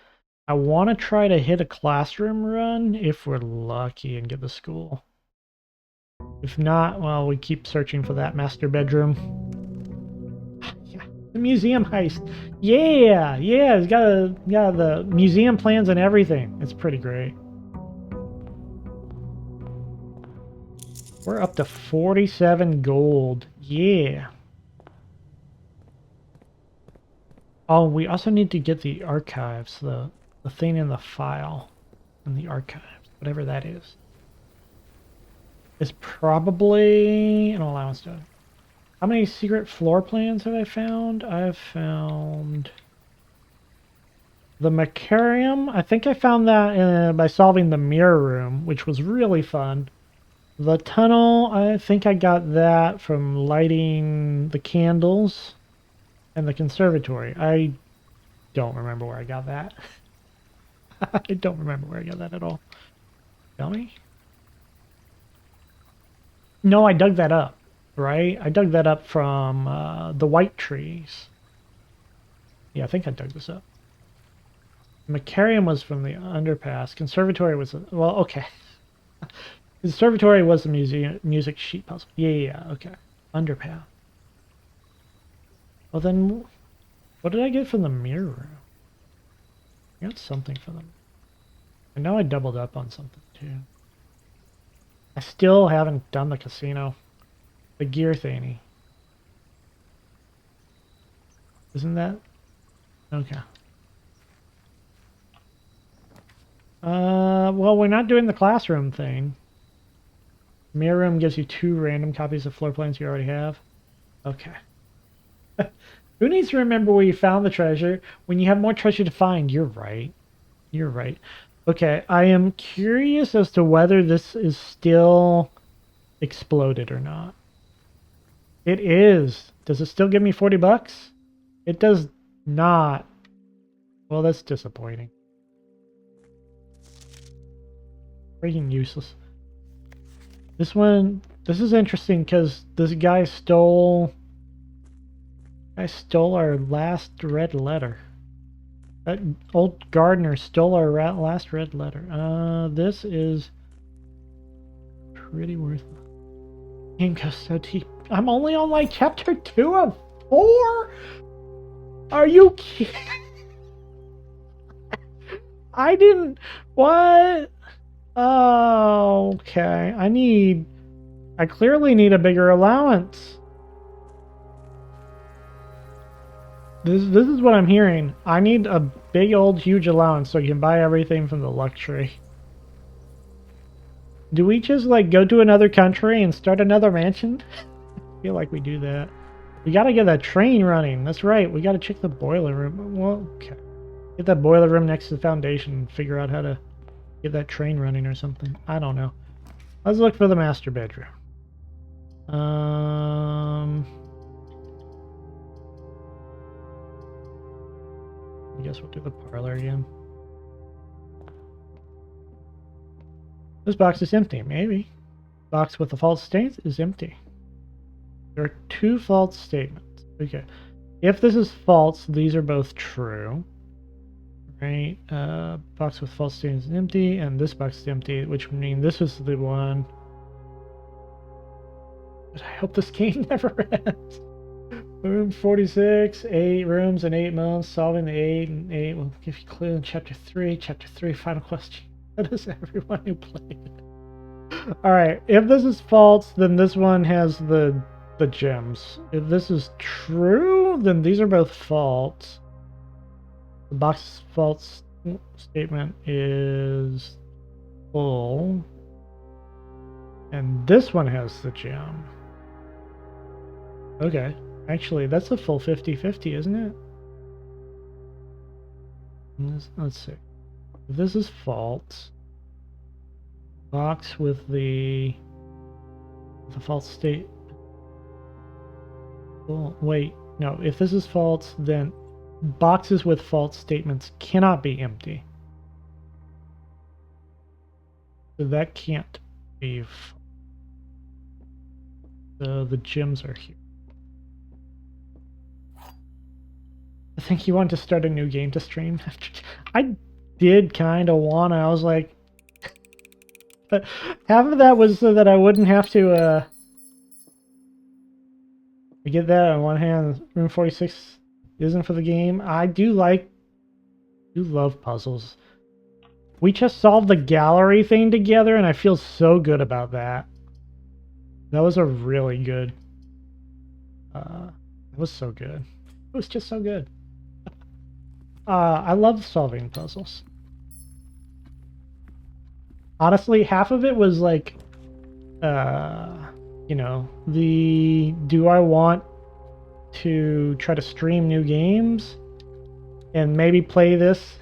I want to try to hit a classroom run if we're lucky and get the school. If not, well, we keep searching for that master bedroom. Yeah, the museum heist. Yeah, it's got the museum plans and everything. It's pretty great. We're up to 47 gold. Yeah. Oh, we also need to get the archives, the thing in the file in the archives, whatever that is. It's probably an allowance to. How many secret floor plans have I found? I've found the Macarium. I think I found that by solving the mirror room, which was really fun. The tunnel, I think I got that from lighting the candles and the conservatory. I don't remember where I got that. I don't remember where I got that at all. Tell me? No, I dug that up, right? I dug that up from the white trees. Yeah, I think I dug this up. Macarium was from the underpass. Conservatory was... Well, okay. Conservatory was the music sheet puzzle. Yeah, okay. Underpass. Well then, what did I get from the mirror room? I got something for them. I know I doubled up on something too. I still haven't done the casino. The gear thingy. Isn't that? Okay. Well, we're not doing the classroom thing. Mirror room gives you 2 random copies of floor plans you already have. Okay. Who needs to remember where you found the treasure when you have more treasure to find? You're right. You're right. Okay, I am curious as to whether this is still exploded or not. It is. Does it still give me 40 bucks? It does not. Well, that's disappointing. Freaking useless. This is interesting because this guy stole our last red letter. That old gardener stole our last red letter. This is pretty worthless. Game goes so deep. I'm only on like chapter 2 of 4? Are you kidding? I didn't... What? Oh, okay. I clearly need a bigger allowance. This is what I'm hearing. I need a big old huge allowance so I can buy everything from the luxury. Do we just like go to another country and start another mansion? I feel like we do that. We gotta get that train running. That's right. We gotta check the boiler room. Well, okay. Get that boiler room next to the foundation and figure out how to get that train running or something. I don't know. Let's look for the master bedroom. I guess we'll do the parlor again. This box is empty, maybe. Box with the false statements is empty. There are 2 false statements. Okay. If this is false, these are both true. Right? Box with false statements is empty, and this box is empty, which would mean this was the one. But I hope this game never ends. Room 46, 8 rooms and 8 months, solving the 8 and 8 will give you a clue in chapter 3. Chapter 3, final question. That is everyone who played it. Alright, if this is false, then this one has the gems. If this is true, then these are both false. The box's false statement is full. And this one has the gem. Okay. Actually, that's a full 50-50, isn't it? Let's see. If this is false, box with the false state. Well, wait, no. If this is false, then boxes with false statements cannot be empty. So that can't be. So the gems are here. I think you want to start a new game to stream. I did kind of want to. I was like, but half of that was so that I wouldn't have to get that on one hand. Room 46 isn't for the game. I do love puzzles. We just solved the gallery thing together, and I feel so good about that. That was a really good. It was so good. It was just so good. I love solving puzzles. Honestly, half of it was like, you know, do I want to try to stream new games and maybe play this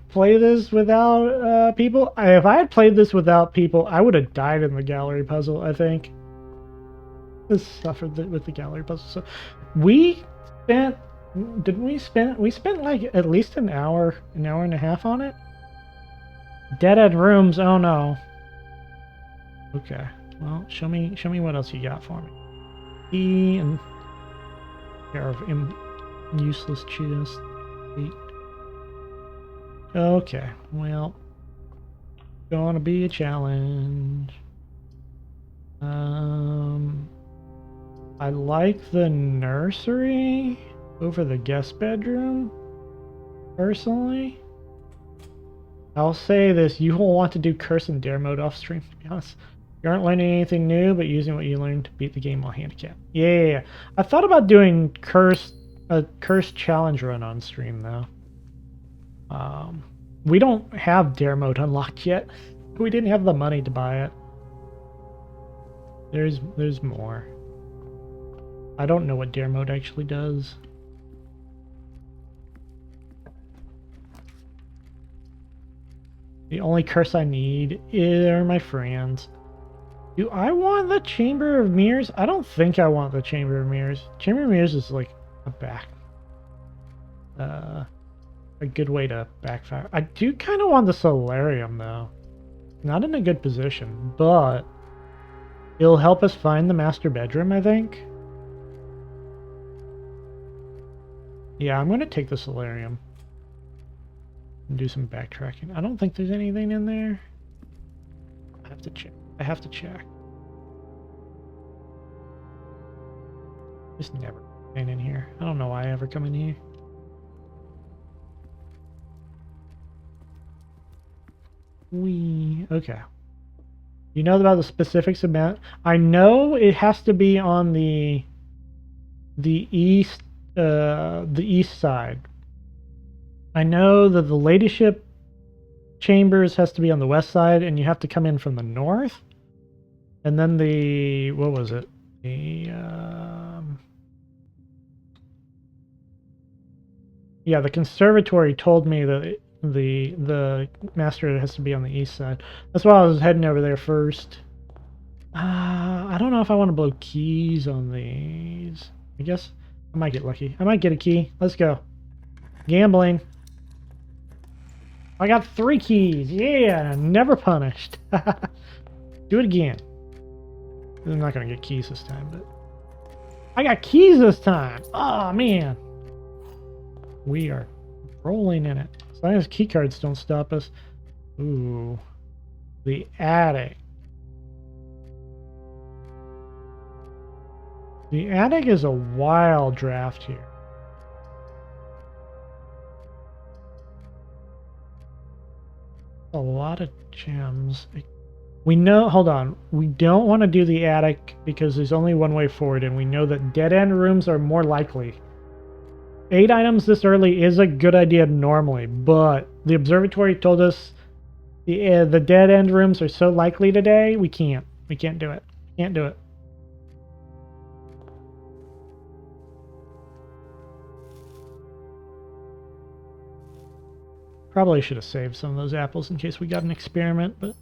play this without people. If I had played this without people, I would have died in the gallery puzzle, I think. I suffered with the gallery puzzle. So we spent, we spent like at least an hour and a half on it. Dead end rooms, oh no. Okay, well, show me what else you got for me. E and pair of useless chests. Okay, well, gonna be a challenge. I like the nursery over the guest bedroom, personally. I'll say this, you will want to do curse and dare mode off stream, to be honest. You aren't learning anything new, but using what you learned to beat the game while handicapped. Yeah. I thought about doing a curse challenge run on stream, though. We don't have dare mode unlocked yet. We didn't have the money to buy it. There's more. I don't know what dare mode actually does. The only curse I need are my friends. Do I want the Chamber of Mirrors? I don't think I want the Chamber of Mirrors. Chamber of Mirrors is like a good way to backfire. I do kind of want the Solarium though. Not in a good position, but it'll help us find the master bedroom, I think. Yeah, I'm going to take the Solarium and do some backtracking. I don't think there's anything in there. I have to check. I have to check. Just never been in here. I don't know why I ever come in here. Okay. You know about the specifics about? I know it has to be on the east side. I know that the ladyship chambers has to be on the west side, and you have to come in from the north. And then the what was it? Yeah, the conservatory told me that the master has to be on the east side. That's why I was heading over there first. I don't know if I want to blow keys on these. I guess I might get lucky. I might get a key. Let's go. Gambling. I got 3 keys. Yeah, never punished. Do it again. I'm not going to get keys this time, but I got keys this time. Oh, man. We are rolling in it. As long as key cards don't stop us. Ooh. The attic. The attic is a wild draft here. A lot of gems. We know, hold on. We don't want to do the attic because there's only one way forward, and we know that dead-end rooms are more likely. 8 items this early is a good idea normally, but the observatory told us the dead-end rooms are so likely today, we can't do it. Can't do it. Probably should have saved some of those apples in case we got an experiment, but...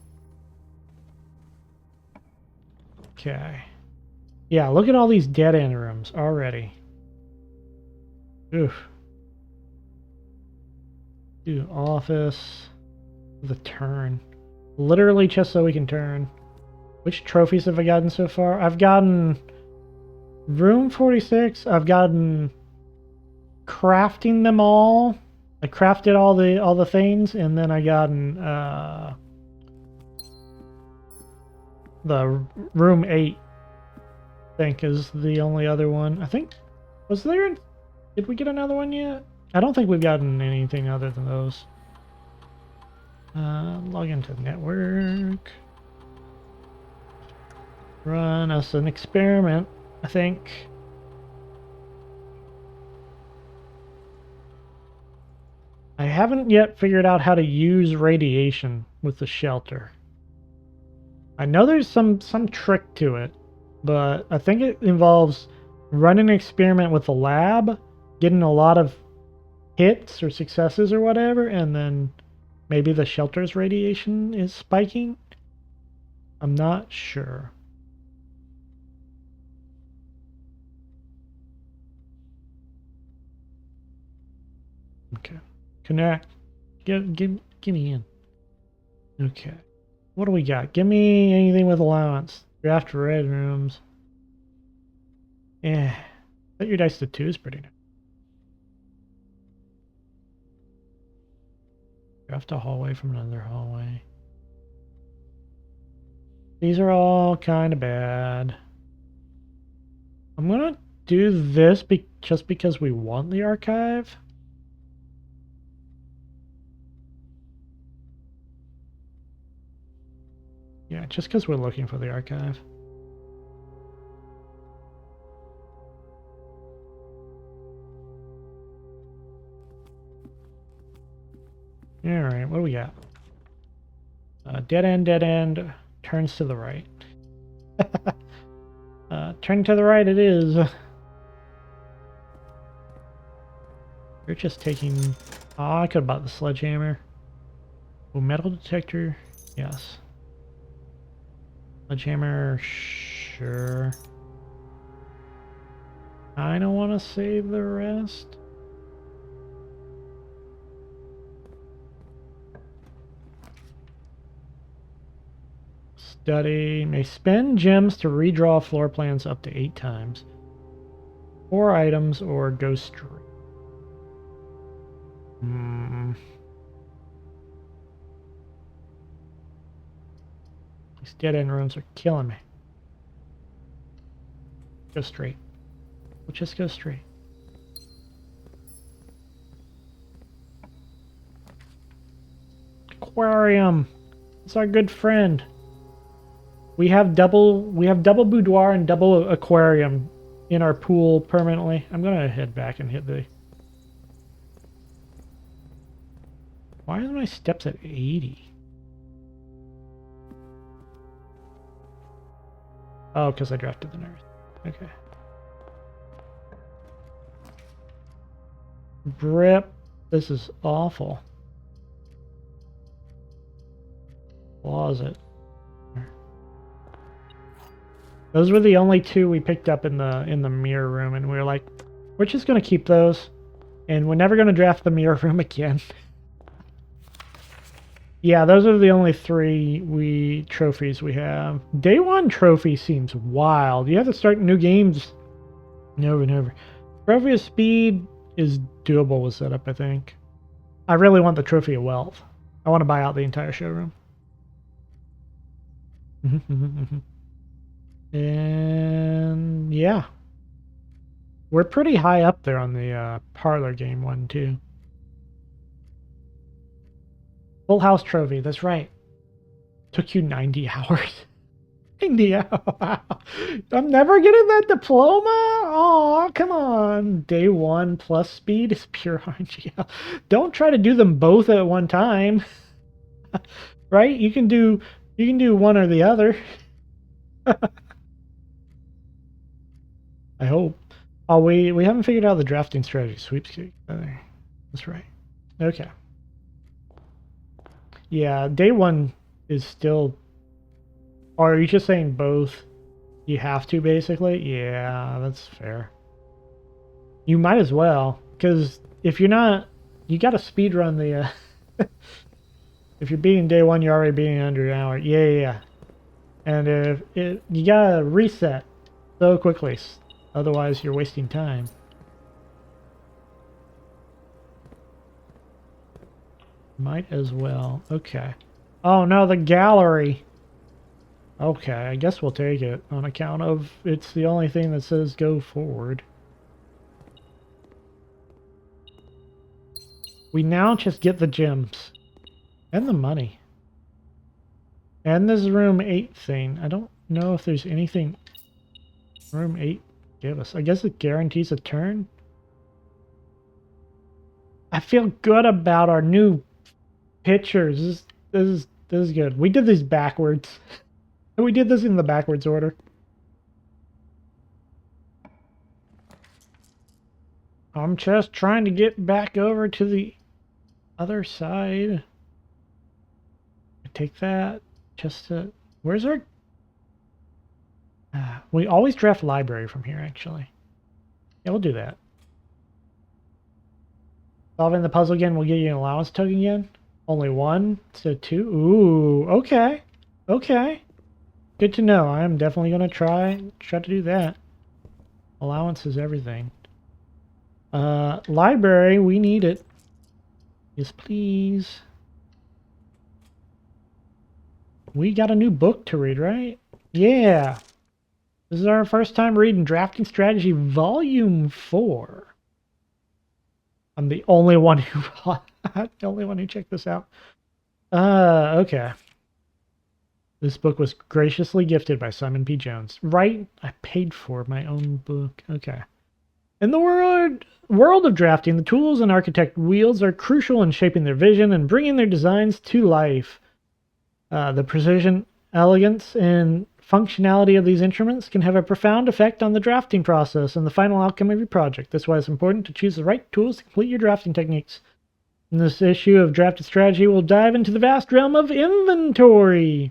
Okay. Yeah, look at all these dead-end rooms already. Oof. Do office. The turn. Literally just so we can turn. Which trophies have I gotten so far? I've gotten... Room 46. I've gotten... Crafting them all. I crafted all the things, and then I gotten the room 8. I think is the only other one. I think was there. Did we get another one yet? I don't think we've gotten anything other than those. Log into the network. Run us an experiment. I think. I haven't yet figured out how to use radiation with the shelter. I know there's some trick to it, but I think it involves running an experiment with the lab, getting a lot of hits or successes or whatever, and then Maybe the shelter's radiation is spiking? I'm not sure. Okay. Connect. Give me in. Okay. What do we got? Give me anything with allowance. Draft red rooms. Yeah. Set your dice to 2 is pretty nice. Draft a hallway from another hallway. These are all kind of bad. I'm gonna do this just because we want the archive. Yeah, just because we're looking for the archive. Alright, what do we got? Dead end, turns to the right. Turn to the right it is. You're just taking... Oh, I could have bought the sledgehammer. Oh, metal detector. Yes. Sledgehammer, sure. I don't want to save the rest. Study. May spend gems to redraw floor plans up to 8 times. 4 items or go straight. These dead end rooms are killing me. Go straight. We'll just go straight. Aquarium. It's our good friend. We have double boudoir and double aquarium in our pool permanently. I'm gonna head back and hit the... Why are my steps at 80? Oh, because I drafted the nurse. Okay. Brip. This is awful. Closet. Those were the only 2 we picked up in the mirror room, and we were like, we're just gonna keep those, and we're never gonna draft the mirror room again. Yeah, those are the only 3 trophies we have. Day 1 trophy seems wild. You have to start new games over and over. Trophy of speed is doable with setup, I think. I really want the trophy of wealth. I want to buy out the entire showroom. And yeah, we're pretty high up there on the parlor game one too. Full house trophy, that's right. Took you 90 hours. 90 hours. I'm never getting that diploma. Oh, come on. Day 1 plus speed is pure RNG. Don't try to do them both at one time. Right? You can do one or the other. I hope. Oh, we haven't figured out the drafting strategy sweepstakes either. That's right. Okay. Yeah, day 1 is still... Or are you just saying both? You have to, basically? Yeah, that's fair. You might as well, because if you're not... You gotta speedrun the... If you're beating day 1, you're already beating under an hour. Yeah. And if you gotta reset so quickly. Otherwise, you're wasting time. Might as well. Okay. Oh, no, the gallery. Okay, I guess we'll take it on account of it's the only thing that says go forward. We now just get the gems. And the money. And this room 8 thing. I don't know if there's anything room 8 give us. I guess it guarantees a turn. I feel good about our new pictures. This is good. We did these backwards. We did this in the backwards order. I'm just trying to get back over to the other side. take that just to... Where's our... we always draft library from here, actually. Yeah, we'll do that. Solving the puzzle again will give you an allowance token again. Only one, so two. Ooh, okay. Okay. Good to know. I am definitely going to try to do that. Allowance is everything. Library, we need it. Yes, please. We got a new book to read, right? Yeah. This is our first time reading Drafting Strategy Volume 4. I'm the only one who checked this out. Okay. This book was graciously gifted by Simon P. Jones. Right? I paid for my own book. Okay. In the world of drafting, the tools an architect wields are crucial in shaping their vision and bringing their designs to life. The precision, elegance, and functionality of these instruments can have a profound effect on the drafting process and the final outcome of your project. That's why it's important to choose the right tools to complete your drafting techniques. In this issue of Drafted Strategy, we'll dive into the vast realm of inventory,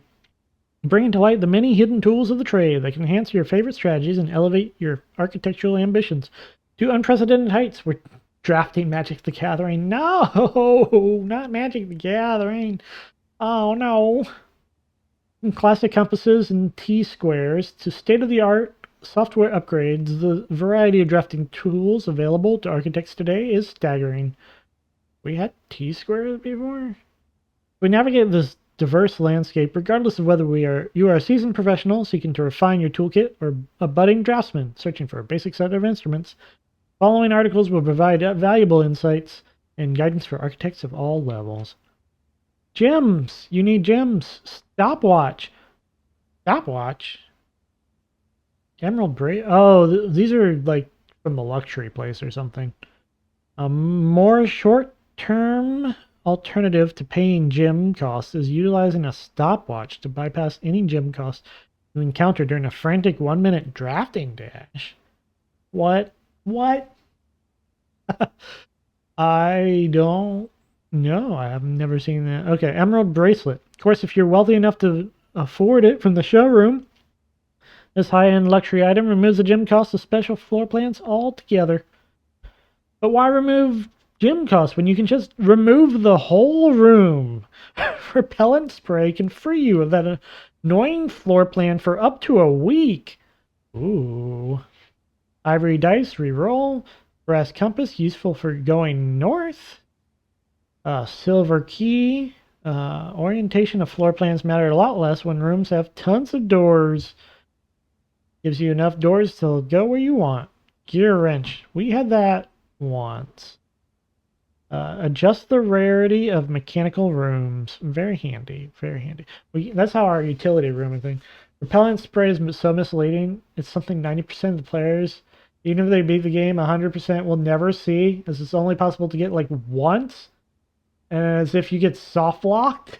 bringing to light the many hidden tools of the trade that can enhance your favorite strategies and elevate your architectural ambitions to unprecedented heights. We're drafting Magic the Gathering. No, not Magic the Gathering. Oh no. From classic compasses and T-squares to state-of-the-art software upgrades, the variety of drafting tools available to architects today is staggering. We had T-squares before? We navigate this diverse landscape regardless of whether you are a seasoned professional seeking to refine your toolkit or a budding draftsman searching for a basic set of instruments. Following articles will provide valuable insights and guidance for architects of all levels. Gems! You need gems. Stopwatch. Stopwatch? Emerald Braid. Oh, these are like from the luxury place or something. A more short-term alternative to paying gem costs is utilizing a stopwatch to bypass any gem costs you encounter during a frantic 1-minute drafting dash. What? What? I don't know. I have never seen that. Okay, Emerald Bracelet. Of course, if you're wealthy enough to afford it from the showroom, this high-end luxury item removes the gem cost of special floor plans altogether. But why remove gem costs when you can just remove the whole room? Repellent spray can free you of that annoying floor plan for up to a week. Ooh. Ivory dice, reroll. Brass compass, useful for going north. Silver key. Orientation of floor plans matter a lot less when rooms have tons of doors. Gives you enough doors to go where you want. Gear wrench. We had that once. Adjust the rarity of mechanical rooms. Very handy. Very handy. That's how our utility room thing. Repellent spray is so misleading. It's something 90% of the players, even if they beat the game 100%, will never see, as it's only possible to get like once. And as if you get soft locked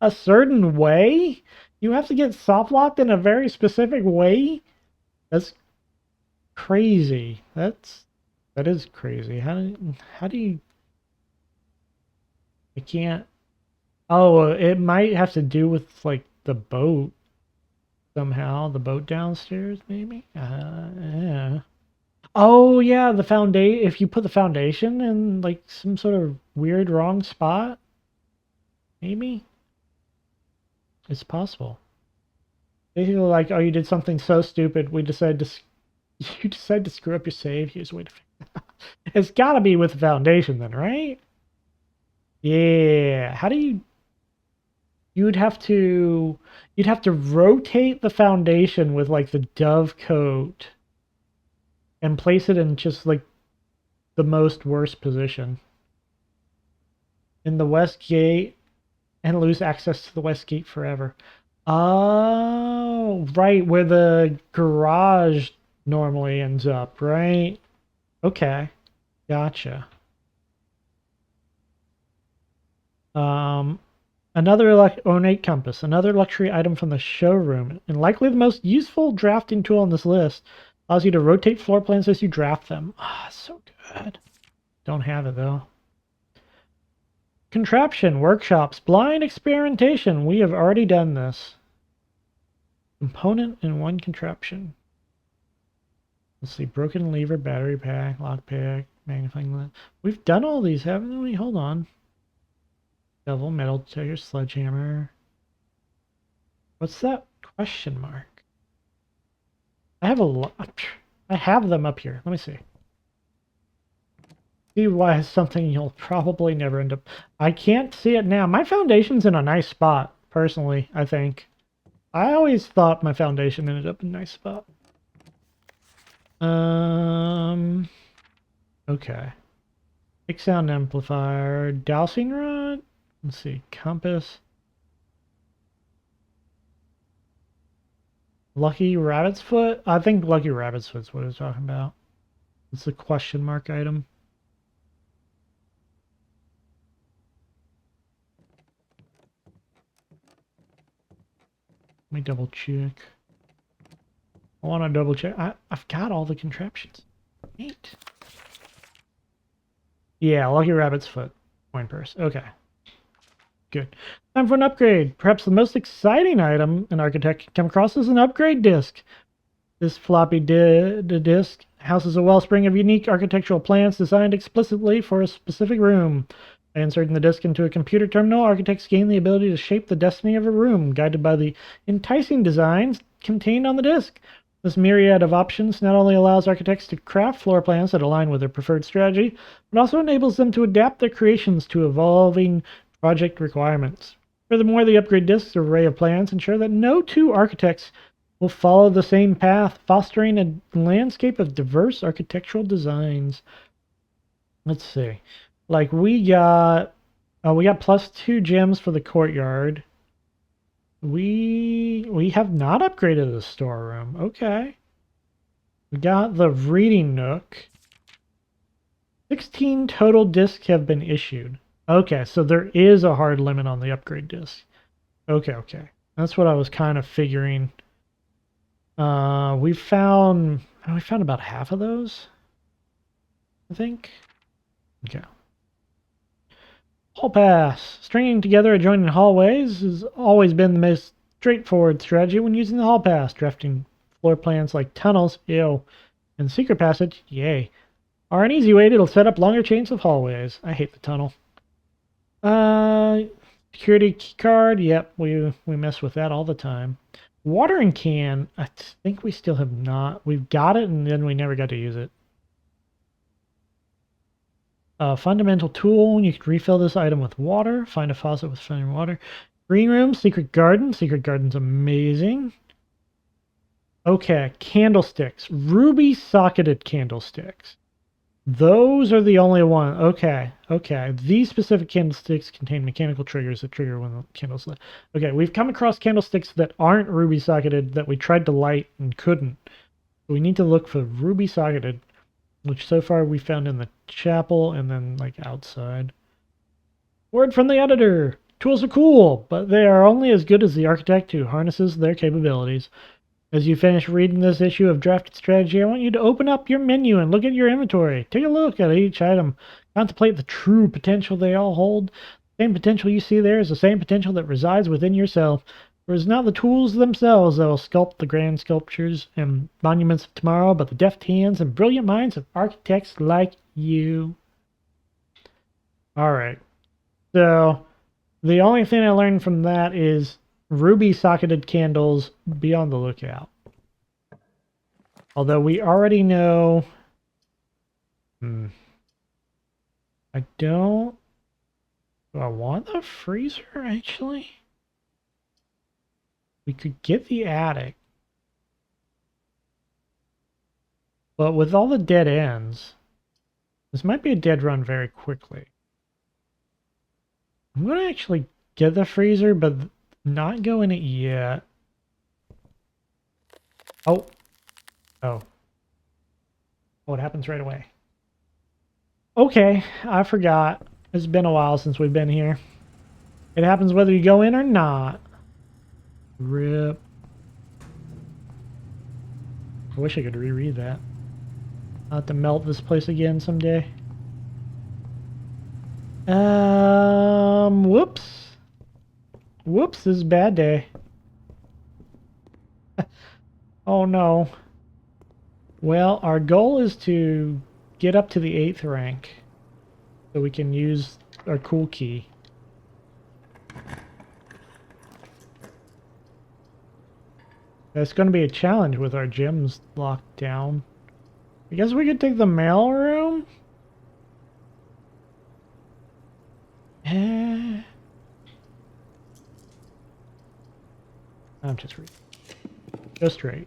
a certain way. You have to get soft locked in a very specific way. That's crazy. That is crazy. How do you? I can't. Oh, it might have to do with like the boat somehow. The boat downstairs, maybe. Yeah. Oh yeah, the foundation. If you put the foundation in like some sort of weird wrong spot, maybe it's possible. Basically, like, oh, you did something so stupid. You decided to screw up your save. Here's a way to fix it. It's got to be with the foundation, then, right? Yeah. How do you? You'd have to rotate the foundation with like the dove coat and place it in just like the most worst position in the west gate and lose access to the west gate forever. Oh, right, where the garage normally ends up, right? Okay, gotcha. Another ornate compass, another luxury item from the showroom, and likely the most useful drafting tool on this list. Allows you to rotate floor plans as you draft them. Ah, so good. Don't have it though. Contraption, workshops, blind experimentation. We have already done this. Component in one contraption. Let's see, broken lever, battery pack, lockpick, magnifying lens. We've done all these, haven't we? Hold on. Devil, metal detector, sledgehammer. What's that question mark? I have a lot. I have them up here. Let me see. See why something you'll probably never end up. I can't see it now. My foundation's in a nice spot, personally, I think. I always thought my foundation ended up in a nice spot. Okay. Big sound amplifier, dowsing rod. Let's see, compass. Lucky Rabbit's Foot? I think Lucky Rabbit's Foot's what I was talking about. It's the question mark item. Let me double check. I want to double check. I've got all the contraptions. Neat. Yeah, Lucky Rabbit's Foot. Coin purse. Okay. Good. Time for an upgrade. Perhaps the most exciting item an architect can come across is an upgrade disk. This floppy disk houses a wellspring of unique architectural plans designed explicitly for a specific room. By inserting the disk into a computer terminal, architects gain the ability to shape the destiny of a room, guided by the enticing designs contained on the disk. This myriad of options not only allows architects to craft floor plans that align with their preferred strategy, but also enables them to adapt their creations to evolving project requirements. Furthermore, the upgrade disk's array of plans ensure that no two architects will follow the same path, fostering a landscape of diverse architectural designs. Let's see. Like we got +2 gems for the courtyard. We have not upgraded the storeroom. Okay. We got the reading nook. 16 total discs have been issued. Okay, so there is a hard limit on the upgrade disc. Okay. That's what I was kind of figuring. We found about half of those, I think. Okay. Hall pass. Stringing together adjoining hallways has always been the most straightforward strategy when using the hall pass. Drafting floor plans like tunnels, ew, and secret passage, yay, are an easy way to set up longer chains of hallways. I hate the tunnel. Security key card. Yep, we mess with that all the time. Watering can. I think we still have not. We've got it, and then we never got to use it. Fundamental tool. You can refill this item with water. Find a faucet with filling water. Green room. Secret garden. Secret garden's amazing. Okay, candlesticks. Ruby socketed candlesticks. Those are the only one. Okay. These specific candlesticks contain mechanical triggers that trigger when the candle's lit. Okay, we've come across candlesticks that aren't ruby socketed that we tried to light and couldn't. So we need to look for ruby socketed, which so far we found in the chapel and then like outside. Word from the editor. Tools are cool, but they are only as good as the architect who harnesses their capabilities. As you finish reading this issue of Drafted Strategy, I want you to open up your menu and look at your inventory. Take a look at each item. Contemplate the true potential they all hold. The same potential you see there is the same potential that resides within yourself. For it is not the tools themselves that will sculpt the grand sculptures and monuments of tomorrow, but the deft hands and brilliant minds of architects like you. Alright. So, the only thing I learned from that is ruby socketed candles, be on the lookout. Although we already know... I don't... Do I want the freezer, actually? We could get the attic. But with all the dead ends, this might be a dead run very quickly. I'm going to actually get the freezer, but not go in it yet. Oh, it happens right away. Okay, I forgot. It's been a while since we've been here. It happens whether you go in or not. RIP. I wish I could reread that. I'll have to melt this place again someday. Whoops. Whoops, this is a bad day. Oh no. Well, our goal is to get up to the 8th rank so we can use our cool key. That's going to be a challenge with our gyms locked down. I guess we could take the mail room. I'm just reading. Go straight.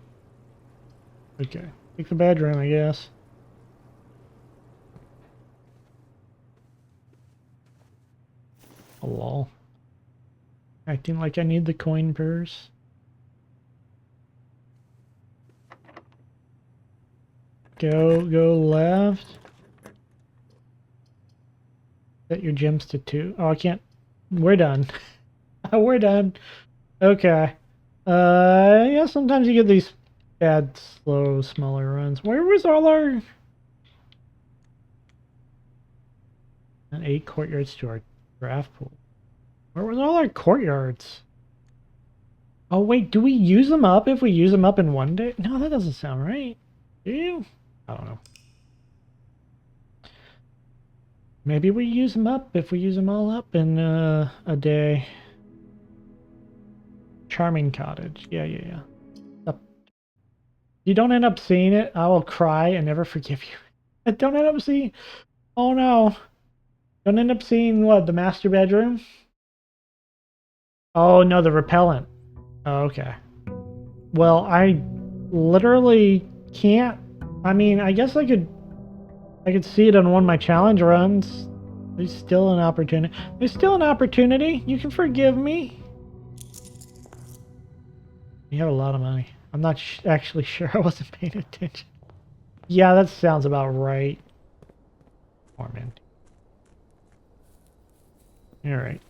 Okay. Take the bedroom, I guess. Oh, lol. Acting like I need the coin purse. Go left. Set your gems to 2. Oh, I can't. We're done. We're done. Okay. Yeah, sometimes you get these bad, slow, smaller runs. Where was all our... And 8 courtyards to our draft pool. Where was all our courtyards? Oh, wait, do we use them up if we use them up in one day? No, that doesn't sound right. Do you? I don't know. Maybe we use them up if we use them all up in a day. Charming cottage. Yeah. Up. You don't end up seeing it, I will cry and never forgive you. Don't end up seeing... Oh no. Don't end up seeing what? The master bedroom? Oh no, the repellent. Oh, okay. Well, I literally can't... I mean, I guess I could see it on one of my challenge runs. There's still an opportunity. There's still an opportunity. You can forgive me. You have a lot of money. I'm not actually sure. I wasn't paying attention. Yeah, that sounds about right. Torment. Alright.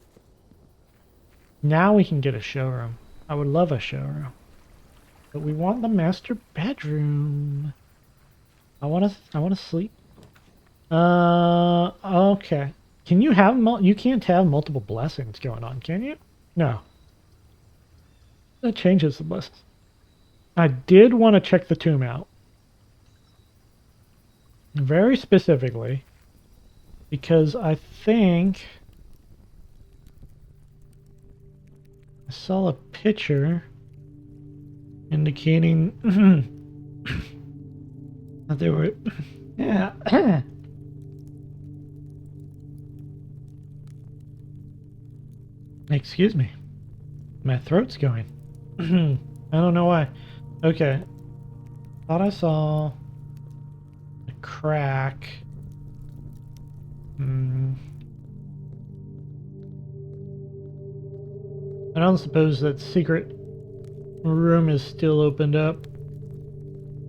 Now we can get a showroom. I would love a showroom. But we want the master bedroom. I want to sleep. Okay. Can you have you can't have multiple blessings going on, can you? No. That changes the blessings. I did want to check the tomb out. Very specifically. Because I think I saw a picture indicating that they were... Yeah. Excuse me. My throat's going. I don't know why. Okay. Thought I saw a crack. I don't suppose that secret room is still opened up.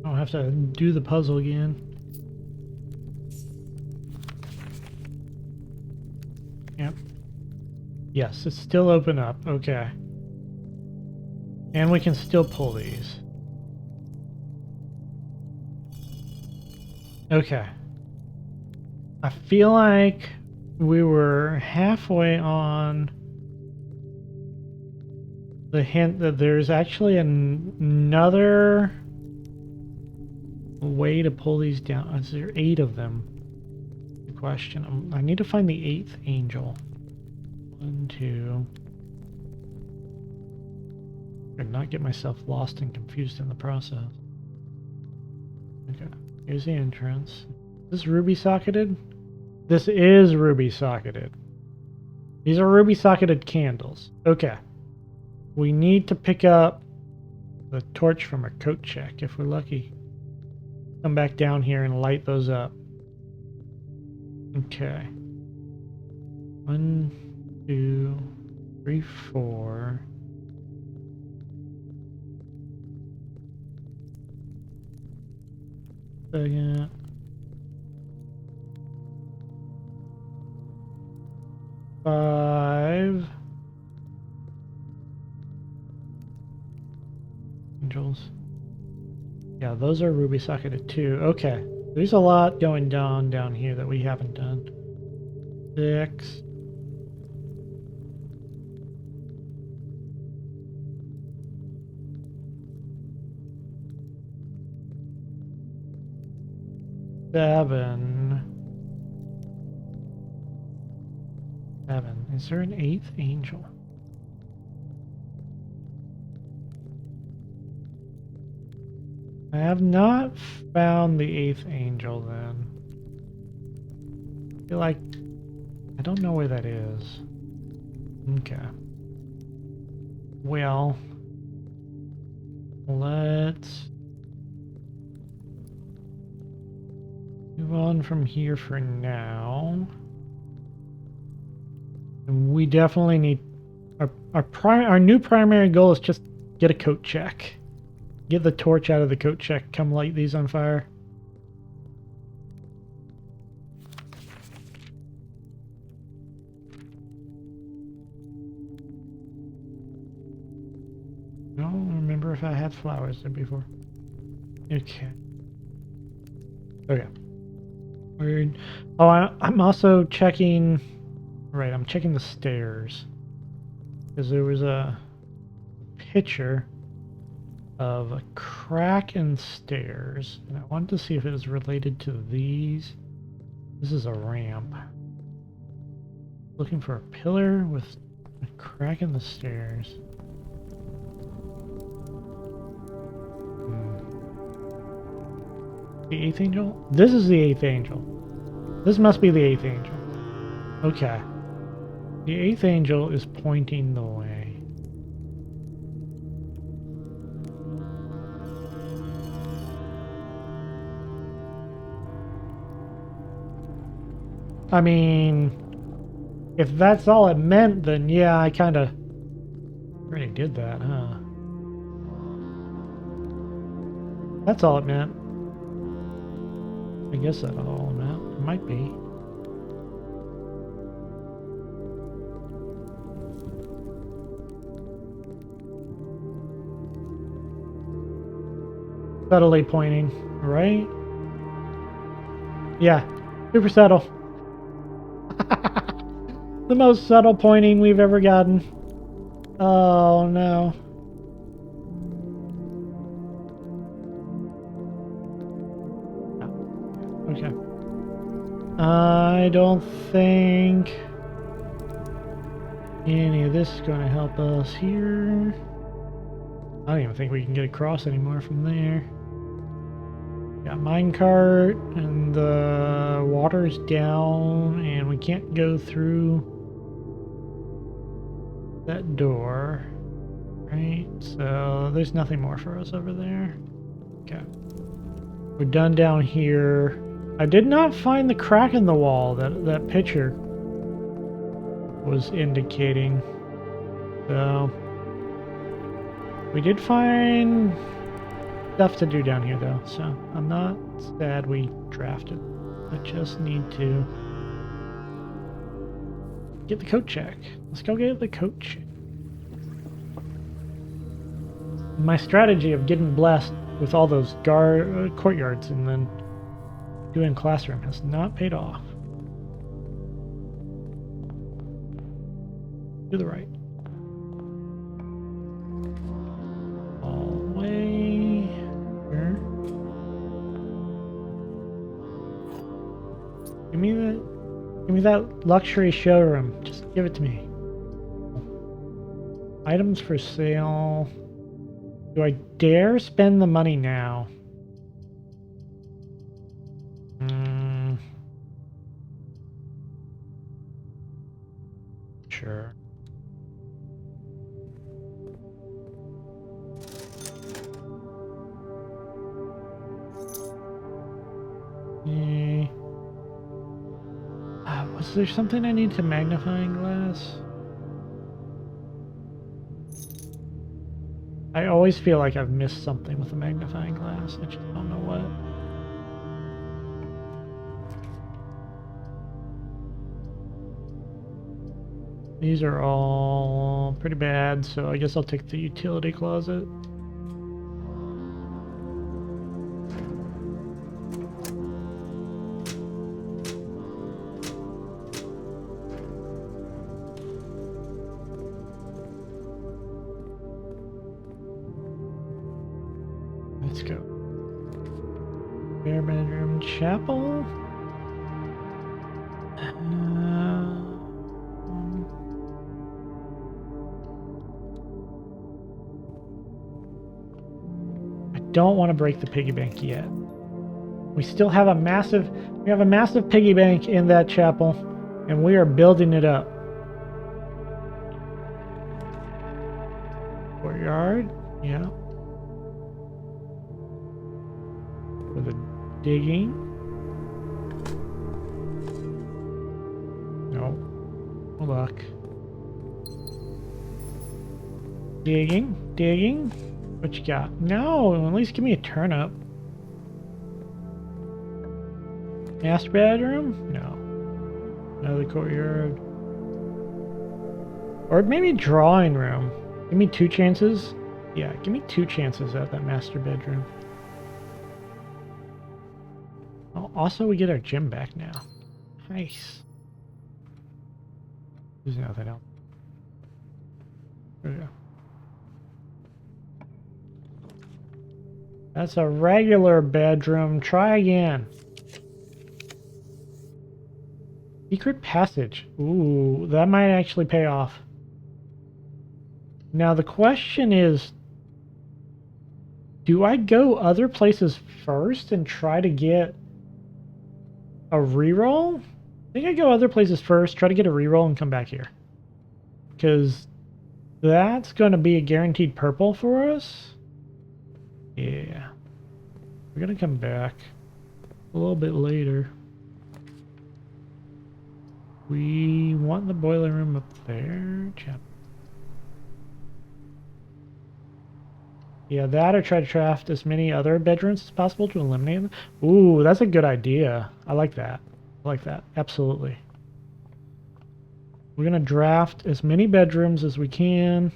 I don't have to do the puzzle again. Yep. Yes, it's still open up. Okay. And we can still pull these. Okay. I feel like we were halfway on the hint that there's actually another way to pull these down. Is there 8 of them? The question. I need to find the 8th angel. 1, 2. And not get myself lost and confused in the process. Okay. Here's the entrance. Is this ruby socketed? This is ruby socketed. These are ruby socketed candles. Okay. We need to pick up the torch from our coat check if we're lucky. Come back down here and light those up. Okay. 1, 2, 3, 4. Second. 5. Angels. Yeah, those are ruby socketed too. Okay. There's a lot going down here that we haven't done. 6. Seven. Is there an 8th angel? I have not found the 8th angel then. I feel like I don't know where that is. Okay. Well, let's move on from here for now. And we definitely need our new primary goal is just get a coat check. Get the torch out of the coat check. Come light these on fire. I don't remember if I had flowers there before. Okay. Okay. Weird. Oh, I'm also checking. Right, I'm checking the stairs. Because there was a picture of a crack in stairs. And I wanted to see if it was related to these. This is a ramp. Looking for a pillar with a crack in the stairs. The 8th angel? This is the 8th angel. This must be the 8th angel. Okay. The 8th angel is pointing the way. I mean, if that's all it meant, then yeah, I kind of already did that, huh? That's all it meant. I guess that's all it meant. It might be. Subtly pointing, right? Yeah, super subtle. The most subtle pointing we've ever gotten. Oh no. Okay. I don't think any of this is going to help us here. I don't even think we can get across anymore from there. Got minecart, and the water's down, and we can't go through that door, right? So there's nothing more for us over there. Okay. We're done down here. I did not find the crack in the wall that picture was indicating. So we did find stuff to do down here though, so I'm not sad we drafted. I just need to get the coat check. Let's go get the coat check. My strategy of getting blessed with all those courtyards and then doing classroom has not paid off. To the right. All the way here. Give me that luxury showroom. Just give it to me. Items for sale. Do I dare spend the money now? Sure. Was there something I need to magnifying glass? I always feel like I've missed something with a magnifying glass. I just don't know what. These are all pretty bad, so I guess I'll take the utility closet. Let's go. Spare bedroom, chapel. I don't want to break the piggy bank yet. We still have a massive piggy bank in that chapel, and we are building it up. Courtyard, yeah. For the digging. No. No luck. Digging. What you got? No, at least give me a turnip. Master bedroom? No. Another courtyard. Or maybe drawing room. Give me 2 chances. Yeah, give me 2 chances at that master bedroom. Oh, also, we get our gym back now. Nice. There's nothing else. There we go. That's a regular bedroom. Try again. Secret passage. Ooh, that might actually pay off. Now the question is, do I go other places first and try to get a reroll? I think I go other places first, try to get a reroll, and come back here. Because that's going to be a guaranteed purple for us. Yeah. We're going to come back a little bit later. We want the boiler room up there. Yeah, that or try to draft as many other bedrooms as possible to eliminate them. Ooh, that's a good idea. I like that. I like that. Absolutely. We're going to draft as many bedrooms as we can.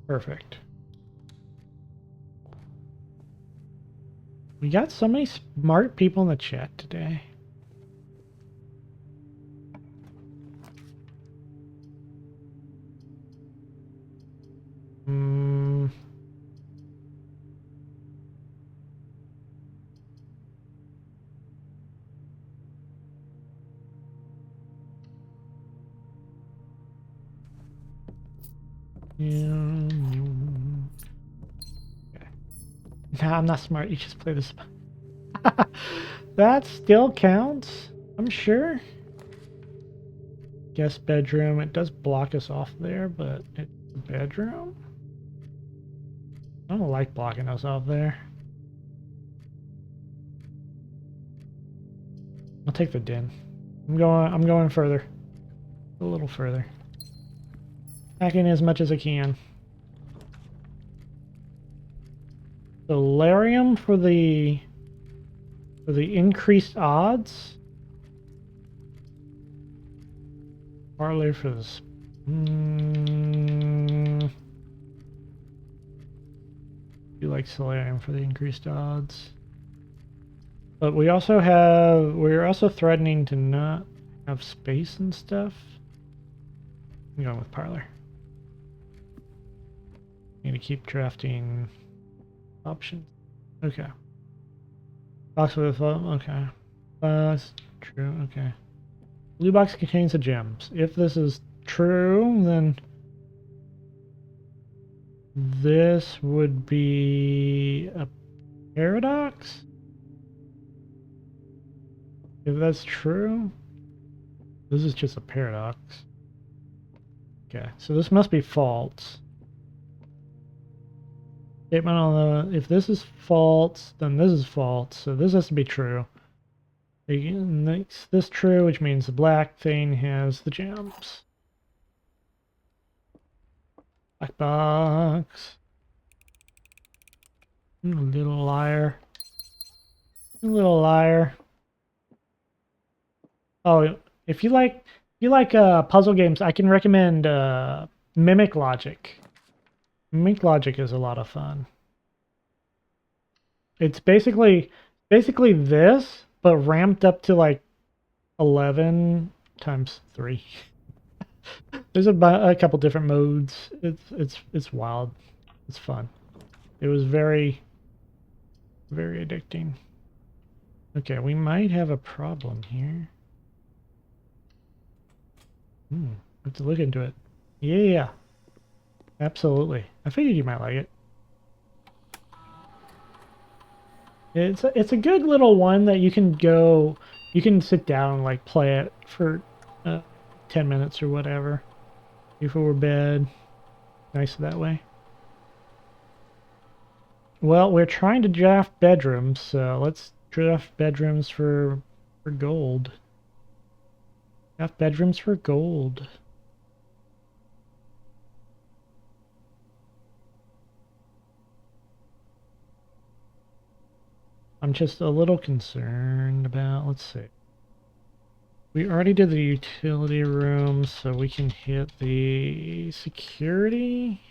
Perfect. We got so many smart people in the chat today. Okay. Nah, I'm not smart. You just play this. That still counts, I'm sure. Guest bedroom. It does block us off there, but it's a bedroom. I don't like blocking us off there. I'll take the den. I'm going further. A little further. Packing as much as I can. Solarium for the increased odds. Parlay for this. You like solarium for the increased odds. But we're also threatening to not have space and stuff. I'm going with parlor. Need to keep drafting options. Okay. Box with okay. That's true. Okay. Blue box contains the gems. If this is true, then this would be a paradox. If that's true, this is just a paradox. Okay, so this must be false. Statement on the, if this is false, then this is false, so this has to be true. Makes this true, which means the black thing has the gems. Black box. You little liar. You little liar. Oh, if you like puzzle games, I can recommend Mimic Logic. Mimic Logic is a lot of fun. It's basically this, but ramped up to like 11 times 3. There's a couple different modes. It's wild. It's fun. It was very, very addicting. Okay, we might have a problem here. Have to look into it. Yeah, absolutely. I figured you might like it. It's a good little one that you can sit down and like play it for 10 minutes or whatever before bed. Nice that way. Well, we're trying to draft bedrooms, so let's draft bedrooms for gold. Draft bedrooms for gold. I'm just a little concerned about, let's see. We already did the utility room, so we can hit the security.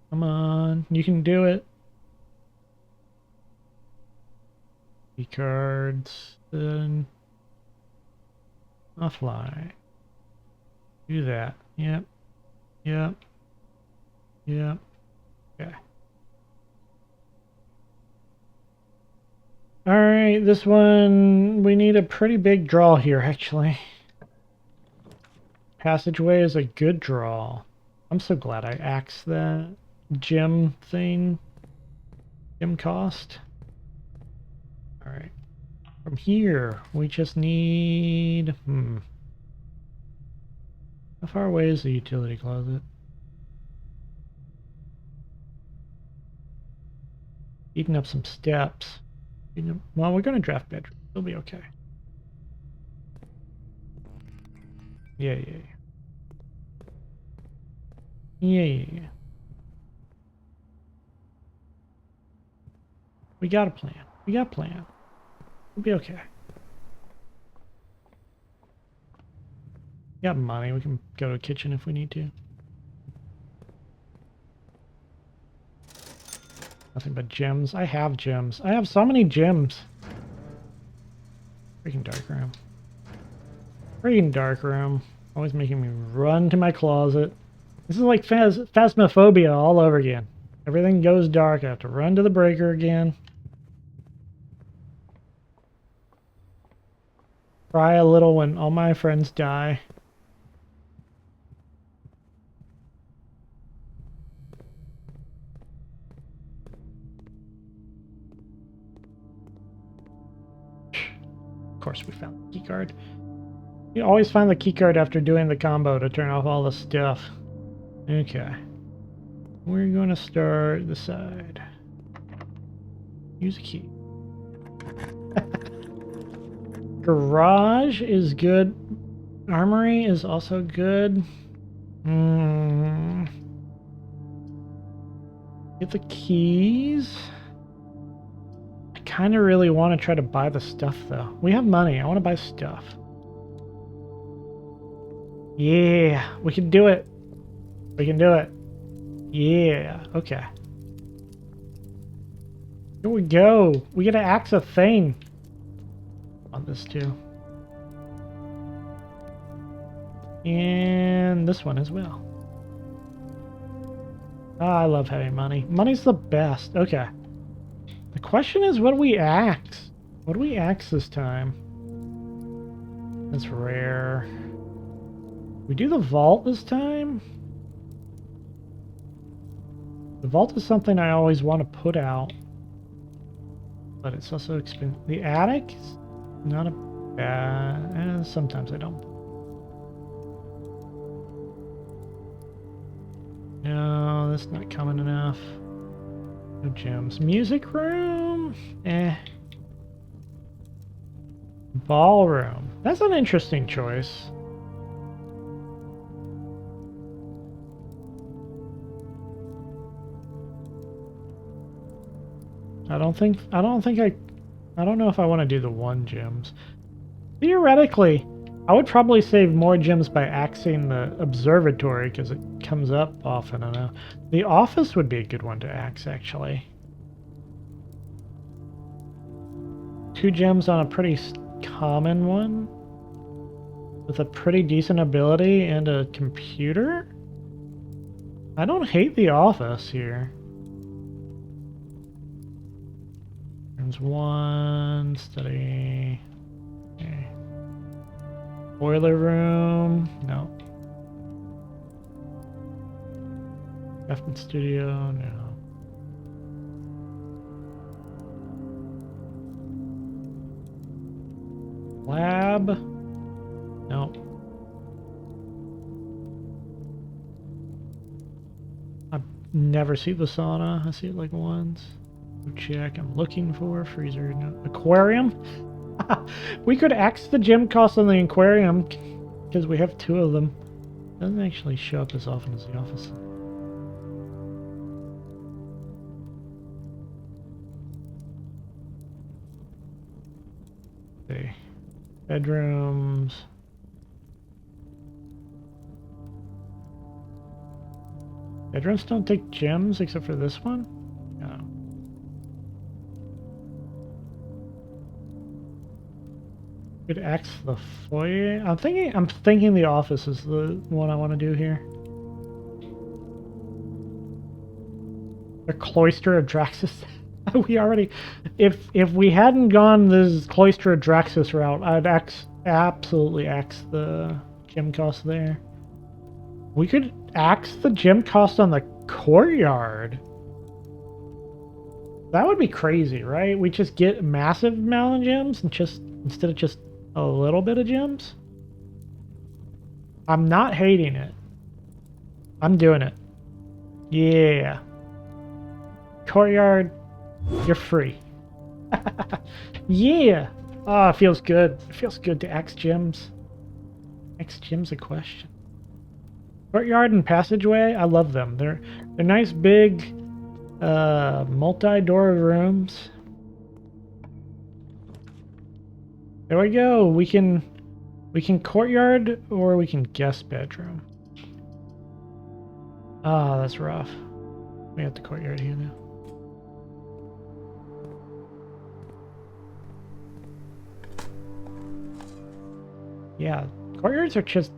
Come on, you can do it. Key cards, then offline. Do that. Yep. Yep. Yep. Okay. Alright, this one, we need a pretty big draw here, actually. Passageway is a good draw. I'm so glad I axed that gem thing. Gem cost. Alright. From here, we just need... How far away is the utility closet? Eating up some steps. Well, we're going to draft bedroom. It'll be okay. Yeah. We got a plan. We'll be okay. Got money. We can go to a kitchen if we need to. Nothing but gems. I have gems. I have so many gems. Freaking dark room. Always making me run to my closet. This is like Phasmophobia all over again. Everything goes dark. I have to run to the breaker again. Cry a little when all my friends die. Of course we found the keycard. You always find the keycard after doing the combo to turn off all the stuff. Okay. We're going to start the side. Use a key. Garage is good. Armory is also good. Get the keys. I kind of really want to try to buy the stuff though. We have money. I want to buy stuff. Yeah, we can do it. We can do it. Yeah, okay. Here we go. We gotta axe a thing on this too. And this one as well. Ah, I love having money. Money's the best. Okay. The question is, what do we axe? What do we axe this time? That's rare. We do the vault this time? The vault is something I always want to put out. But it's also expensive. The attic is not a bad... sometimes I don't. No, that's not common enough. No gems. Music room? Ballroom. That's an interesting choice. I don't know if I want to do the 1 gems. Theoretically, I would probably save more gems by axing the observatory because it comes up often enough. The office would be a good one to axe, actually. 2 gems on a pretty common one with a pretty decent ability and a computer. I don't hate the office here. There's 1 study. Okay. Boiler room. No. Crafting studio. No. Lab. No. I've never seen the sauna. I see it like once. Check. I'm looking for freezer. No. Aquarium. We could axe the gem cost on the aquarium because we have 2 of them. Doesn't actually show up as often as the office. Okay. Bedrooms. Bedrooms don't take gems except for this one? No. Could axe the foyer. I'm thinking the office is the one I want to do here. The cloister of Draxus. We already, if we hadn't gone this cloister of Draxus route, I'd absolutely axe the gem cost there. We could axe the gem cost on the courtyard. That would be crazy, right? We just get massive amount of gems and just instead of just a little bit of gems. I'm not hating it. I'm doing it. Yeah. Courtyard, you're free. Yeah. Oh, it feels good. It feels good to axe gems. Axe gems a question. Courtyard and passageway, I love them. They're nice big multi-door rooms. There we go. We can courtyard or we can guest bedroom. Ah, that's rough. We have the courtyard here now. Yeah, courtyards are just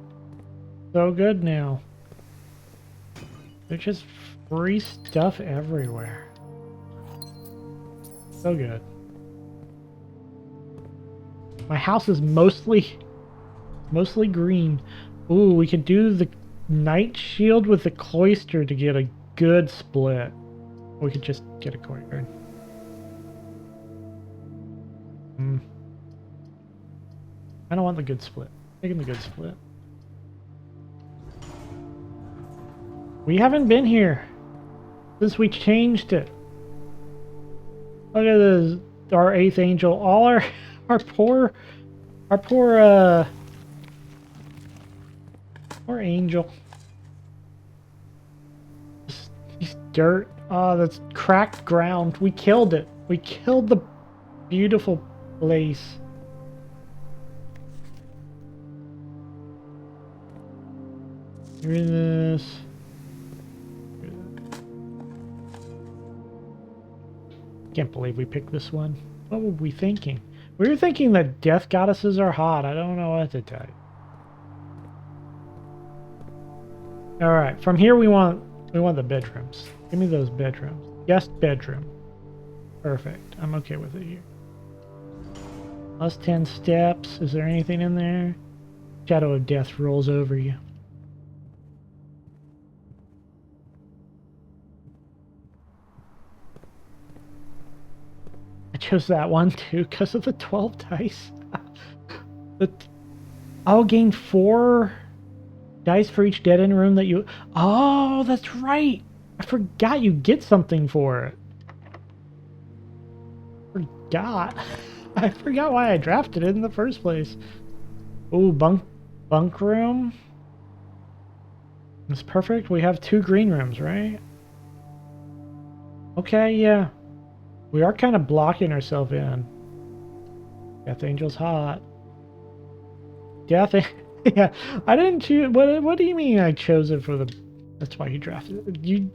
so good now. They're just free stuff everywhere. So good. My house is mostly green. Ooh, we could do the night shield with the cloister to get a good split. We could just get a courtyard. I don't want the good split. Taking the good split. We haven't been here since we changed it. Look at this, our 8th angel. All our poor angel. He's dirt. Oh, that's cracked ground. We killed it. We killed the beautiful place. Hear this. Can't believe we picked this one. What were we thinking? We were thinking that death goddesses are hot. I don't know what to tell you. Alright, from here we want the bedrooms. Give me those bedrooms. Guest bedroom. Perfect. I'm okay with it here. Plus 10 steps. Is there anything in there? Shadow of death rolls over you. I chose that one too because of the 12 dice. I'll gain 4 dice for each dead end room that you... Oh, that's right. I forgot you get something for it. Forgot. I forgot why I drafted it in the first place. Ooh, bunk room. That's perfect. We have 2 green rooms, right? Okay, yeah. We are kind of blocking ourselves in. Death Angel's hot. Yeah, I didn't choose... What do you mean I chose it for the That's why you drafted you.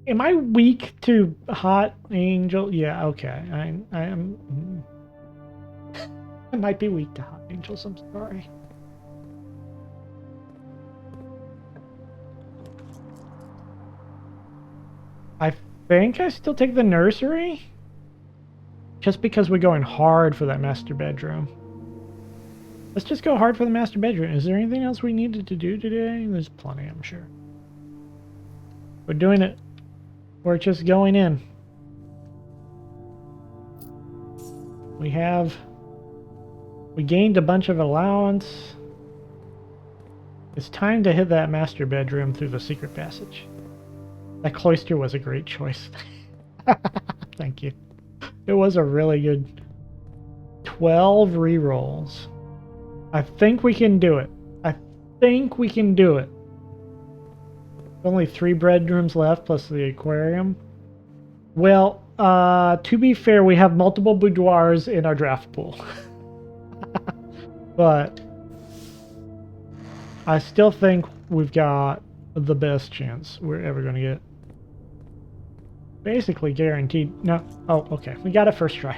Am I weak to Hot Angel? Yeah, okay. I am. I might be weak to Hot Angels. I'm sorry. I think I still take the nursery. Just because we're going hard for that master bedroom. Let's just go hard for the master bedroom. Is there anything else we needed to do today? There's plenty, I'm sure. We're doing it. We're just going in. We gained a bunch of allowance. It's time to hit that master bedroom through the secret passage. That cloister was a great choice. Thank you. It was a really good 12 rerolls. I think we can do it. I think we can do it. Only 3 bedrooms left plus the aquarium. Well, to be fair, we have multiple boudoirs in our draft pool. But I still think we've got the best chance we're ever going to get. Basically guaranteed. No. Oh, okay. We got it first try.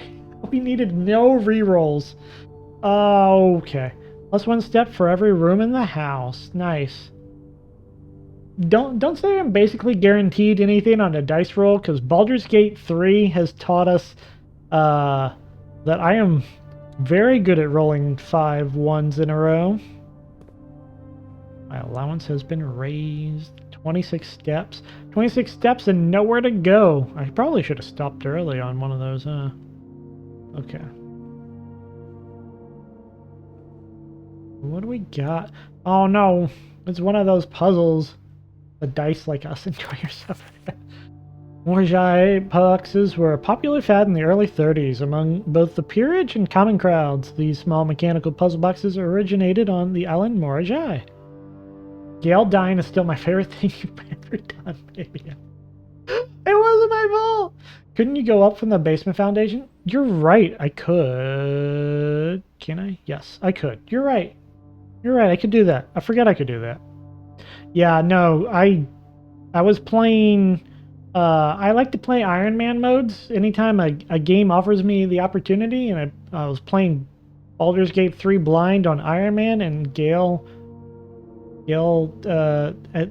We needed no rerolls. Okay. Plus 1 step for every room in the house. Nice. Don't say I'm basically guaranteed anything on a dice roll, because Baldur's Gate 3 has taught us that I am very good at rolling 5 ones in a row. My allowance has been raised. 26 steps. 26 steps and nowhere to go. I probably should have stopped early on one of those, huh? Okay. What do we got? Oh no. It's one of those puzzles. The dice like us. Enjoy yourself. Morjai boxes were a popular fad in the early 30s among both the peerage and common crowds. These small mechanical puzzle boxes originated on the island Morjai. Gale dying is still my favorite thing you've ever done, baby. It wasn't my fault! Couldn't you go up from the basement foundation? You're right, I could. Can I? Yes, I could. You're right. You're right, I could do that. I forgot I could do that. Yeah, no, I was playing... I like to play Iron Man modes anytime a game offers me the opportunity, and I was playing Baldur's Gate 3 blind on Iron Man, and Gale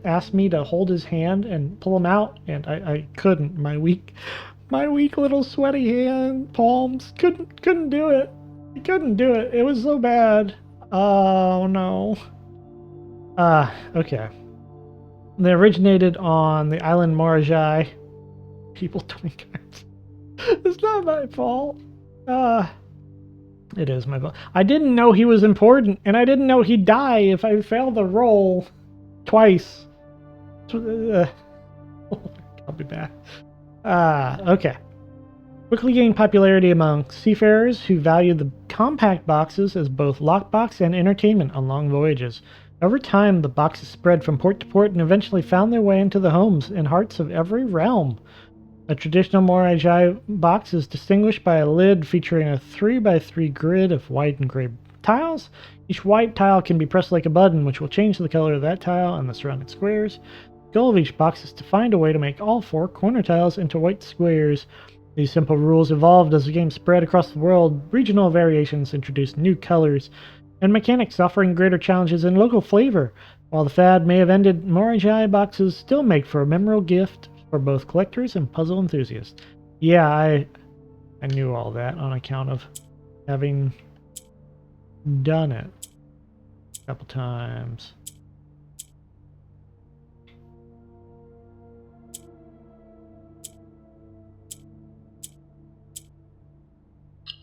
asked me to hold his hand and pull him out, and I couldn't. My weak little sweaty hand palms couldn't do it. I couldn't do it. It was so bad. Oh no. Okay. They originated on the island Morjai. People twink cards. It's not my fault. It is my fault. I didn't know he was important, and I didn't know he'd die if I failed the roll twice. I'll be back. Okay. Quickly gained popularity among seafarers who valued the compact boxes as both lockbox and entertainment on long voyages. Over time, the boxes spread from port to port and eventually found their way into the homes and hearts of every realm. A traditional Morjai box is distinguished by a lid featuring a 3x3 grid of white and gray tiles. Each white tile can be pressed like a button, which will change the color of that tile and the surrounding squares. The goal of each box is to find a way to make all 4 corner tiles into white squares. These simple rules evolved as the game spread across the world. Regional variations introduced new colors and mechanics, offering greater challenges and local flavor. While the fad may have ended, Morjai boxes still make for a memorable gift for both collectors and puzzle enthusiasts. Yeah, I knew all that on account of having done it a couple times.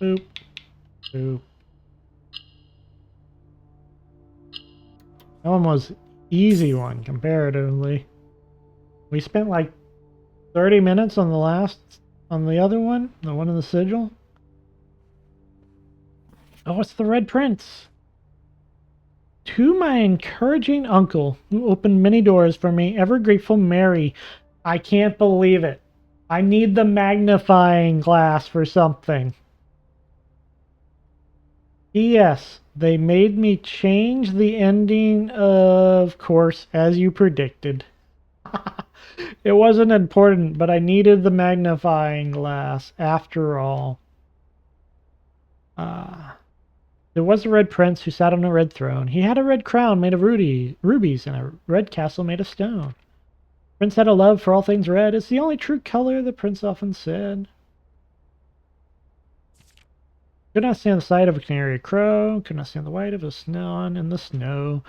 Boop. Boop. That one was easy one comparatively. We spent like 30 minutes on the other one, the one in the sigil. Oh, it's the Red Prince. To my encouraging uncle, who opened many doors for me, ever grateful Mary. I can't believe it. I need the magnifying glass for something. P.S. they made me change the ending, of course, as you predicted. It wasn't important, but I needed the magnifying glass after all. There was a red prince who sat on a red throne. He had a red crown made of rubies and a red castle made of stone. Prince had a love for all things red. It's the only true color, the prince often said. Could not stand the sight of a canary crow. Could not stand the white of a swan in the snow.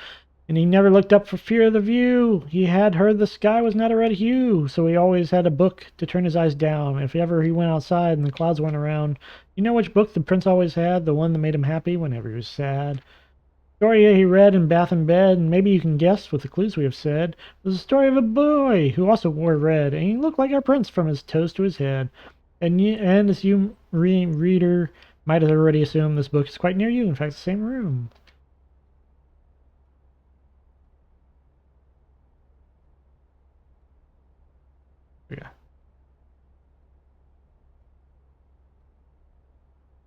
And he never looked up for fear of the view. He had heard the sky was not a red hue, so he always had a book to turn his eyes down. If ever he went outside and the clouds went around, you know which book the prince always had? The one that made him happy whenever he was sad. The story he read in bath and bed, and maybe you can guess with the clues we have said, was the story of a boy who also wore red, and he looked like our prince from his toes to his head. And as you reader might have already assumed, this book is quite near you. In fact, the same room. Yeah.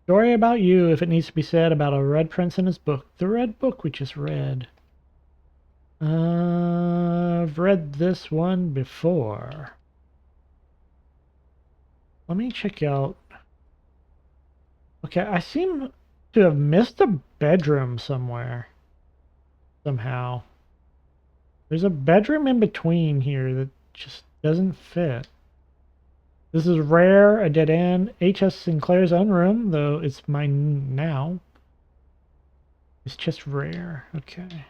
Story about you, if it needs to be said, about a red prince and his book. The red book we just read. I've read this one before. Let me check out. Okay, I seem to have missed a bedroom somewhere. Somehow. There's a bedroom in between here that just doesn't fit. This is rare, a dead end. H.S. Sinclair's own room, though it's mine now. It's just rare. Okay.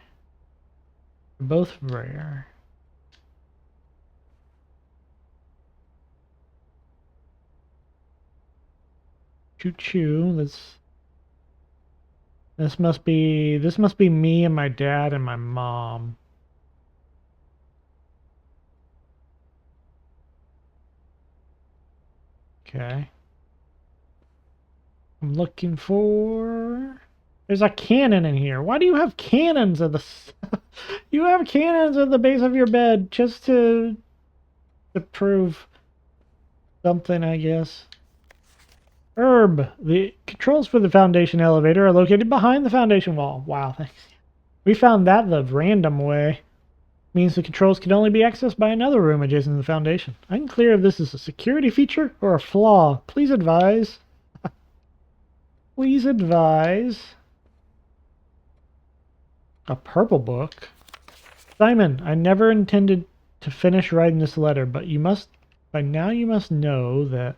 Both rare. Choo-choo. This must be me and my dad and my mom. Okay. I'm looking for... There's a cannon in here. Why do you have cannons at the... You have cannons at the base of your bed just to prove something, I guess. Herb. The controls for the foundation elevator are located behind the foundation wall. Wow, thanks. We found that the random way. Means the controls can only be accessed by another room adjacent to the foundation. Unclear if this is a security feature or a flaw. Please advise. Please advise. A purple book. Simon, I never intended to finish writing this letter, but you must, by now you must know that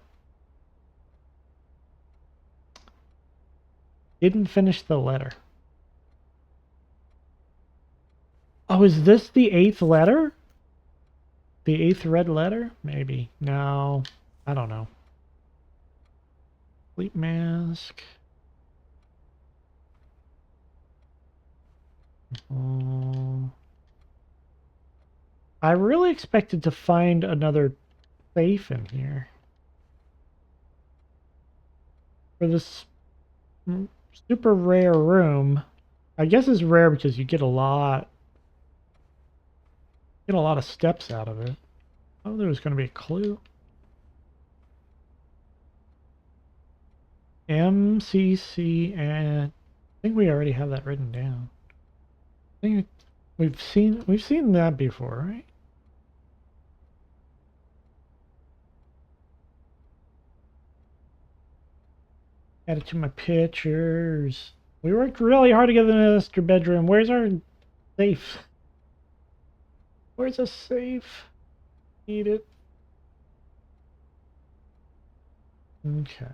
didn't finish the letter. Oh, is this the 8th letter? The 8th red letter? Maybe. No. I don't know. Sleep mask. I really expected to find another safe in here. For this super rare room. I guess it's rare because you get a lot of steps out of it. Oh, there was going to be a clue. MCC, and I think we already have that written down. I think we've seen that before, right? Add it to my pictures. We worked really hard to get the master bedroom. Where's our safe? Where's a safe? Need it. Okay.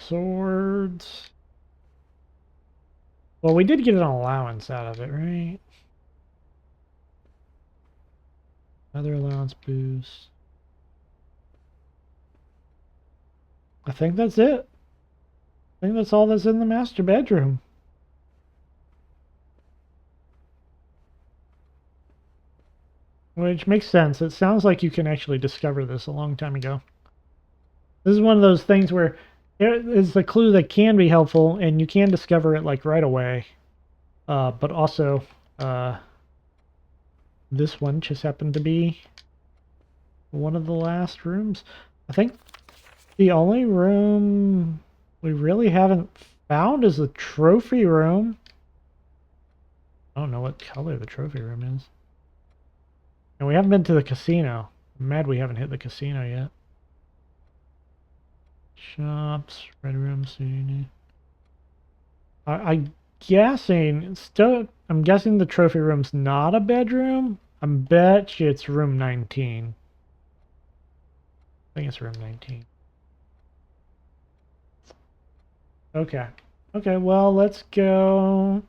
Swords. Well, we did get an allowance out of it, right? Another allowance boost. I think that's it. I think that's all that's in the master bedroom. Which makes sense. It sounds like you can actually discover this a long time ago. This is one of those things where it is a clue that can be helpful, and you can discover it like right away. But also, this one just happened to be one of the last rooms. I think The only room we really haven't found is the trophy room. I don't know what color the trophy room is. And we haven't been to the casino. I'm mad we haven't hit the casino yet. Shops, red room, CD. I'm guessing the trophy room's not a bedroom. I bet you it's room 19. I think it's room 19. Okay. Okay, well, let's go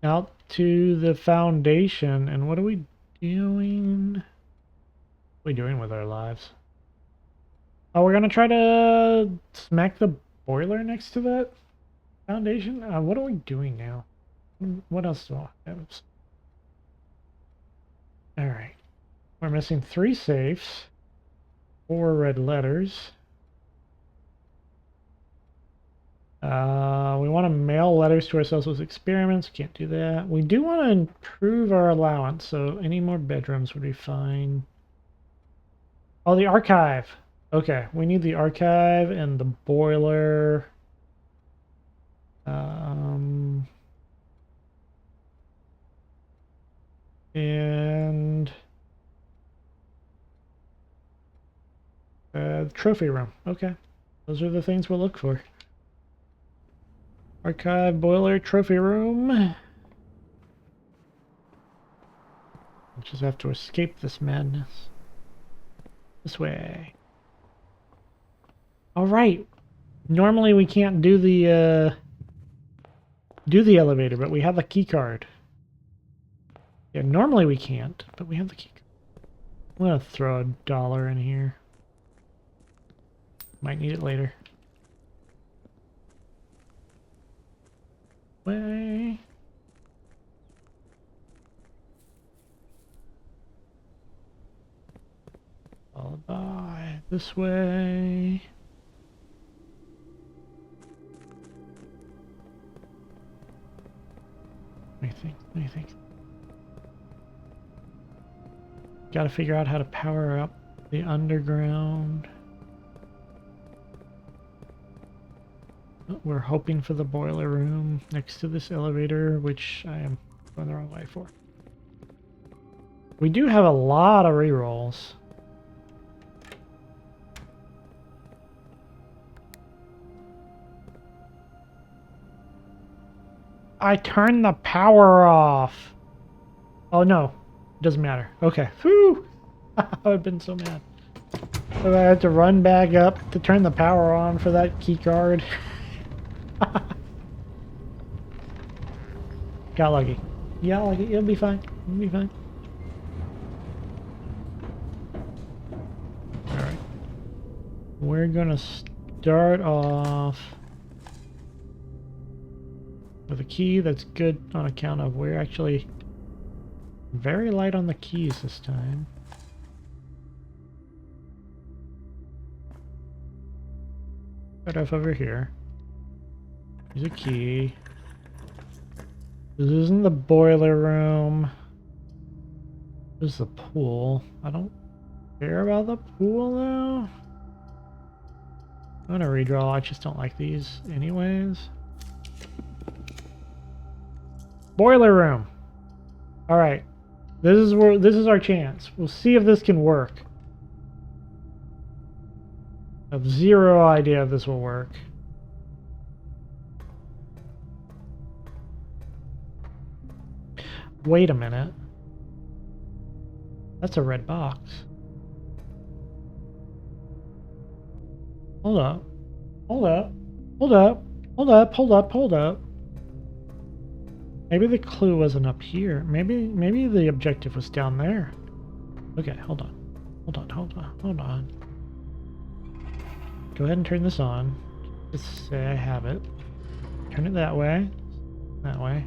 out to the foundation. And what are we doing? What are we doing with our lives? Oh, we're going to try to smack the boiler next to that foundation? What are we doing now? What else do I have? Alright. We're missing 3 safes. 4 red letters. We want to mail letters to ourselves with experiments. Can't do that. We do want to improve our allowance, so any more bedrooms would be fine. Oh, the archive. Okay, we need the archive and the boiler. And the trophy room. Okay, those are the things we'll look for. Archive, boiler, trophy room. I just have to escape this madness. This way. All right. Normally we can't do the elevator, but we have the key card. Yeah, normally we can't, but we have the key card. I'm gonna throw $1 in here. Might need it later. Way. Followed by this way. Let me think. Gotta figure out how to power up the underground. We're hoping for the boiler room next to this elevator, which I am going the wrong way for. We do have a lot of rerolls. I turned the power off. Oh no, it doesn't matter. Okay. Whew! I've been so mad. So I had to run back up to turn the power on for that key card. Got lucky. Yeah, lucky. It'll be fine. It'll be fine. Alright. We're gonna start off with a key that's good on account of we're actually very light on the keys this time. Start off over here. Here's a key. This isn't the boiler room. This is the pool. I don't care about the pool though. I'm gonna redraw. I just don't like these anyways. Boiler room. All right. This is our chance. We'll see if this can work. I have zero idea if this will work. Wait a minute. That's a red box. Hold up. Hold up. Hold up. Hold up. Hold up. Hold up. Maybe the clue wasn't up here. Maybe the objective was down there. Okay, hold on. Hold on, hold on, hold on. Go ahead and turn this on. Just say I have it. Turn it that way. That way.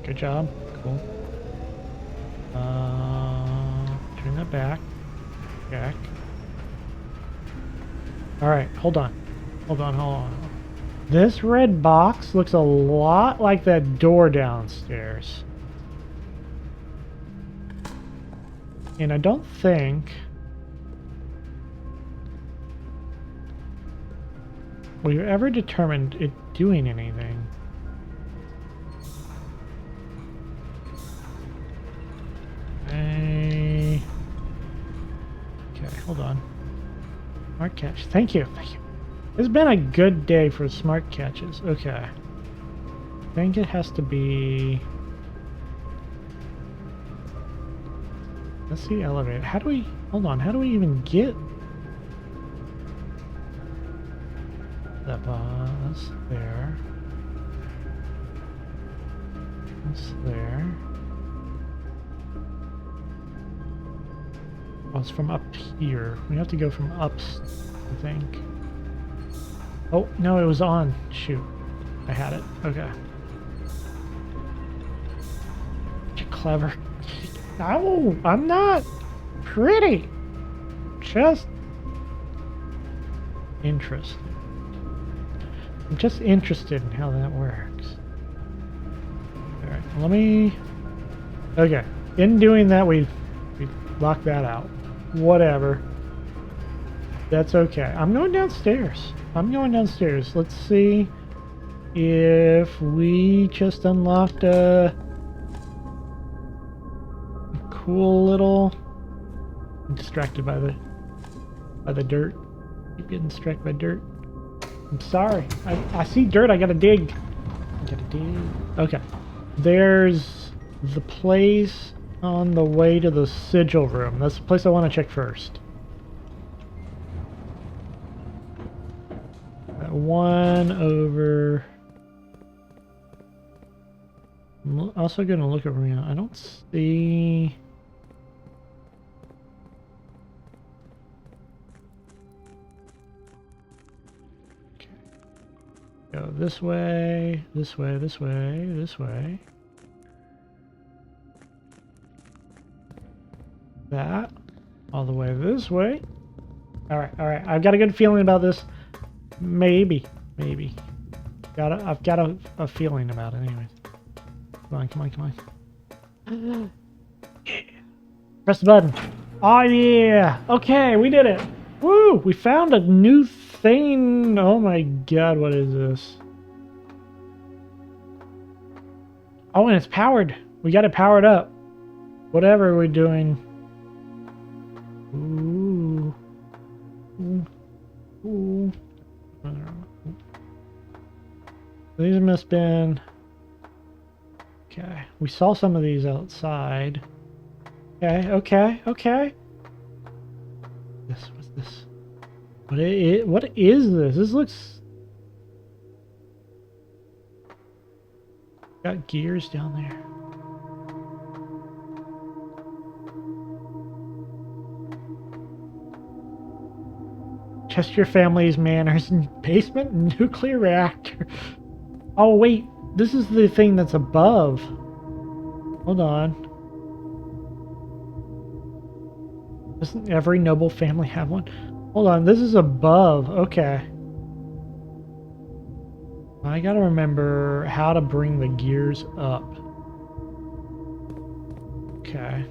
Good job. Cool. Turn that back. Back. Alright, hold on. Hold on, hold on. This red box looks a lot like that door downstairs. And I don't think we've ever determined it doing anything. Okay, hold on. Smart catch. Thank you. Thank you. It's been a good day for smart catches. Okay. I think it has to be... Let's see, elevator. How do we... Hold on. How do we even get... That bus there. That's there. Oh, it's from up here. We have to go from up, I think. Oh, no, it was on. Shoot. I had it. Okay. You're clever. No, I'm not pretty. Just interested. I'm just interested in how that works. Alright, let me... Okay. In doing that, we locked that out. Whatever. That's okay. I'm going downstairs. I'm going downstairs. Let's see if we just unlocked a cool little... I'm distracted by the dirt. Keep getting distracted by dirt. I'm sorry. I see dirt. I gotta dig. Okay. There's the place on the way to the sigil room. That's the place I want to check first. That one over... I'm also going to look around. I don't see... Okay. Go this way, this way, this way, this way. That all the way this way. All right. I've got a good feeling about this. Maybe. I've got a feeling about it. Anyways, come on. Yeah. Press the button. Oh yeah. Okay, we did it. Woo! We found a new thing. Oh my god, what is this? Oh, and it's powered. We got it powered up. Whatever we're doing. Ooh. These must have been... Okay. We saw some of these outside. Okay. What's this? What is this? This looks... Got gears down there. Test your family's manners in basement nuclear reactor. Oh wait, this is the thing that's above. Hold on. Doesn't every noble family have one? Hold on, this is above. Okay. I gotta remember how to bring the gears up. Okay.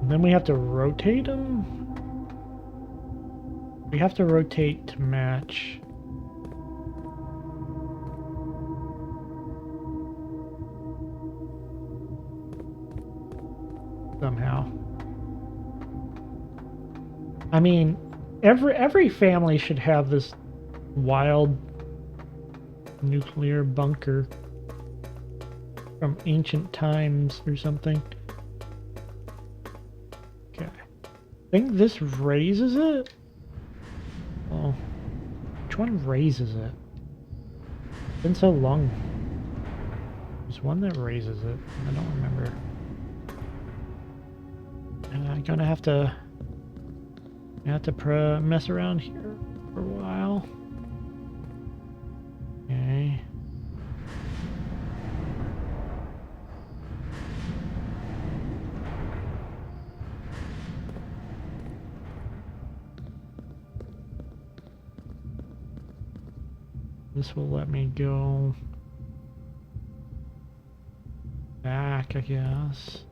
And then we have to rotate them? We have to rotate to match. Somehow. I mean, every family should have this wild nuclear bunker from ancient times or something. Okay. I think this raises it? Oh. Which one raises it? It's been so long. There's one that raises it. I don't remember. I'm gonna have to mess around here for a while. Okay. This will let me go back, I guess.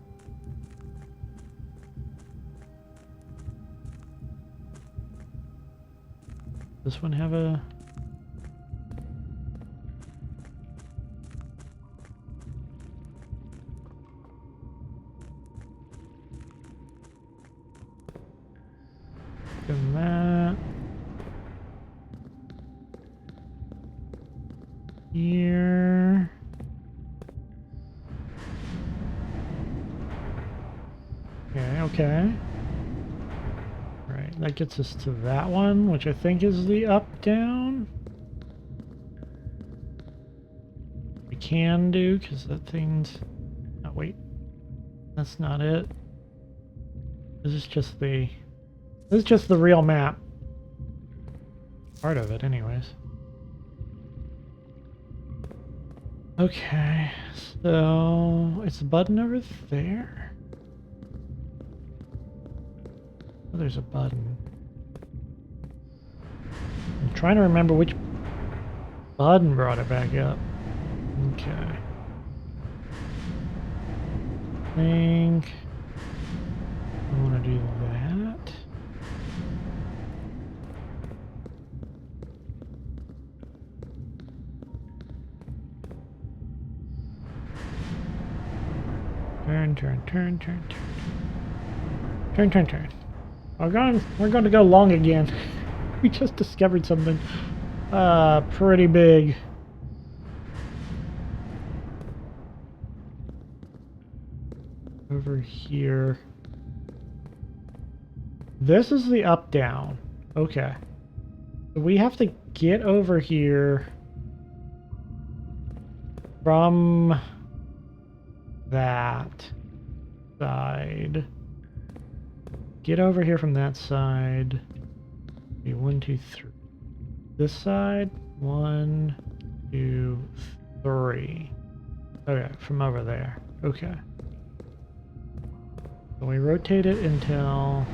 this one have a... And that... Here... Okay, okay. Right, that gets us to that one, which I think is the up-down. We can do, because that thing's... Oh, wait. That's not it. This is just the... This is just the real map. Part of it, anyways. Okay, so... It's a button over there? Oh, there's a button. I'm trying to remember which button brought it back up. Okay. I think I want to do that. Turn, turn, turn, turn, turn. Turn, turn, turn. We're going to go long again. We just discovered something pretty big. Over here. This is the up down. Okay. So we have to get over here from that side. Get over here from that side. Okay, 1, 2, 3. This side. 1, 2, 3. Okay, from over there. Okay. So we rotate it until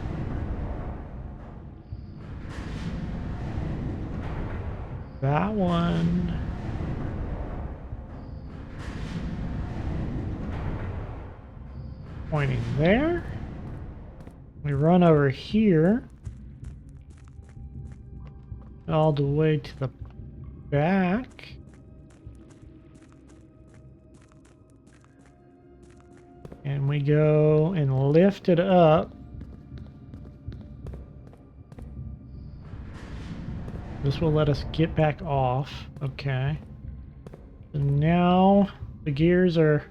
that one. Pointing there. We run over here. All the way to the back. And we go and lift it up. This will let us get back off. Okay. So now the gears are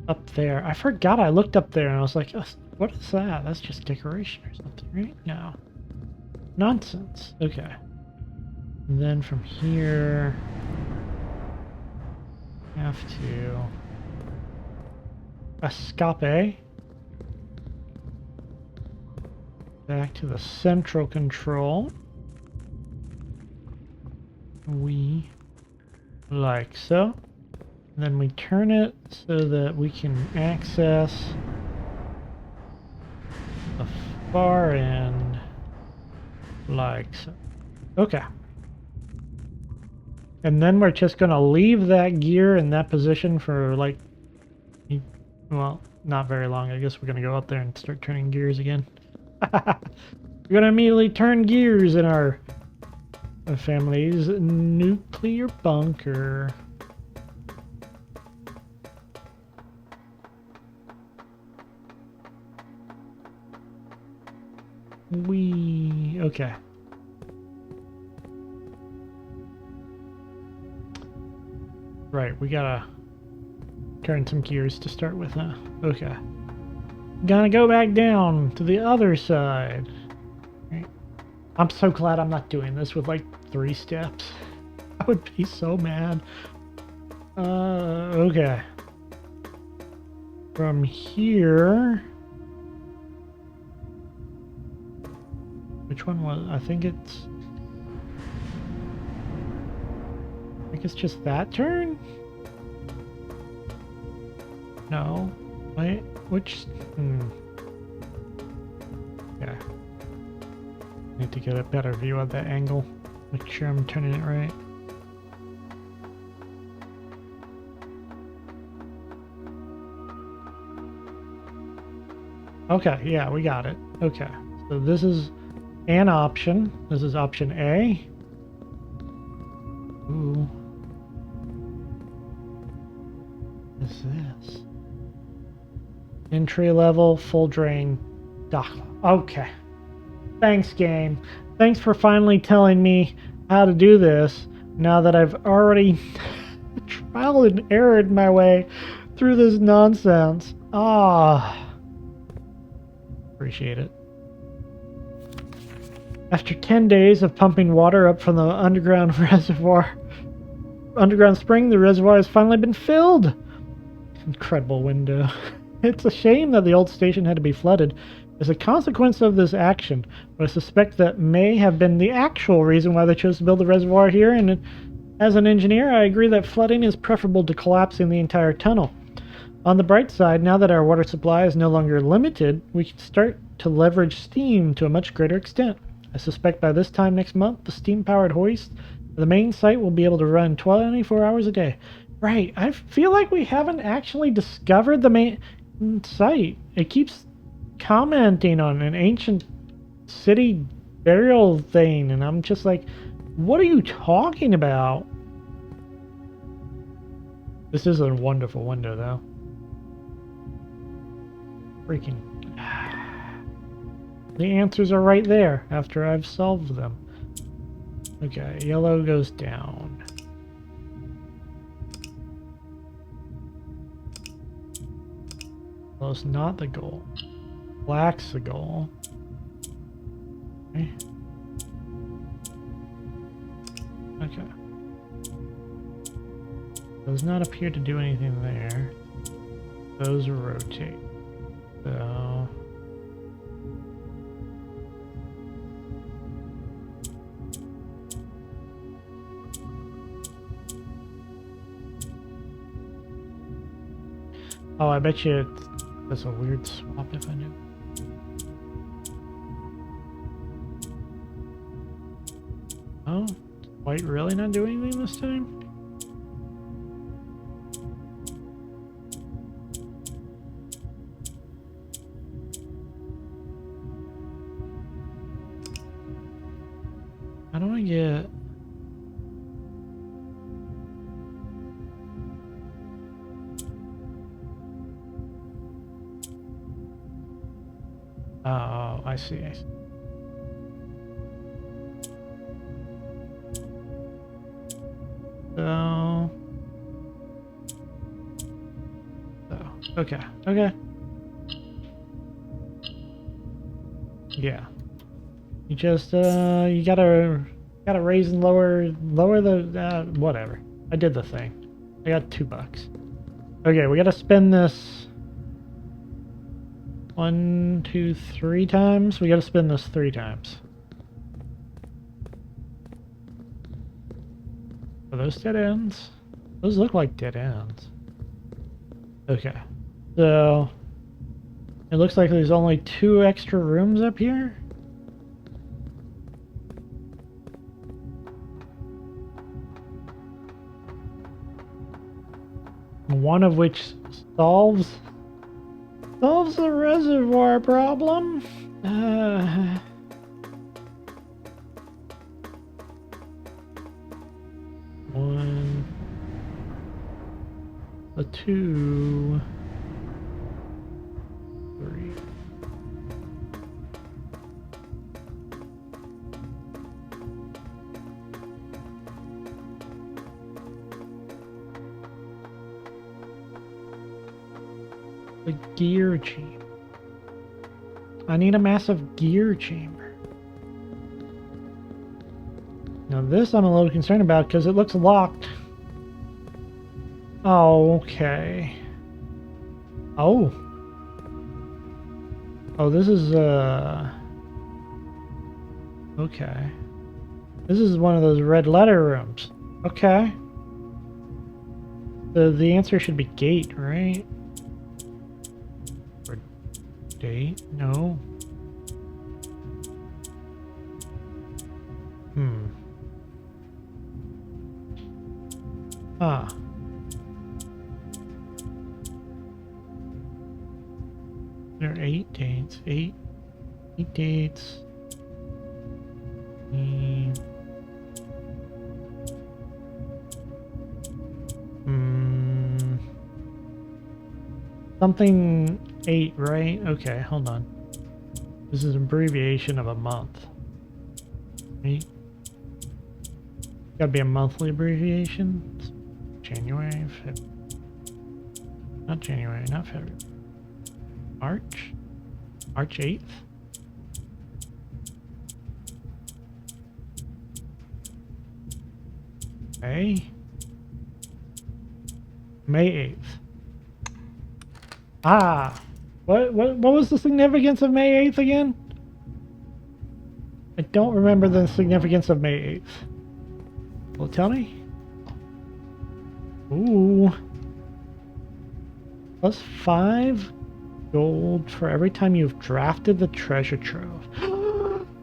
up there. I forgot I looked up there and I was like, oh, what is that? That's just decoration or something, right? No. Nonsense. Okay. And then from here, have to escape back to the central control. We like so. And then we turn it so that we can access the far end like so. Okay. And then we're just going to leave that gear in that position for like, well, not very long. I guess we're going to go up there and start turning gears again. We're going to immediately turn gears in our family's nuclear bunker. Okay. Right, we gotta turn some gears to start with, huh? Okay. Gonna go back down to the other side. Right. I'm so glad I'm not doing this with like 3 steps. I would be so mad. Okay. From here... Which one was... I think it's just that turn? No. Wait, which... Yeah. Need to get a better view of that angle. Make sure I'm turning it right. Okay, yeah, we got it. Okay, so this is an option. This is option A. Ooh. What is this? Entry level, full drain. Okay. Thanks, game. Thanks for finally telling me how to do this now that I've already trial and errored my way through this nonsense. Ah. Appreciate it. After 10 days of pumping water up from the underground spring, the reservoir has finally been filled. Incredible window. It's a shame that the old station had to be flooded as a consequence of this action, but I suspect that may have been the actual reason why they chose to build the reservoir here, and as an engineer, I agree that flooding is preferable to collapsing the entire tunnel. On the bright side, now that our water supply is no longer limited, we can start to leverage steam to a much greater extent. I suspect by this time next month, the steam-powered hoist at the main site will be able to run 24 hours a day. Right, I feel like we haven't actually discovered the main site. It keeps commenting on an ancient city burial thing, and I'm just like, what are you talking about? This is a wonderful window, though. Freaking... The answers are right there after I've solved them. Okay, yellow goes down. Well, it's not the goal. Black's the goal. Okay. Okay. Does not appear to do anything there. Those rotate. So... Oh, I bet you that's a weird swap if I knew. Oh, white really not doing anything this time? How do I get... Oh, I see. So... Okay. Okay. Yeah. You just, you gotta raise and lower the, whatever. I did the thing. I got $2. Okay, we gotta spend this 1, 2, 3 times. We gotta spin this 3 times. Are those dead ends? Those look like dead ends. Okay. So it looks like there's only 2 extra rooms up here. One of which solves the reservoir problem. One, a 2, 3. The gear chamber. I need a massive gear chamber. Now this I'm a little concerned about because it looks locked. Oh, okay. Oh. Oh, this is, okay. This is one of those red letter rooms. Okay. The answer should be gate, right? Or date? No. Ah. There are 8 dates. 8 dates. Something 8, right? Okay, hold on. This is an abbreviation of a month. Right? Gotta be a monthly abbreviation. January, February. Not January, not February. March? March 8th? May? May 8th. Ah! What was the significance of May 8th again? I don't remember the significance of May 8th. Well, tell me. Ooh. Plus 5 gold for every time you've drafted the treasure trove.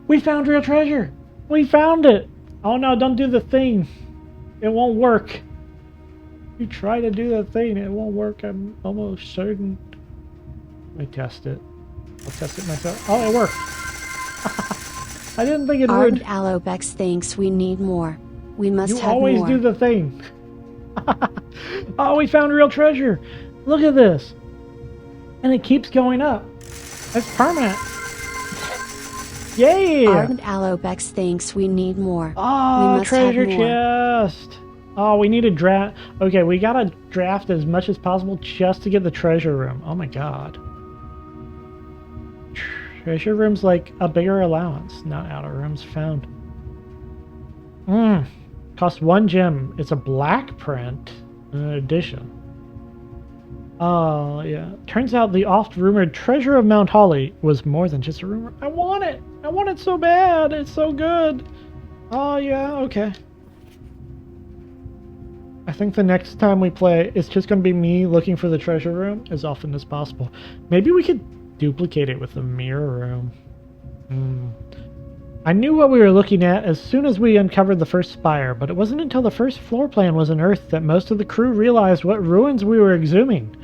We found real treasure! We found it! Oh no, don't do the thing. It won't work. You try to do the thing, it won't work, I'm almost certain. Let me test it. I'll test it myself. Oh, it worked! I didn't think it would. Alobex thinks we need more. We must You have always more. do the thing. Oh, we found real treasure! Look at this! And it keeps going up. It's permanent. Yay! Ardent Alobex thinks we need more. Oh, we must treasure have more. chest! Oh, we need to draft. Okay, we gotta draft as much as possible just to get the treasure room. Oh my god. Treasure room's like a bigger allowance, not outer rooms found. Costs 1 gem. It's a black print edition. Oh, yeah. Turns out the oft-rumored treasure of Mount Holly was more than just a rumor. I want it! I want it so bad! It's so good! Oh, yeah, okay. I think the next time we play, it's just going to be me looking for the treasure room as often as possible. Maybe we could duplicate it with the mirror room. I knew what we were looking at as soon as we uncovered the first spire, but it wasn't until the first floor plan was unearthed that most of the crew realized what ruins we were exhuming.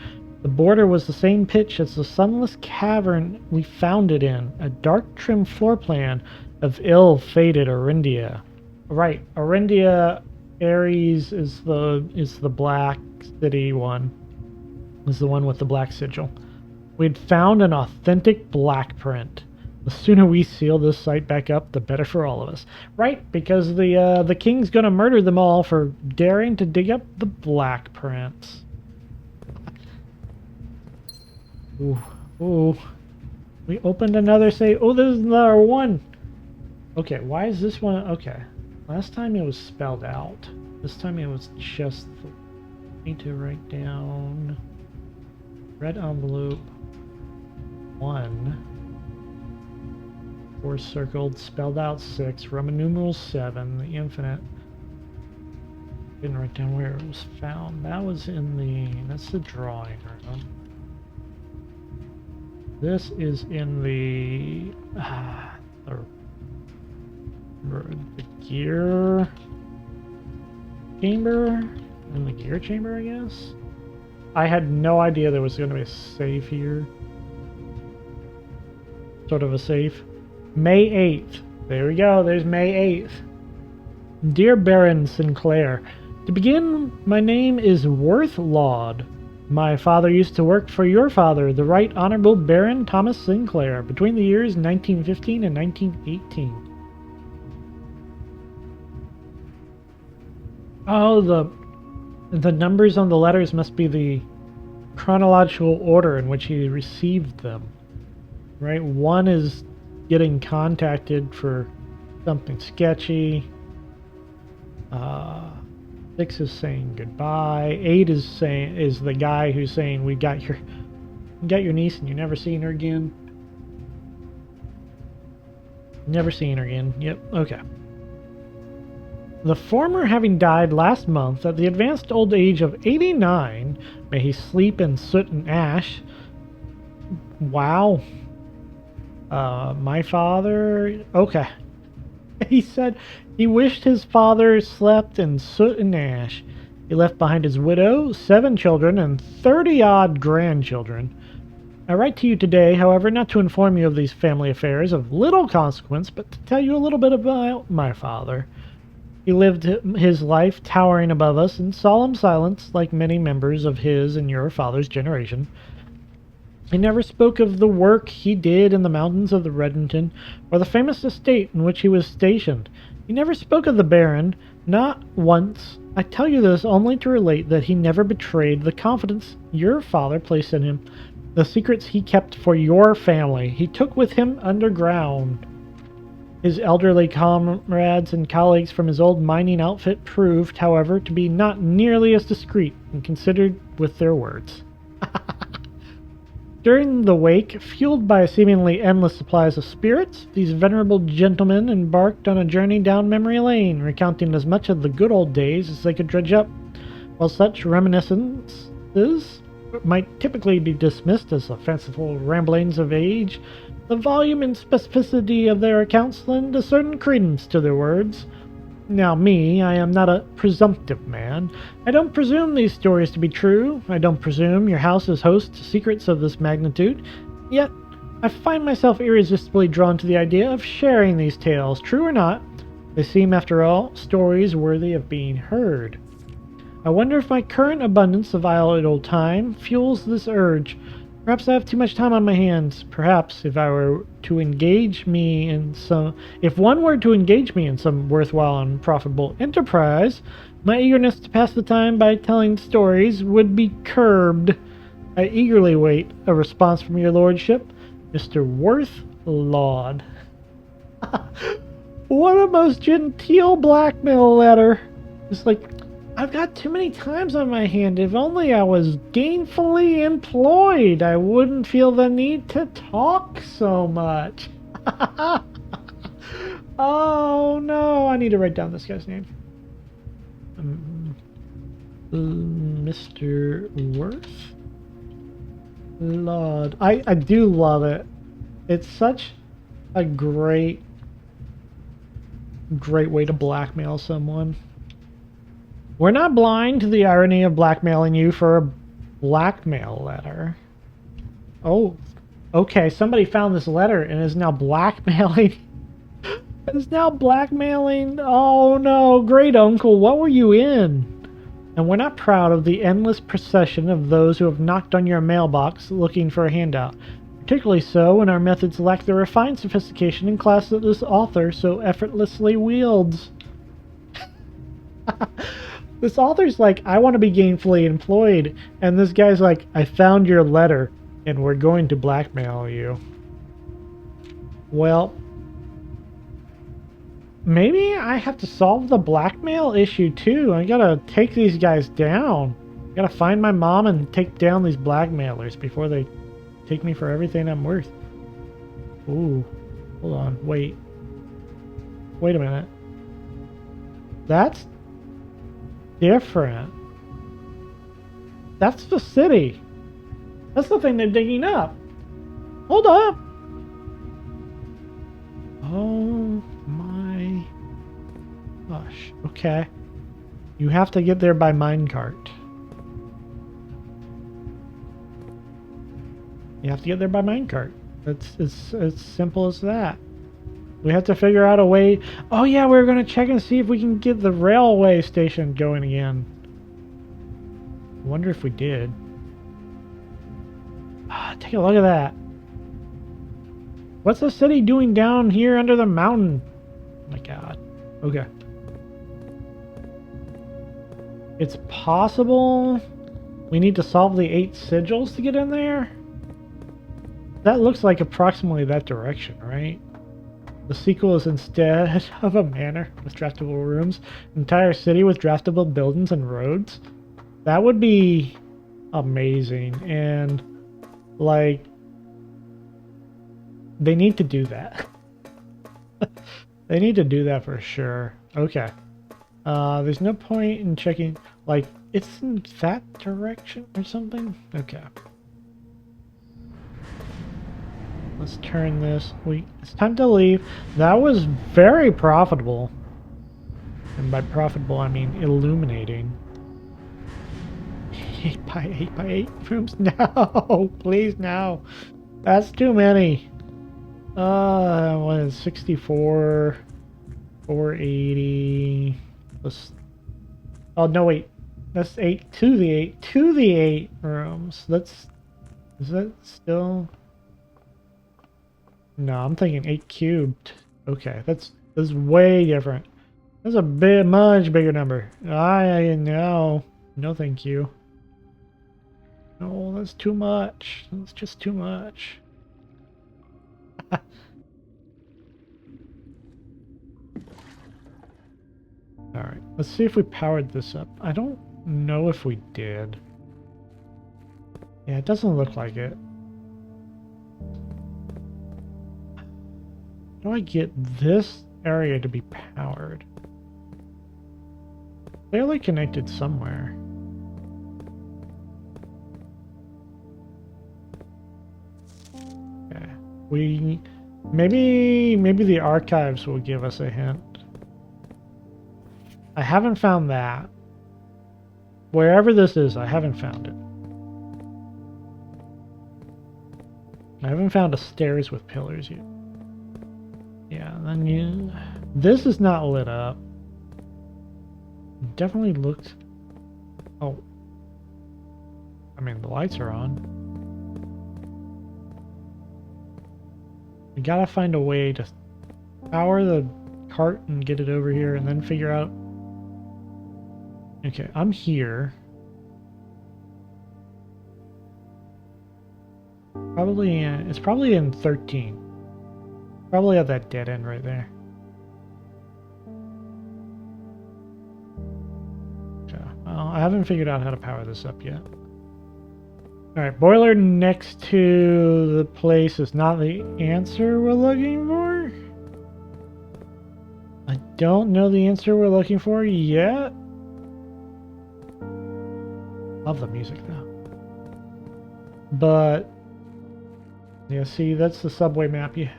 The border was the same pitch as the sunless cavern we found it in, a dark trim floor plan of ill-fated Orindia. Right, Orindia Ares is the black city one. Is the one with the black sigil. We'd found an authentic black print. The sooner we seal this site back up, the better for all of us. Right, because the king's gonna murder them all for daring to dig up the black prints. Ooh, ooh. We opened another save. Oh, this is another one. Okay, why is this one? Okay. Last time it was spelled out. This time it was just... Need to write down... Red envelope... 1... 4 circled, spelled out 6, Roman numeral 7, the infinite. Didn't write down where it was found. That was in the... That's the drawing room. This is in the gear chamber? In the gear chamber, I guess? I had no idea there was going to be a safe here. Sort of a safe. May 8th. There we go. There's May 8th. Dear Baron Sinclair, to begin, my name is Worth Laud. My father used to work for your father, the Right Honorable Baron Thomas Sinclair, between the years 1915 and 1918. Oh, the numbers on the letters must be the chronological order in which he received them. Right? 1 is getting contacted for something sketchy. 6 is saying goodbye. 8 is the guy who's saying we got your niece and you never seen her again. Never seen her again. Yep. Okay. The former having died last month at the advanced old age of 89. May he sleep in soot and ash. Wow. My father... Okay. He said he wished his father slept in soot and ash. He left behind his widow, 7 children, and 30-odd grandchildren. I write to you today, however, not to inform you of these family affairs of little consequence, but to tell you a little bit about my father. He lived his life towering above us in solemn silence, like many members of his and your father's generation. He never spoke of the work he did in the mountains of the Redenton, or the famous estate in which he was stationed. He never spoke of the Baron, not once. I tell you this only to relate that he never betrayed the confidence your father placed in him. The secrets he kept for your family, he took with him underground. His elderly comrades and colleagues from his old mining outfit proved, however, to be not nearly as discreet and considered with their words. During the wake, fueled by seemingly endless supplies of spirits, these venerable gentlemen embarked on a journey down memory lane, recounting as much of the good old days as they could dredge up. While such reminiscences might typically be dismissed as the fanciful ramblings of age, the volume and specificity of their accounts lend a certain credence to their words. Now me, I am not a presumptive man. I don't presume these stories to be true. I don't presume your house is host to secrets of this magnitude. Yet, I find myself irresistibly drawn to the idea of sharing these tales. True or not, they seem, after all, stories worthy of being heard. I wonder if my current abundance of idle time fuels this urge. Perhaps I have too much time on my hands. Perhaps if one were to engage me in some worthwhile and profitable enterprise, my eagerness to pass the time by telling stories would be curbed. I eagerly wait a response from your lordship, Mr. Worth Laud. What a most genteel blackmail letter. It's like, I've got too many times on my hand. If only I was gainfully employed, I wouldn't feel the need to talk so much. Oh no, I need to write down this guy's name. Mr. Worth Lord. I do love it. It's such a great way to blackmail someone. We're not blind to the irony of blackmailing you for a blackmail letter. Oh, okay. Somebody found this letter and is now blackmailing. Oh no, great uncle, what were you in? And we're not proud of the endless procession of those who have knocked on your mailbox looking for a handout. Particularly so when our methods lack the refined sophistication and class that this author so effortlessly wields. This author's like, I want to be gainfully employed, and this guy's like, I found your letter, and we're going to blackmail you. Well, maybe I have to solve the blackmail issue too. I gotta take these guys down. I gotta find my mom and take down these blackmailers before they take me for everything I'm worth. Ooh, hold on, wait a minute. That's different. That's the city. That's the thing they're digging up. Hold up. Oh my gosh. Okay. You have to get there by minecart. You have to get there by minecart. It's as simple as that. We have to figure out a way. Oh yeah, we're going to check and see if we can get the railway station going again. I wonder if we did. Take a look at that. What's the city doing down here under the mountain? Oh my god. Okay. It's possible we need to solve the 8 sigils to get in there? That looks like approximately that direction, right? The sequel is instead of a manor with draftable rooms, an entire city with draftable buildings and roads. That would be amazing, and like they need to do that. They need to do that for sure. Okay. There's no point in checking, like, it's in that direction or something? Okay. Let's turn this. It's time to leave. That was very profitable. And by profitable, I mean illuminating. 8 by 8 by 8 rooms? No! Please, no. That's too many. What is 64? 480. Oh, no, wait. That's 8 to the 8 rooms. Let's Is that still? No, I'm thinking 8 cubed. Okay, that's way different. That's a bit much bigger number. I no. No thank you. No, that's too much. That's just too much. Alright, let's see if we powered this up. I don't know if we did. Yeah, it doesn't look like it. How do I get this area to be powered? Clearly connected somewhere. Okay. Maybe the archives will give us a hint. I haven't found that. Wherever this is, I haven't found it. I haven't found a stairs with pillars yet. Yeah, then you... This is not lit up. It definitely looked... Oh. I mean, the lights are on. We gotta find a way to power the cart and get it over here and then figure out... Okay, I'm here. Probably in, it's probably in 13. Probably at that dead end right there. Okay, well, I haven't figured out how to power this up yet. Alright, boiler next to the place is not the answer we're looking for. I don't know the answer we're looking for yet. Love the music though. But yeah, see, that's the subway map. You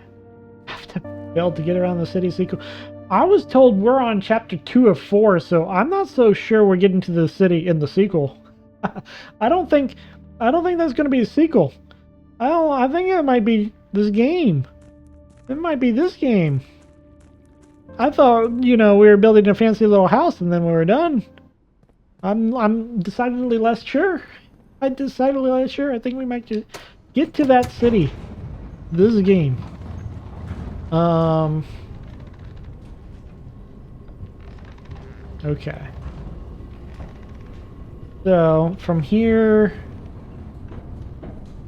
have to build to get around the city sequel. I was told we're on chapter 2 of 4, so I'm not so sure we're getting to the city in the sequel. I don't think that's going to be a sequel. I think it might be this game. It might be this game. I thought, you know, we were building a fancy little house and then we were done. I'm decidedly less sure. I'm decidedly less sure. I think we might just get to that city. This game. Okay. So, from here,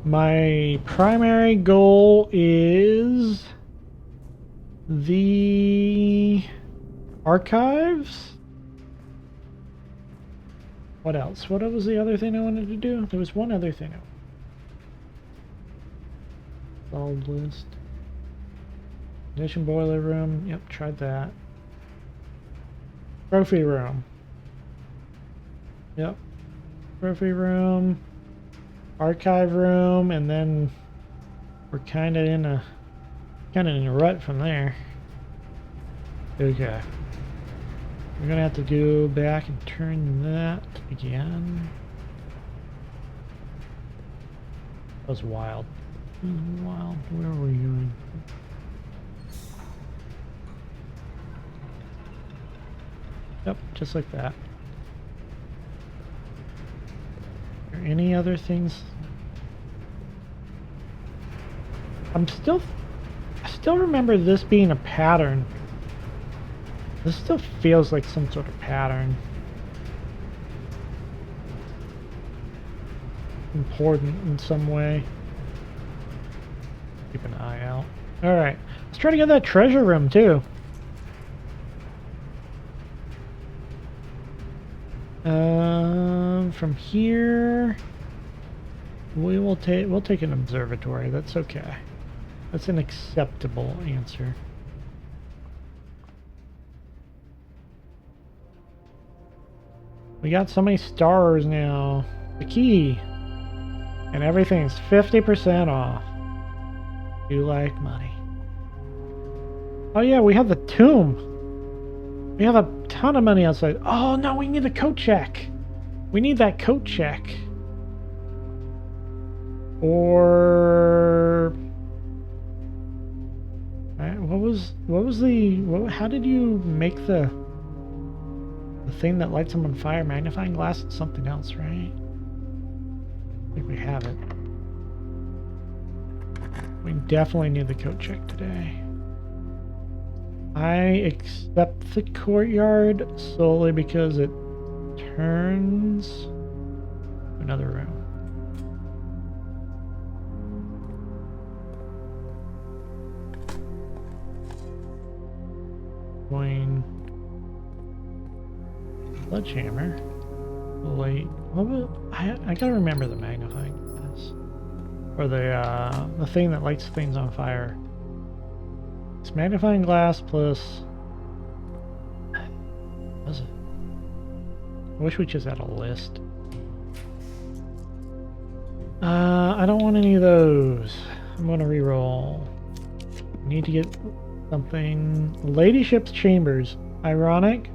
my primary goal is the archives. What else? What was the other thing I wanted to do? There was one other thing. Solid list. Ignition boiler room. Yep, tried that. Trophy room. Yep. Trophy room. Archive room, and then we're kind of in a rut from there. Okay. We're gonna have to go back and turn that again. That was wild. Wild. Where were you in? Yep, just like that. Are there any other things? I still remember this being a pattern. This still feels like some sort of pattern. Important in some way. Keep an eye out. Alright, let's try to get that treasure room too. From here, we'll take an observatory. That's okay. That's an acceptable answer. We got so many stars now. The key. And everything's 50% off. You like money. Oh yeah, we have the tomb. We have a ton of money outside. Oh no, we need a coat check. We need that coat check. Or how did you make the thing that lights them on fire? Magnifying glass is something else, right? I think we have it. We definitely need the coat check today. I accept the courtyard solely because it turns to another room. Going sledgehammer. Light. I gotta remember the magnifying glass, or the thing that lights things on fire. It's magnifying glass plus. What was it? I wish we just had a list. I don't want any of those. I'm gonna reroll. Need to get something. Ladyship's chambers. Ironic.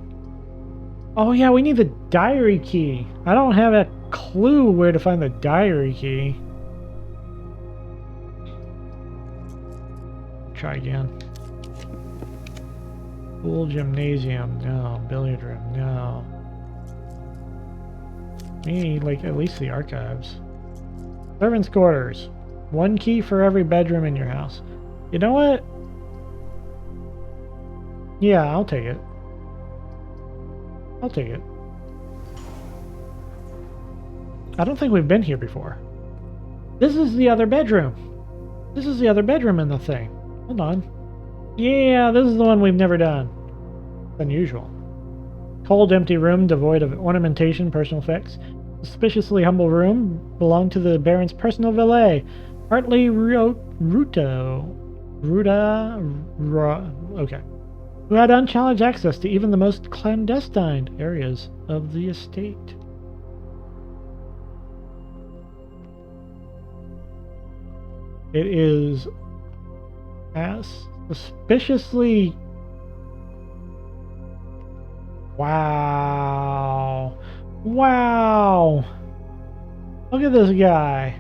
Oh yeah, we need the diary key. I don't have a clue where to find the diary key. Try again. Pool gymnasium, no. Billiard room, no. We need, like, at least the archives. Servants' quarters. One key for every bedroom in your house. You know what? Yeah, I'll take it. I'll take it. I don't think we've been here before. This is the other bedroom. This is the other bedroom in the thing. Hold on. Yeah, this is the one we've never done. It's unusual. Cold, empty room devoid of ornamentation, personal effects. Suspiciously humble room belonged to the Baron's personal valet. Hartley okay. Who had unchallenged access to even the most clandestine areas of the estate. It is as suspiciously... Wow. Wow. Look at this guy.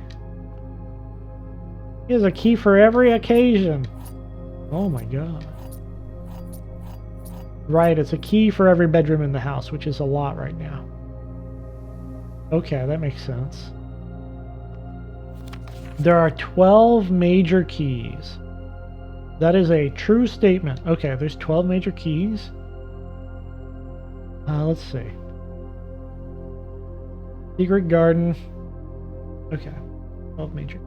He has a key for every occasion. Oh my god. Right, it's a key for every bedroom in the house, which is a lot right now. Okay, that makes sense. There are 12 major keys. That is a true statement. Okay, there's 12 major keys. Let's see. Secret garden. Okay, 12 major.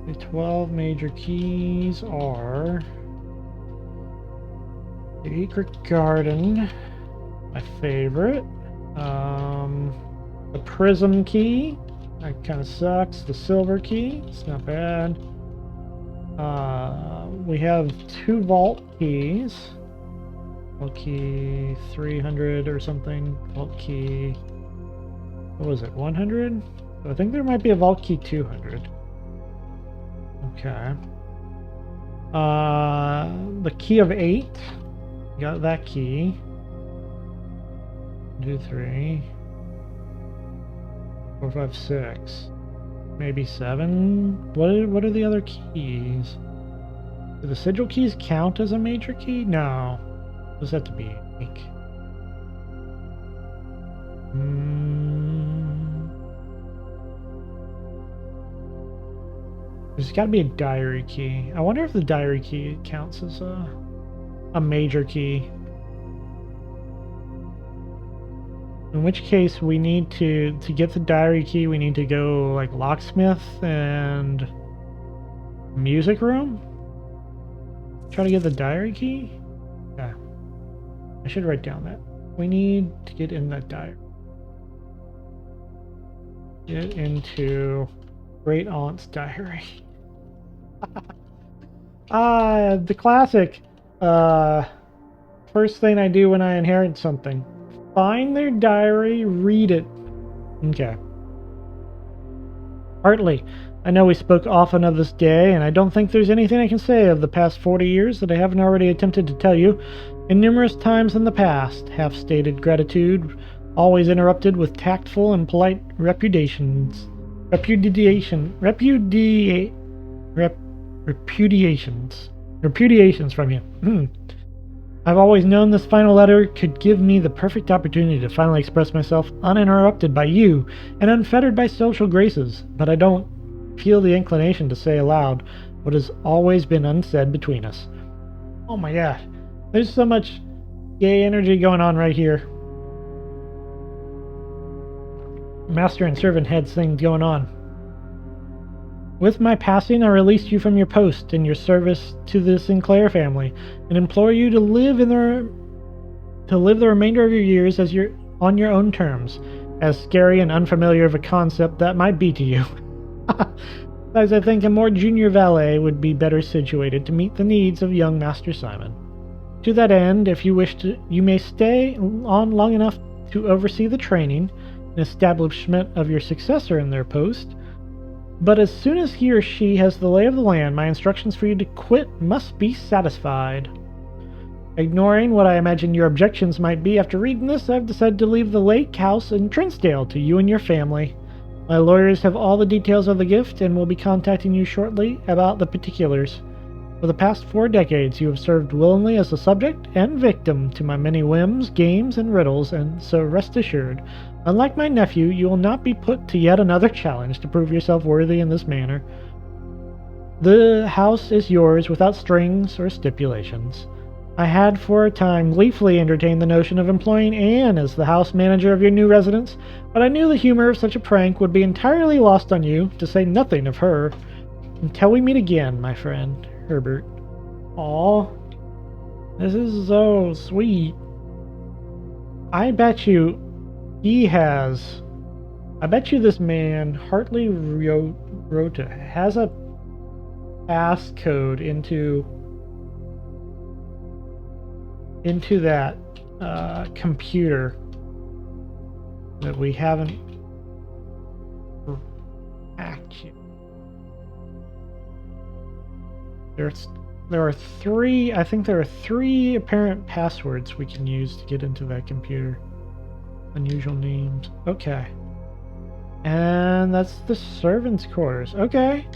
The 12 major keys are... Secret garden, my favorite. The prism key, that kind of sucks. The silver key, it's not bad. We have 2 vault keys. Vault key 300 or something. Vault key, what was it, 100? I think there might be a vault key 200. Okay. The key of 8. Got that key. 2, 3, 4, 5, 6. Maybe 7. What are the other keys? Do the sigil keys count as a major key? No. Those have to be unique. There's got to be a diary key. I wonder if the diary key counts as a major key. In which case we need to get the diary key, we need to go like locksmith and music room. Try to get the diary key. Yeah, I should write down that we need to get in that diary. Get into Great Aunt's diary. The classic. First thing I do when I inherit something. Find their diary, read it. Okay. Hartley, I know we spoke often of this day, and I don't think there's anything I can say of the past 40 years that I haven't already attempted to tell you. In numerous times in the past, half-stated gratitude, always interrupted with tactful and polite repudiations from you. I've always known this final letter could give me the perfect opportunity to finally express myself uninterrupted by you and unfettered by social graces, but I don't feel the inclination to say aloud what has always been unsaid between us. Oh my gosh. There's so much gay energy going on right here. Master and servant heads thing going on. With my passing, I released you from your post and your service to the Sinclair family, and implore you to live the remainder of your years on your own terms, as scary and unfamiliar of a concept that might be to you. As I think a more junior valet would be better situated to meet the needs of young Master Simon. To that end, if you wish to, you may stay on long enough to oversee the training and establishment of your successor in their post. But as soon as he or she has the lay of the land, my instructions for you to quit must be satisfied. Ignoring what I imagine your objections might be after reading this, I've decided to leave the lake house in Trinsdale to you and your family. My lawyers have all the details of the gift and will be contacting you shortly about the particulars. For the past 4 decades, you have served willingly as a subject and victim to my many whims, games, and riddles, and so rest assured, unlike my nephew, you will not be put to yet another challenge to prove yourself worthy in this manner. The house is yours without strings or stipulations. I had for a time gleefully entertained the notion of employing Anne as the house manager of your new residence, but I knew the humor of such a prank would be entirely lost on you, to say nothing of her. Until we meet again, my friend, Herbert. Aw, this is so sweet. I bet you this man, Hartley Rota, has a passcode into that computer that we haven't hacked yet. There are 3, I think there are 3 apparent passwords we can use to get into that computer. Unusual names. Okay. And that's the servants' quarters. Okay.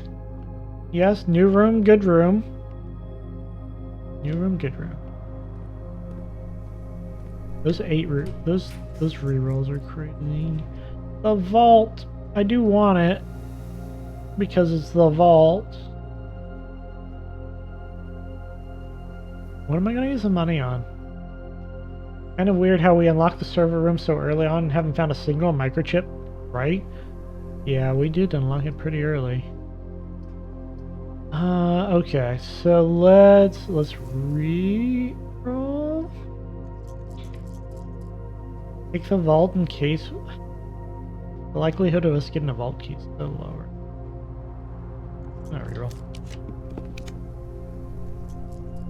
Yes, new room, good room. New room, good room. Those rerolls are crazy. The vault. I do want it because it's the vault. What am I going to use the money on? Kind of weird how we unlocked the server room so early on and haven't found a single microchip, right? Yeah, we did unlock it pretty early. Okay, so let's re-roll. Take the vault in case the likelihood of us getting a vault key is so lower. Reroll.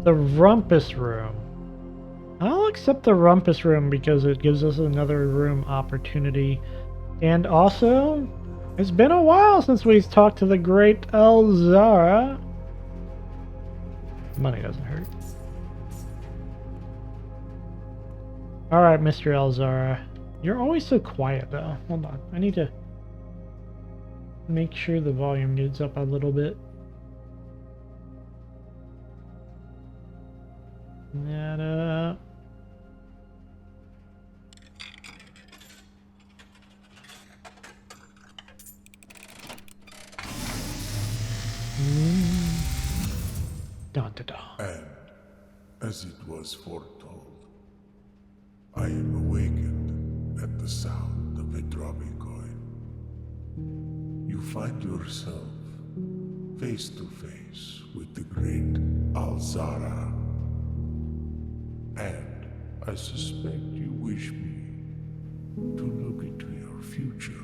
The Rumpus Room. I'll accept the Rumpus Room because it gives us another room opportunity. And also, it's been a while since we've talked to the great Elzara. Money doesn't hurt. Alright, Mr. Elzara. You're always so quiet, though. Hold on. I need to make sure the volume gets up a little bit. That up. Dun, dun, dun. And, as it was foretold, I am awakened at the sound of a dropping coin. You find yourself face to face with the great Alzara. And I suspect you wish me to look into your future.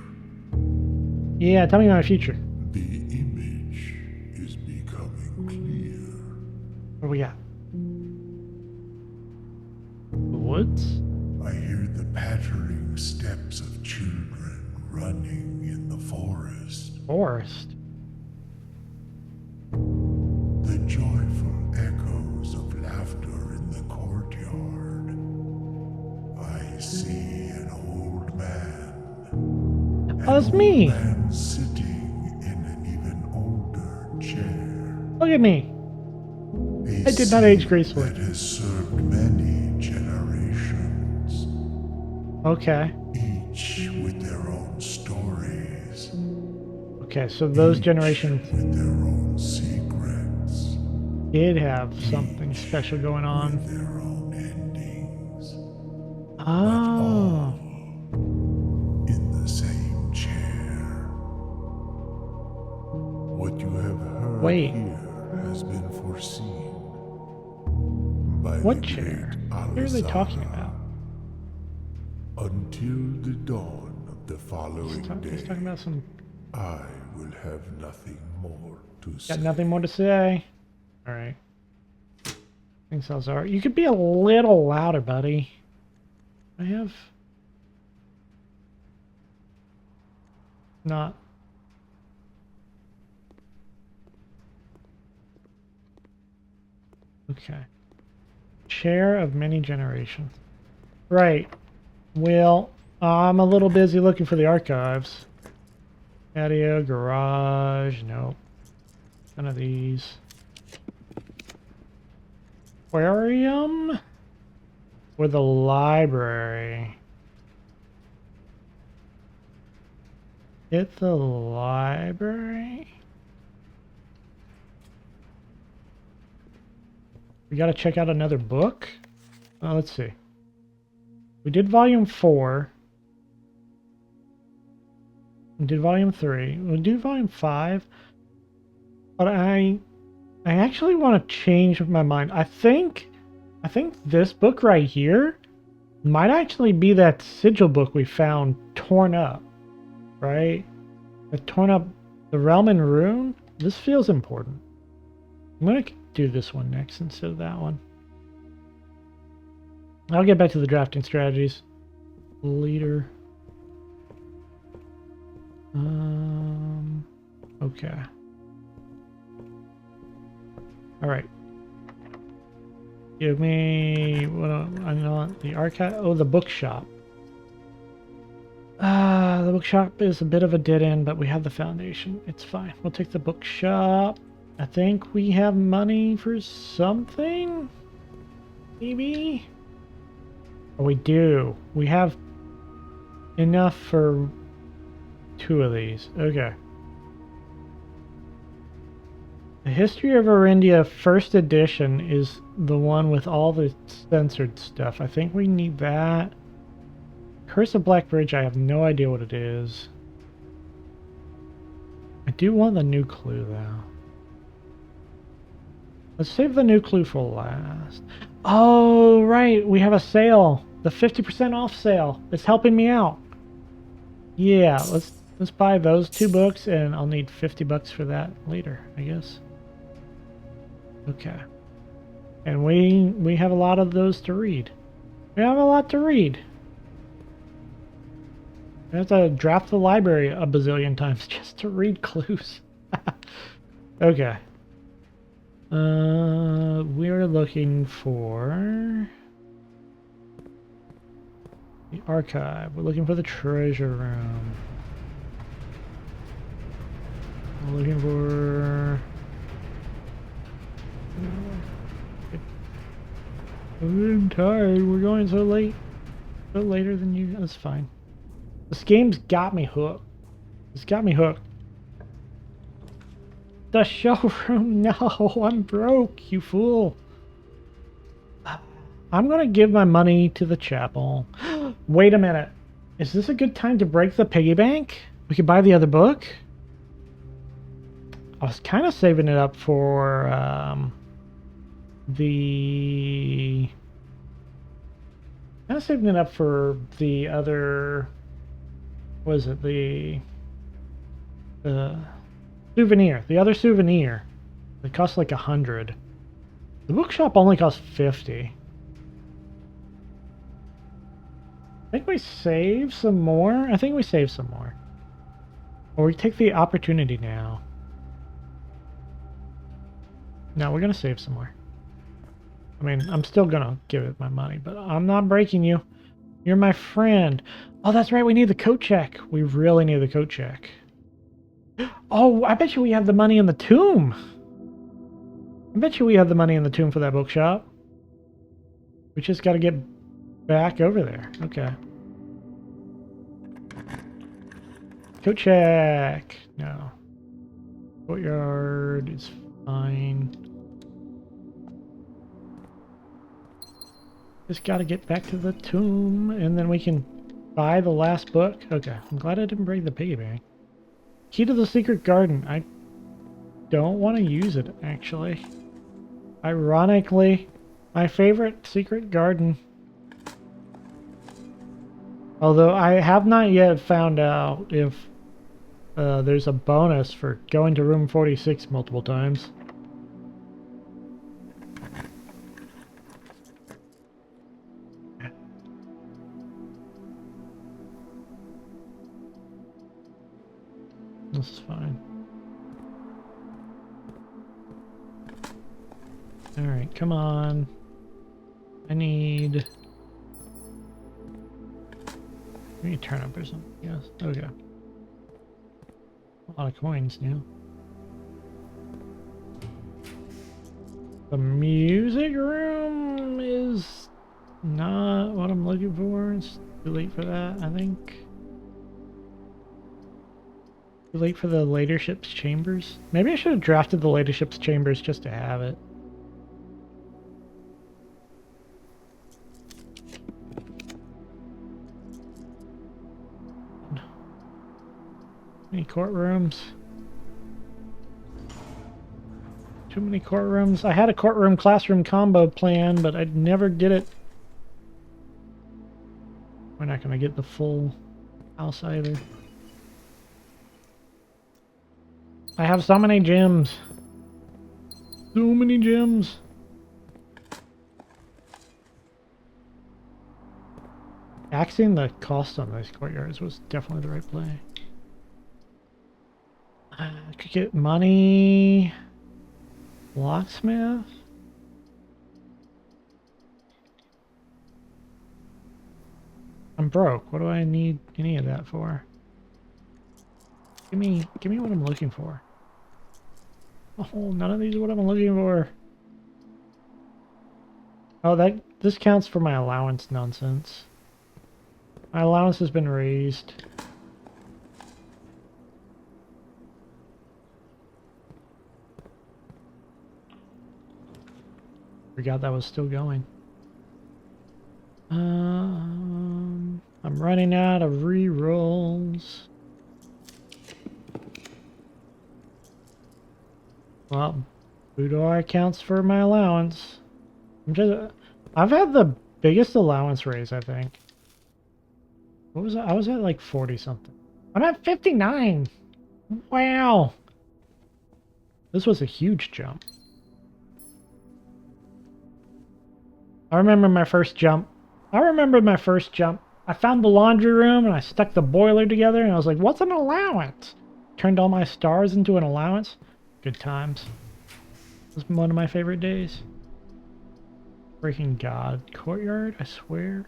Yeah, tell me my future. The image is becoming clear. What do we got? The woods? I hear the pattering steps of children running in the forest. Forest? The joyful echoes of laughter in the courtyard. I see an old man. Oh, that's me. An old man sitting in an even older chair. Look at me. I did not age gracefully. That has served many generations. Okay. Each with their own stories. Okay, so those each generations with their own secrets, did have something special going on. with their own endings, but Oh. all in the same chair. What you have heard Wait. here has been foreseen by What the chair? great What are they talking Alisara. about? Until the dawn of the following He's day, talking about some... I will have nothing more to say. Got nothing more to say. Alright. Thanks, Alzar. You could be a little louder, buddy. I have... Not... Okay. Chair of many generations. Right. Well, I'm a little busy looking for the archives. Patio, garage, nope. None of these. Aquarium? Or the library? Hit the library? We gotta check out another book? Let's see. We did volume 4. We did volume 3. We'll do volume 5. But I actually want to change my mind. I think this book right here might actually be that sigil book we found torn up. Right? The torn up the Realm and Rune. This feels important. I'm gonna do this one next instead of that one. I'll get back to the drafting strategies later. Okay. All right. Give me what I know the archive. Oh, the bookshop. The bookshop is a bit of a dead end, but we have the foundation. It's fine. We'll take the bookshop. I think we have money for something. Maybe. Oh, we do. We have enough for 2 of these. Okay. The History of Arindia first edition is the one with all the censored stuff. I think we need that. Curse of Black Bridge, I have no idea what it is. I do want the new clue, though. Let's save the new clue for last. Oh, right. We have a sale. The 50% off sale. It's helping me out. Yeah, let's buy those 2 books, and I'll need $50 for that later, I guess. Okay. And we have a lot of those to read. We have a lot to read. I have to draft the library a bazillion times just to read clues. Okay. We're looking for the archive. We're looking for the treasure room. We're looking for... I'm tired. We're going so late. So later than you. That's fine. This game's got me hooked. It's got me hooked. The showroom. No, I'm broke, you fool. I'm gonna give my money to the chapel. Wait a minute. Is this a good time to break the piggy bank? We could buy the other book? I was kind of saving it up for the other, what is it, the souvenir, the other souvenir. It costs like 100. The bookshop only costs 50. I think we save some more. I think we save some more. Or we take the opportunity now. No, we're gonna save some more. I mean, I'm still gonna give it my money, but I'm not breaking you. You're my friend. Oh, that's right, we need the coat check. We really need the coat check. Oh, I bet you we have the money in the tomb. I bet you we have the money in the tomb for that bookshop. We just gotta get back over there. Okay. Coat check. No. Courtyard is fine. Just gotta get back to the tomb, and then we can buy the last book. Okay, I'm glad I didn't bring the piggy bank. Key to the secret garden. I don't want to use it, actually. Ironically, my favorite secret garden. Although I have not yet found out if there's a bonus for going to room 46 multiple times. This is fine. Alright, come on. I need a turnip or something. Yes. Okay. A lot of coins now. The music room is not what I'm looking for. It's too late for that, I think. Too late for the leadership's chambers. Maybe I should have drafted the leadership's chambers just to have it. Any courtrooms? Too many courtrooms. I had a courtroom classroom combo plan, but I'd never get it. We're not going to get the full house either. I have so many gems. So many gems. Axing the cost on these courtyards was definitely the right play. I could get money. Locksmith. I'm broke. What do I need any of that for? Give me what I'm looking for. Oh, none of these are what I'm looking for. Oh, this counts for my allowance nonsense. My allowance has been raised. Forgot that was still going. I'm running out of re-rolls. Well, Boudoir counts for my allowance. I've had the biggest allowance raise, I think. What was I was at like 40 something. I'm at 59. Wow. This was a huge jump. I remember my first jump. I found the laundry room and I stuck the boiler together and I was like, what's an allowance? Turned all my stars into an allowance. Good times. It was one of my favorite days. Freaking God. Courtyard, I swear.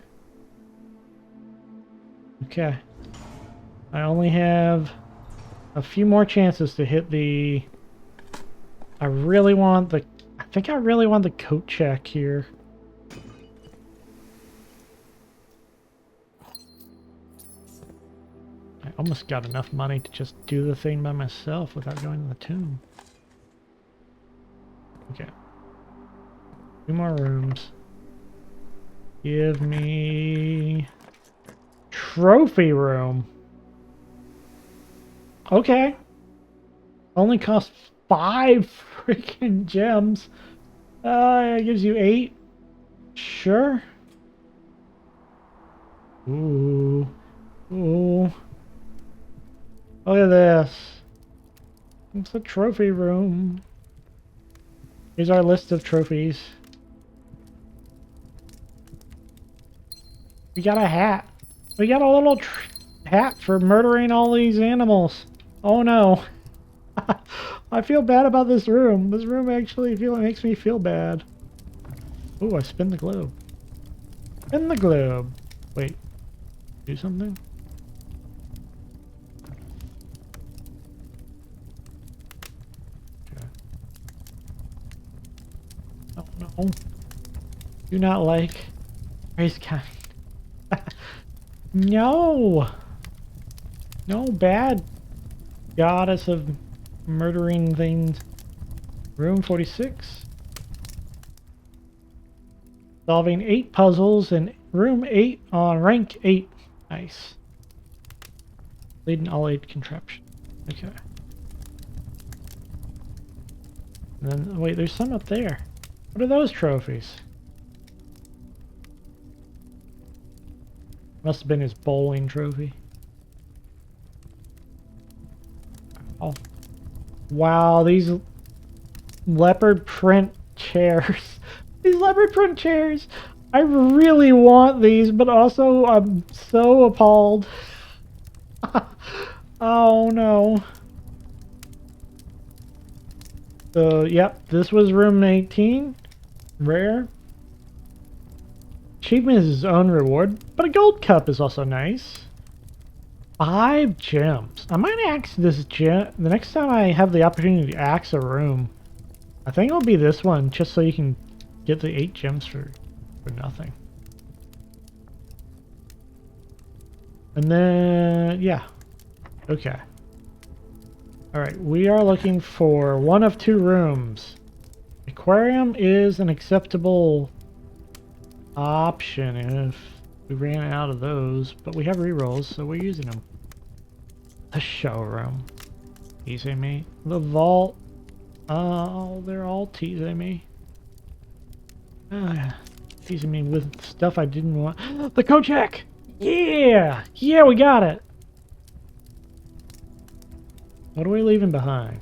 Okay. I only have a few more chances to hit the... I think I really want the coat check here. I almost got enough money to just do the thing by myself without going to the tomb. Okay. 2 more rooms. Give me... Trophy room. Okay. Only costs 5 freaking gems. It gives you 8. Sure. Ooh. Ooh. Look at this. It's a trophy room. Here's our list of trophies. We got a hat. We got a little hat for murdering all these animals. Oh no. I feel bad about this room. This room actually makes me feel bad. Ooh, I spin the globe. Spin the globe. Wait. Do something? Okay. Oh no. Do not like race kind. No! No, bad goddess of murdering things. Room 46. Solving 8 puzzles in room 8 on rank 8. Nice. Leading all 8 contraptions. Okay. And then, wait, there's some up there. What are those trophies? Must have been his bowling trophy. Oh. Wow, these leopard print chairs. These leopard print chairs. I really want these, but also I'm so appalled. Oh no. So, yep, this was room 18. Rare. Achievement is his own reward, but a gold cup is also nice. 5 gems. I might axe this gem the next time I have the opportunity to axe a room. I think it'll be this one, just so you can get the 8 gems for nothing. And then, yeah. Okay. Alright, we are looking for one of 2 rooms. Aquarium is an acceptable option if we ran out of those, but we have rerolls, so we're using them. The showroom. Teasing me. The vault. Oh, they're all teasing me. Teasing me with stuff I didn't want. The Kojak! Yeah! Yeah, we got it! What are we leaving behind?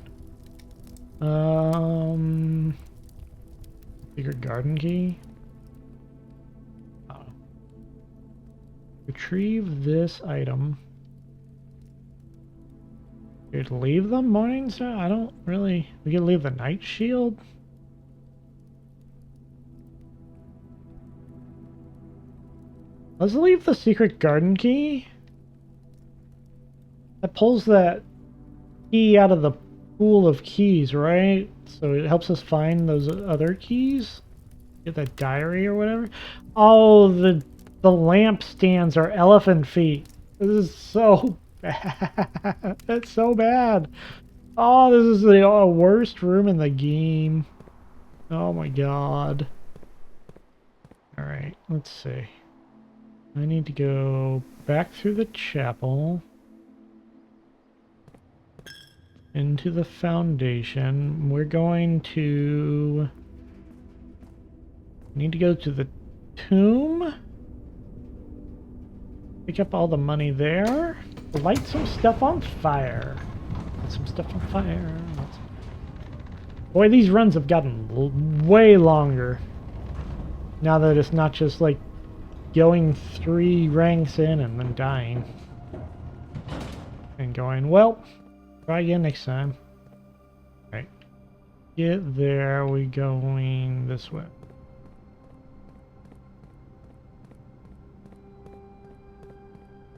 Secret garden key? Oh. Retrieve this item. Could leave the morning star? I don't really... We could leave the night shield? Let's leave the secret garden key. That pulls that key out of the pool of keys, right? So it helps us find those other keys. Get that diary or whatever. Oh, the lampstands are elephant feet. This is so bad. That's so bad. Oh, this is the worst room in the game. Oh my god. Alright, let's see. I need to go back through the chapel. Into the foundation. We're going to need to go to the tomb. Pick up all the money there. Light some stuff on fire. Light some stuff on fire. Boy, these runs have gotten way longer. Now that it's not just like going 3 ranks in and then dying. And going, well, try again next time. Right. Get there, we going this way.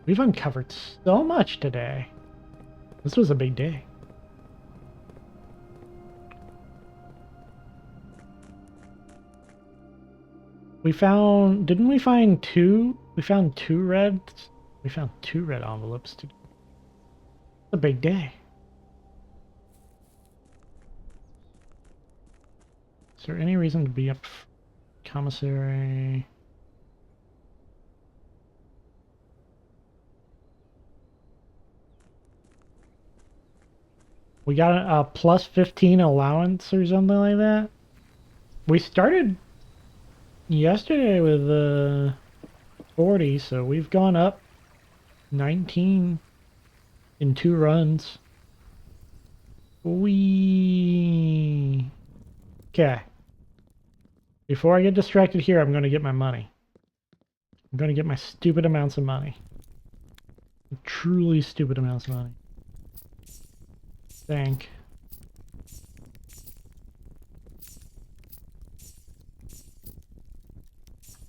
We've uncovered so much today. This was a big day. We found, didn't we find 2? We found 2 reds. We found 2 red envelopes today. It's a big day. Is there any reason to be up commissary? We got a plus 15 allowance or something like that. We started yesterday with 40, so we've gone up 19 in 2 runs. Okay. Before I get distracted here, I'm going to get my money. I'm going to get my stupid amounts of money. Truly stupid amounts of money. Thank.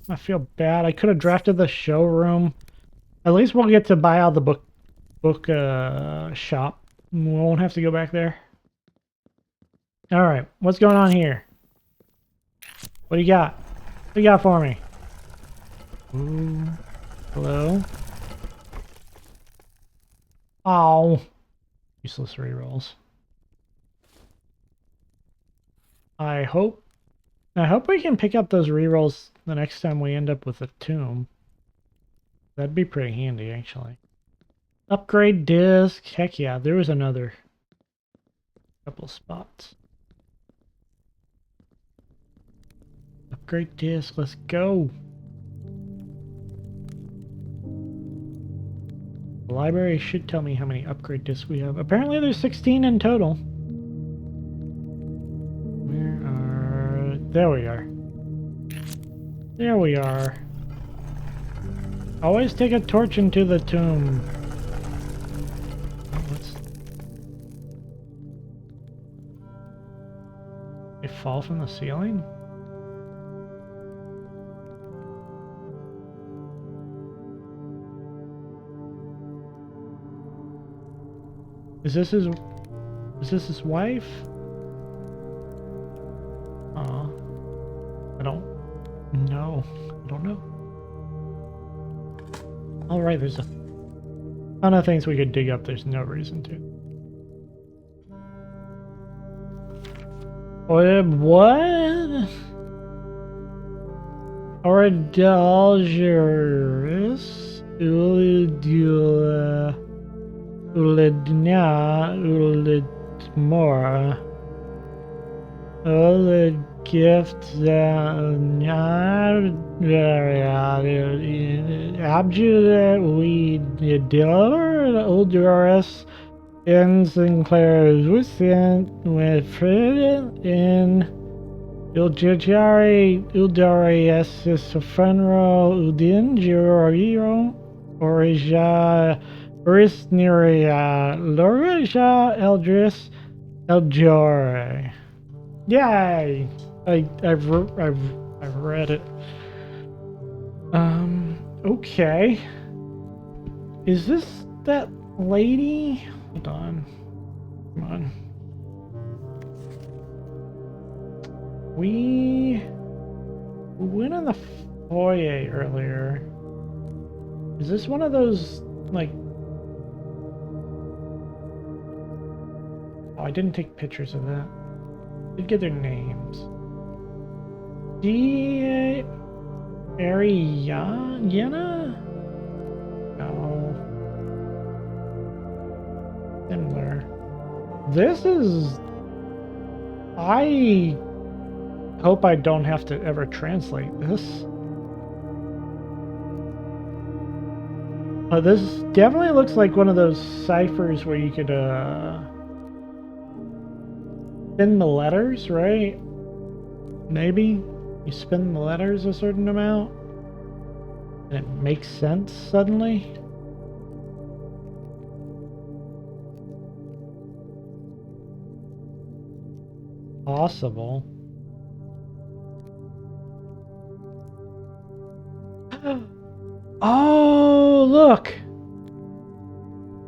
I feel bad. I could have drafted the showroom. At least we'll get to buy out the book shop. We won't have to go back there. Alright, what's going on here? What do you got? What do you got for me? Ooh. Hello? Oh. Useless rerolls. I hope we can pick up those rerolls the next time we end up with a tomb. That'd be pretty handy, actually. Upgrade disc. Heck yeah, there was another couple spots. Upgrade disc, let's go. The library should tell me how many upgrade discs we have. Apparently there's 16 in total. There we are. There we are. Always take a torch into the tomb. Oh, what's... They fall from the ceiling? Is this his wife? I don't know. I don't know. Alright, there's a ton of things we could dig up. There's no reason to. What? Oradalgerus Ulidula Ulidna Ulidmora Ulid gift Abjuda we deliver Uldoris in Sinclair's within with Fred in Uljari Uldarius Fenro Udin Juro Orija Urisneria Lorija Eldris Eljore. Yay! I've read it. Okay. Is this that lady? Hold on. Come on. We went in the foyer earlier. Is this one of those, like... Oh, I didn't take pictures of that. Did get their names. Ariana? No. Similar. This is... I hope I don't have to ever translate this. This definitely looks like one of those ciphers where you could, spin the letters, right? Maybe you spin the letters a certain amount and it makes sense suddenly. Possible. Oh, look!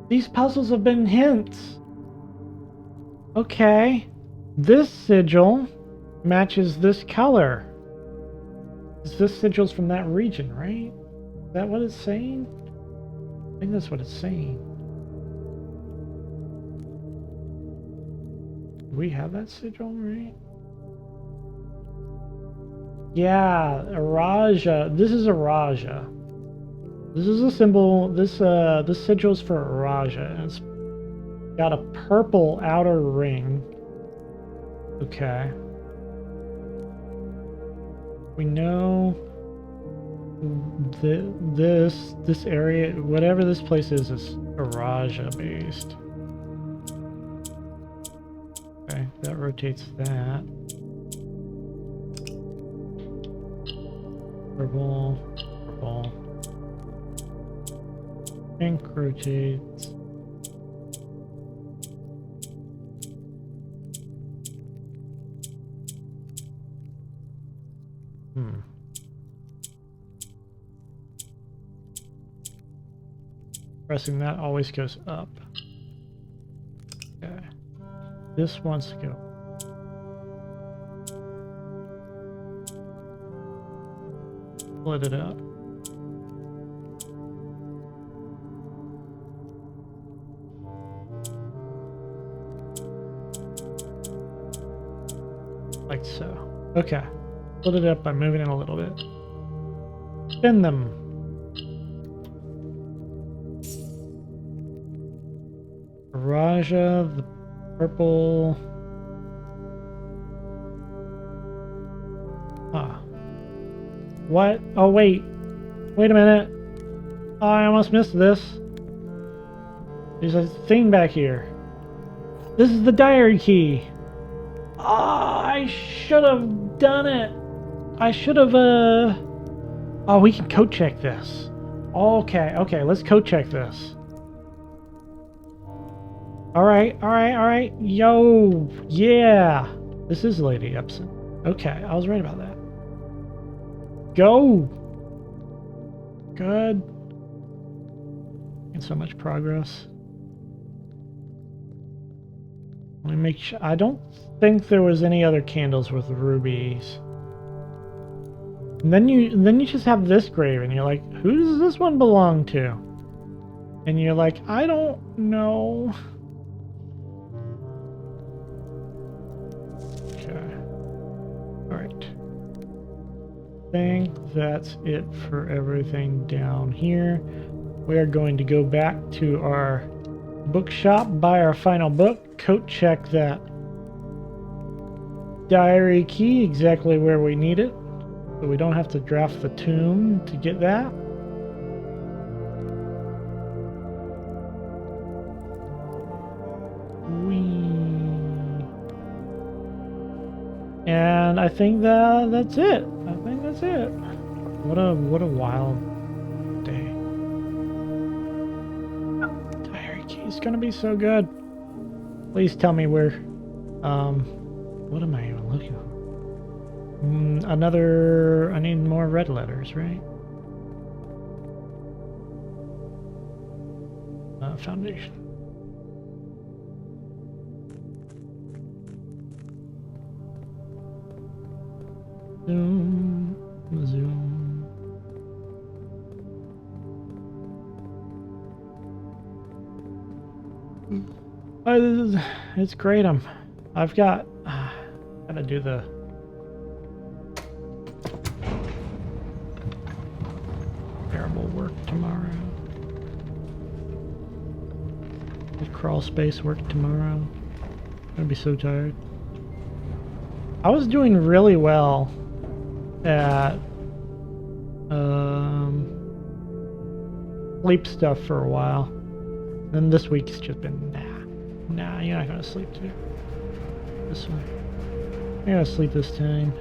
These puzzles have been hints. Okay. This sigil matches this color. This sigil's from that region, right? Is that what it's saying? I think that's what it's saying. Do we have that sigil, right? Yeah, Araja. This is Araja. This is a symbol. This sigil's for Araja, and it's got a purple outer ring. Okay. We know this area, whatever this place is Araja based. Okay, that rotates that. Purple, purple. Pink rotates. Pressing that always goes up. Okay. This wants to go. Split it up. like so. Okay. Split it up by moving it a little bit. Spin them. Raja, the purple. Huh. What? Oh, wait. Wait a minute. Oh, I almost missed this. There's a thing back here. This is the diary key. Oh, I should have done it. I should have, Oh, we can code check this. Okay, okay, let's code check this. Alright. Yo, yeah. This is Lady Epson. Okay, I was right about that. Go! Good. And so much progress. Let me make sure. I don't think there was any other candles with rubies. And then you just have this grave, and you're like, who does this one belong to? And you're like, I don't know. Okay. Alright. I think that's it for everything down here. We are going to go back to our bookshop, buy our final book, coat check that diary key exactly where we need it. So we don't have to draft the tomb to get that. And I think that's it. What a wild day. Diary key is gonna be so good. Please tell me where. What am I even looking for? I need more red letters, right? Foundation. Zoom. It's great. I've got. Gotta do the. Terrible work tomorrow. The crawl space work tomorrow. I'm gonna be so tired. I was doing really well at sleep stuff for a while. Then this week's just been nah, you're not gonna sleep too. This one. You're gonna sleep this time.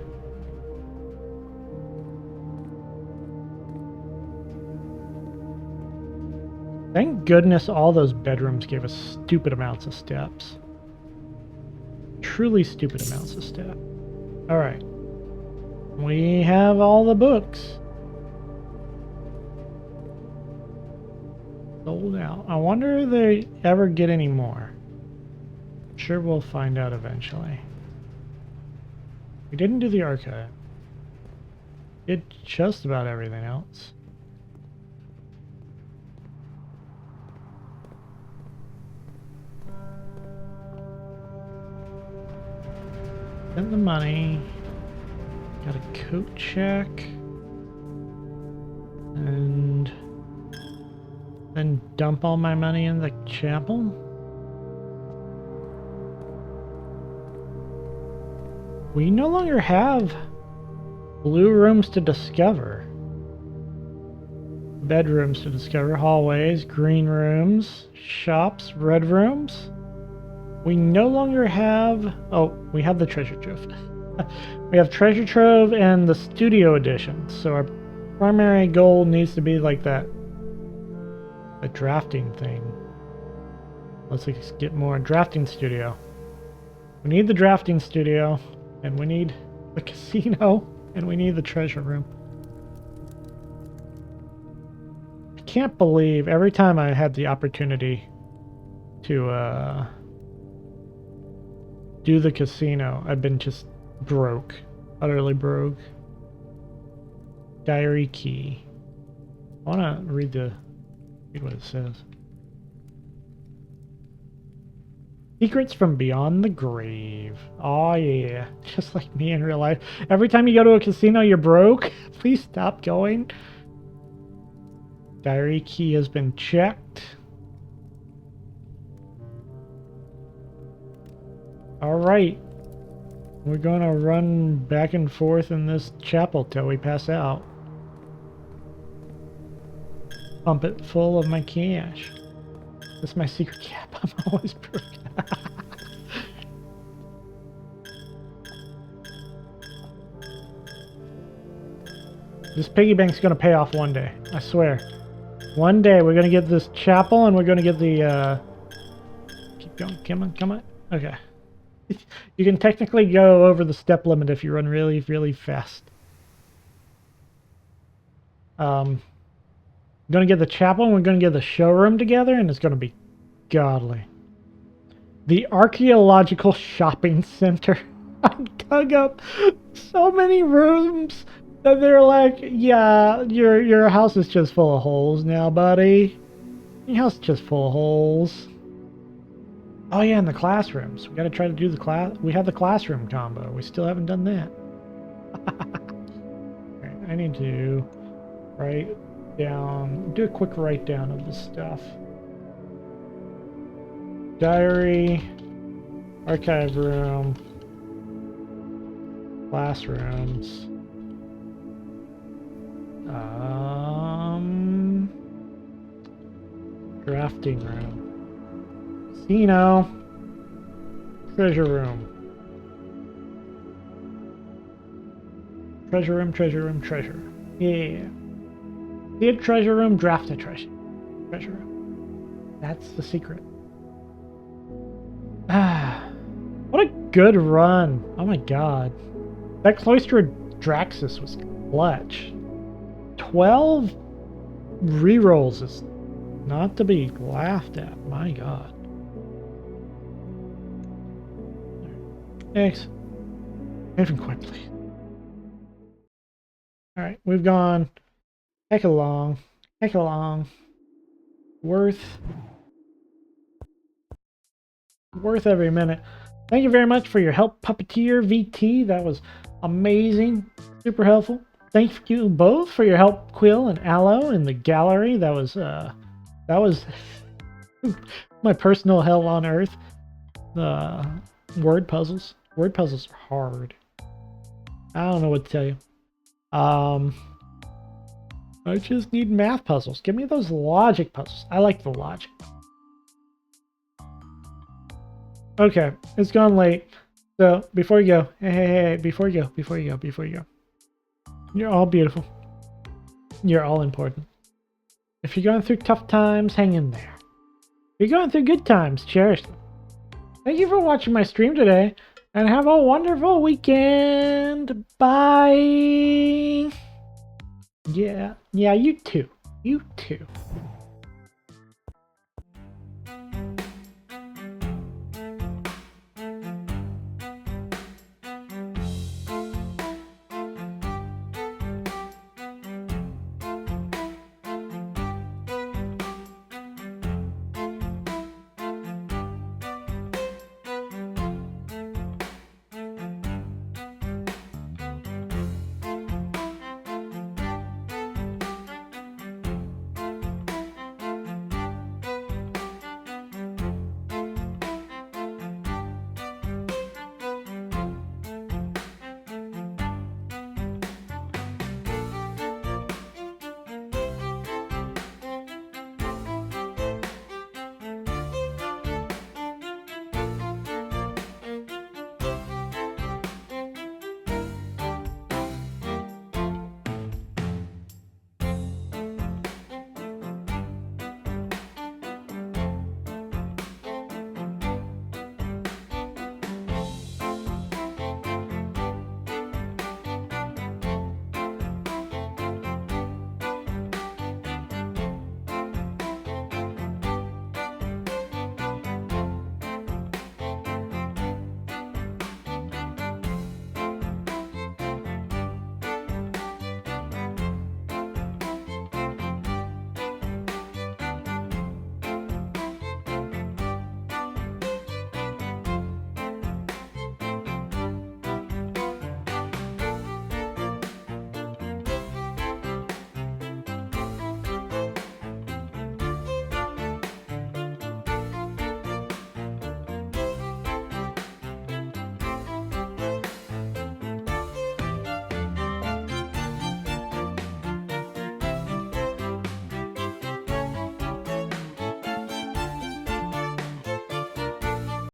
Thank goodness all those bedrooms gave us stupid amounts of steps. Truly stupid amounts of steps. Alright. We have all the books. Sold out. I wonder if they ever get any more. I'm sure we'll find out eventually. We didn't do the archive. Did just about everything else. Spend the money. Got a coat check. And then dump all my money in the chapel. We no longer have blue rooms to discover. Bedrooms to discover, hallways, green rooms, shops, red rooms. We no longer have... Oh, we have the treasure trove. We have treasure trove and the studio edition. So our primary goal needs to be like that. A drafting thing. Let's get more drafting studio. We need the drafting studio. And we need the casino. And we need the treasure room. I can't believe every time I had the opportunity to do the casino, I've been just broke. Utterly broke. Diary key. I want to read what it says. Secrets from beyond the grave. Oh yeah, just like me in real life. Every time you go to a casino, you're broke. Please stop going. Diary key has been checked. All right. We're gonna run back and forth in this chapel till we pass out. Pump it full of my cash. That's my secret cap. I'm always broke. This piggy bank's gonna pay off one day. I swear. One day we're gonna get this chapel and we're gonna get the keep going, come on, come on. Okay. You can technically go over the step limit if you run really, really fast. We're gonna get the chapel and we're gonna get the showroom together and it's gonna be godly. The archaeological shopping center. I dug up so many rooms that they're like, yeah, your house is just full of holes now, buddy. Your house is just full of holes. Oh yeah, and the classrooms. We gotta try to do the class. We have the classroom combo. We still haven't done that. Right, I need to write down, do a quick write down of the stuff. Diary, archive room, classrooms, drafting room, casino, treasure room, treasure room, treasure room, treasure. Yeah. See a treasure room, draft a treasure room. That's the secret. Ah, what a good run. Oh my god. That Cloistered Draxus was clutch. 12 rerolls is not to be laughed at. My god. Thanks. Moving quickly. Alright, we've gone heck along. Worth every minute. Thank you very much for your help, Puppeteer VT. That was amazing. Super helpful. Thank you both for your help, Quill and Aloe, in the gallery. That was my personal hell on earth. Word puzzles. Word puzzles are hard. I don't know what to tell you. I just need math puzzles. Give me those logic puzzles. I like the logic. Okay, it's gone late. So before you go, hey, before you go. You're all beautiful. You're all important. If you're going through tough times, hang in there. If you're going through good times, cherish them. Thank you for watching my stream today, and have a wonderful weekend. Bye. Yeah, you too. You too.